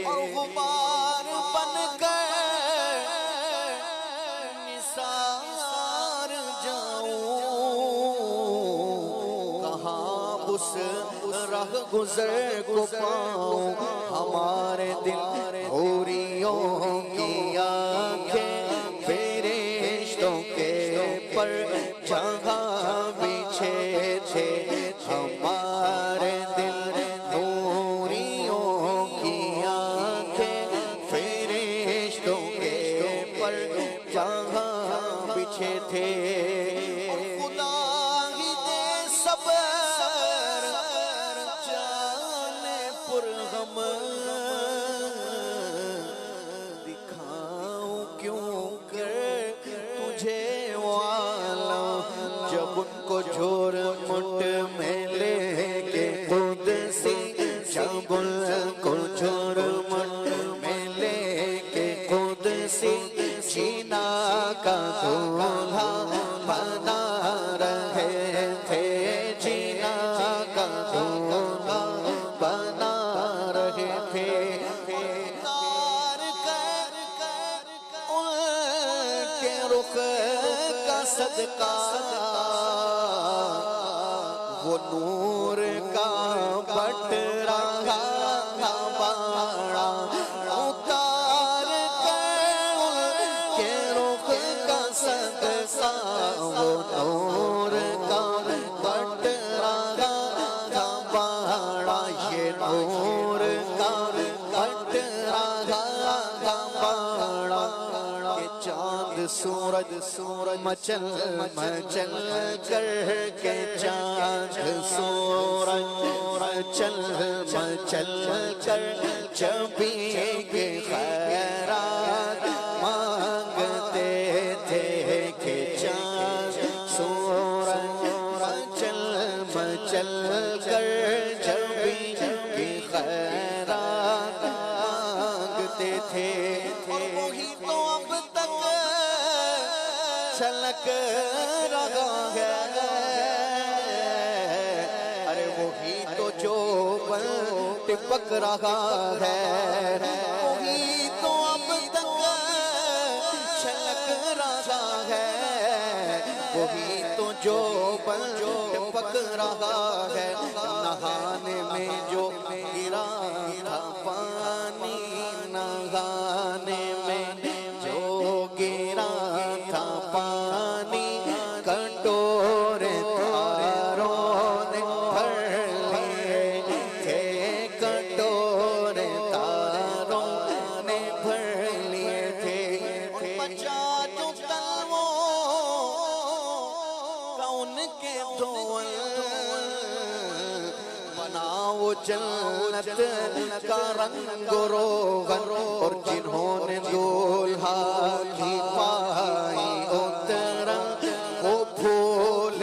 اور غبار بن کر نثار جاؤں کہاں اس راہ گزر کو پاؤں ہمارے دل حوریوں کی آنکھیں فرشتوں کے پر جہاں بچھے تھے ہمارے دل حوریوں کی آنکھیں فرشتوں کے پر جہاں بچھے تھے خدا ہی دے صبر جان پرغم دکھاؤں کیوں کر تجھے والا جب ان کو جھور مٹ میں لے کے قدسی جب ان کو جھور مٹ میں لے کے قدسی جینا کا دولہا بنا رہے تھے جینا کا دولہا بنا رہے تھے اتار کر ان کے رخ کا صدقہ وہ نور کا بٹ رہا باڑا اتار کر ان کے رخ کا صدقہ وہ نور کا بٹ رہا باڑا یہ نور کا بٹ رہا باڑا یہ چاند سورج مچل مچل کر کے چاند سورج مچل مچل کر چبی کے خیرات مانگتے تھے کہ چاند سورج مچل مچل کر چبی کے خیرات مانگتے تھے وہی تو اب تک چھلک رہا ہے ارے وہی تو جو بن ٹپک رہا ہے وہی تو اب تک چھلک رہا ہے وہی تو جو بن ٹپک رہا ہے نہانے میں جو گرا تھا پانی نہانے میں جو گرا تھا پانی کٹورے تاروں نے بھر لیے تھے کٹورے تاروں نے بھر لیے تھے بچا جو تلووں کا ان کے دول بنا وہ جنت کا رنگ روغن اور جنہوں نے دولہا کی پائی اترا وہ پھول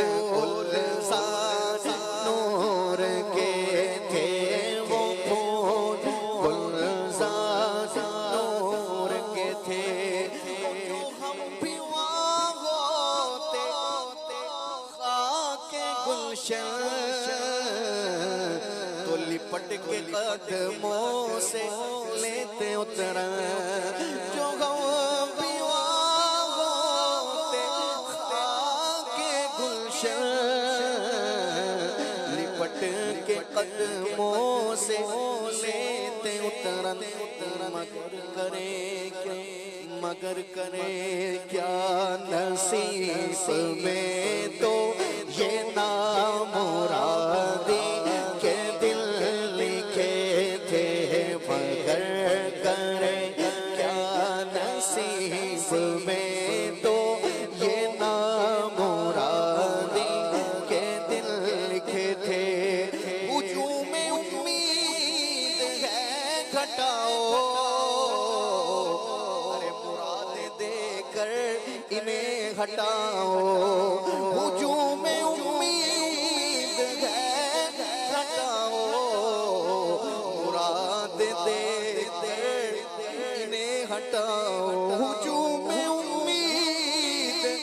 گلزار نور کے تھے وہ پھول گلزار نور کے تھے جو ہم بھی وہاں ہوتے لپٹ کے قدموں سے لیتے اترا جو غم پیوا ہوتے خاک گلشن لپٹ کے قدموں سے لیتے اترا مگر کرے کیا نصیب میں تو یہ نامرادی کے دل لکھے تھے مگر کرے کیا نصیب میں تو یہ نامرادی کے دل لکھے تھے ہجوم امید ہے گھٹاؤ انہیں ہٹاؤ ہجوم امید ہے ہٹاؤ مراد دے انہیں ہٹاؤ ہجوم امید ہے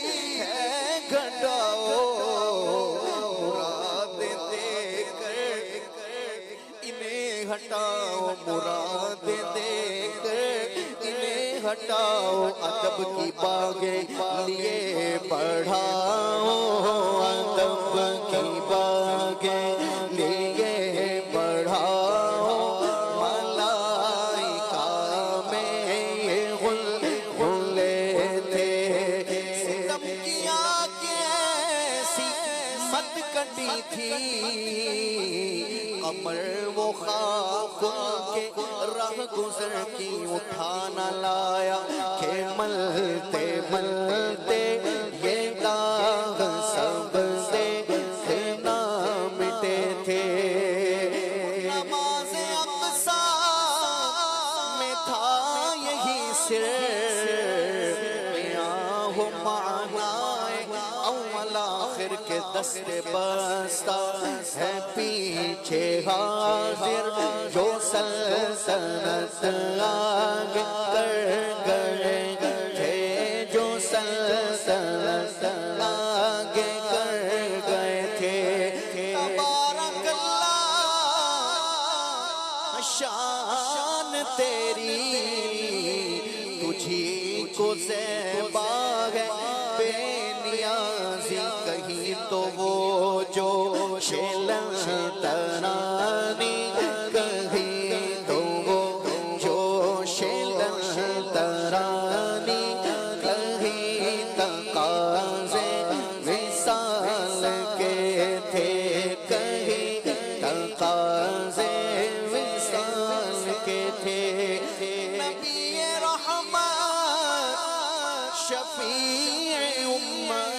گھٹاؤ مراد دے کر انہیں ہٹاؤ مراد دے کر ہٹاؤ ادب کی باغیں لیے بڑھاؤ ادب کی باغیں لیے بڑھاؤ ملائکہ میں یہ غلے تھے ستم کیا کہ ایسی مت کٹی تھی قمر وہ خاک کے راہ گزر کی اٹھا نہ لایا کہ ملتے ملتے یہ داغ سب سے نہ مٹے تھے نماز اقصی میں تھا یہی سر ہو معنی اول آخر کے دست بستہ ہے پیچھے حاضر جو سلطنت آگے کر گئے تھے جو سلطنت آگے کر گئے تھے تبارک اللہ شان تیری تجھی کو زیبا ہے بے نیازی کہیں تو وہ جو شیلن ترانی کہیں تو وہ جو شیلن ترانی کہیں تقاضے وصال کے تھے کہیں تقاضے وصال کے تھے نبی رحمت شفیع امت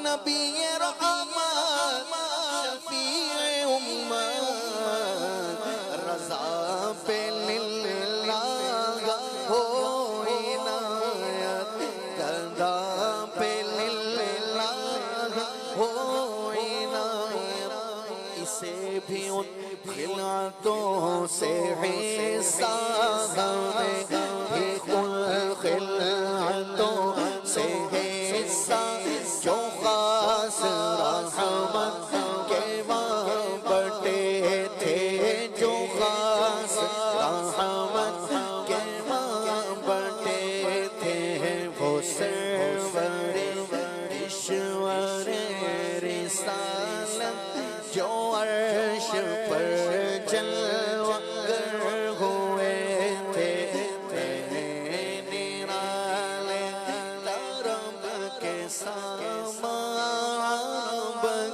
نبی رحمت شفیع امت رضا پہ للہ ہو عنایت گدا پہ للہ ہو عنایت اسے بھی ان خلعتوں سے حصہ ہمیں بھی ان خلعتوں سے حصہ جو خاص رحمت کے وہاں بٹے تھے جو خاص رحمت کے وہاں بٹے تھے وہ سرور اشور رسالت جو عرش پر جلوہ گر ہوئے تھے نرالے درب کے سامان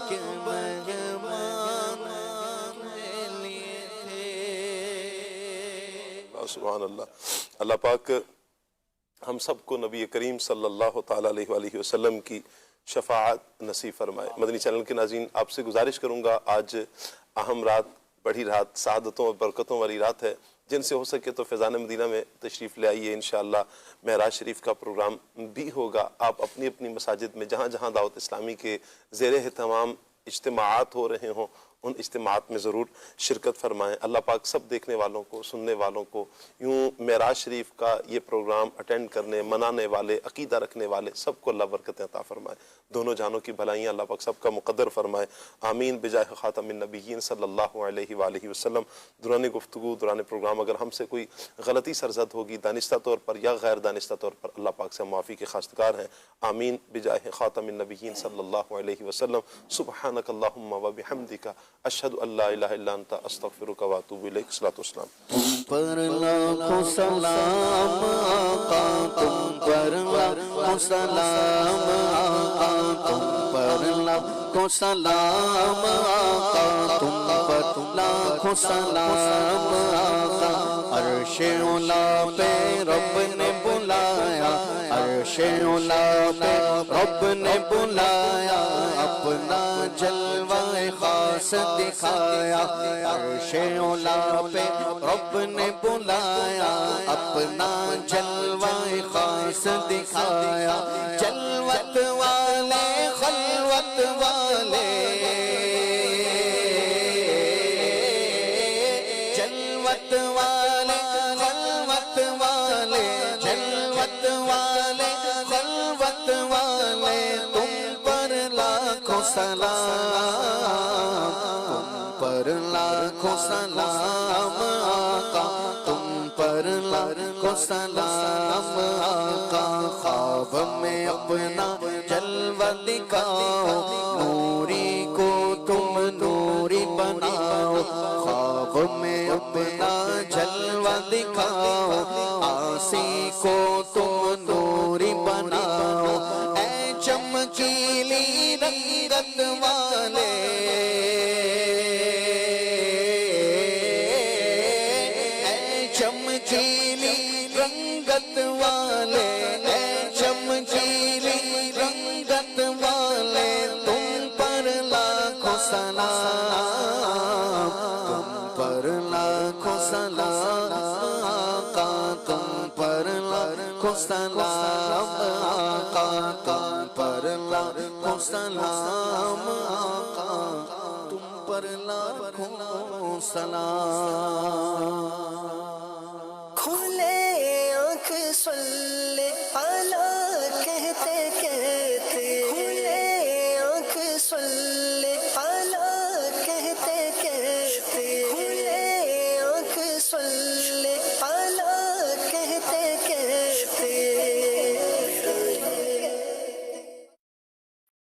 کے مہمان لیے تھے سبحان اللہ اللہ پاک ہم سب کو نبی کریم صلی اللہ تعالیٰ علیہ وآلہ وسلم کی شفاعت نصیب فرمائے۔ مدنی چینل کے ناظرین آپ سے گزارش کروں گا آج اہم رات بڑی رات سعادتوں اور برکتوں والی رات ہے جن سے ہو سکے تو فیضان مدینہ میں تشریف لے آئیے انشاءاللہ معراج شریف کا پروگرام بھی ہوگا۔ آپ اپنی اپنی مساجد میں جہاں جہاں دعوت اسلامی کے زیر اہتمام اجتماعات ہو رہے ہوں ان اجتماعات میں ضرور شرکت فرمائیں. اللہ پاک سب دیکھنے والوں کو، سننے والوں کو، یوں معراج شریف کا یہ پروگرام اٹینڈ کرنے، منانے والے، عقیدہ رکھنے والے سب کو اللہ برکتیں عطا فرمائے. دونوں جانوں کی بھلائیاں اللہ پاک سب کا مقدر فرمائے. آمین بجاہ خاتم النبیین صلی اللہ علیہ وآلہ وسلم. دوران گفتگو، دوران پروگرام اگر ہم سے کوئی غلطی سرزد ہوگی دانستہ طور پر یا غیر دانستہ طور پر، اللہ پاک سے معافی کے خواستگار ہیں. آمین بجاہ خاتم النبیین صلی اللہ علیہ وسلم. سبحانک اللہم و بحمدک، اشہد ان لا الہ الا انت، استغفرک و اتوب الیک. الصلاۃ والسلام. پر لاکھوں سلام آقا تم پر، لاکھوں سلام آقا تم پر، لاکھوں سلام آقا تم پر، لاکھوں سلام آقا. عرش اولا پہ رب نے بلایا، عرش اولا پہ رب نے بلایا، اپنا جلوہ خاص دکھایا. عرش اولا پہ رب نے بلایا، اپنا جلوہ خاص دکھایا. جلوت والے خلوت والے، جلوت والے خلوت والے، جلوت والے خلوت والے، تم پر لاکھوں سلام، تم پر لاکھوں سلام آقا، تم پر لاکھوں سلام آقا. خواب میں اپنا جلوہ دکھاؤ، نوری کو تم نوری بناؤ. خواب میں اپنا جلوہ دکھاؤ، آسی کو تم نوری بناؤ. اے چمکیلی رنگت والے، اے چمکیلی رنگت والے، اے چمکیلی رنگت والے، تم پر لاکھوں سلام، تم پر لاکھوں سلام آقا، تم پر لاکھوں سلام آقا، تم پر لاکھوں سلام آقا، تم پر لاکھوں سلام.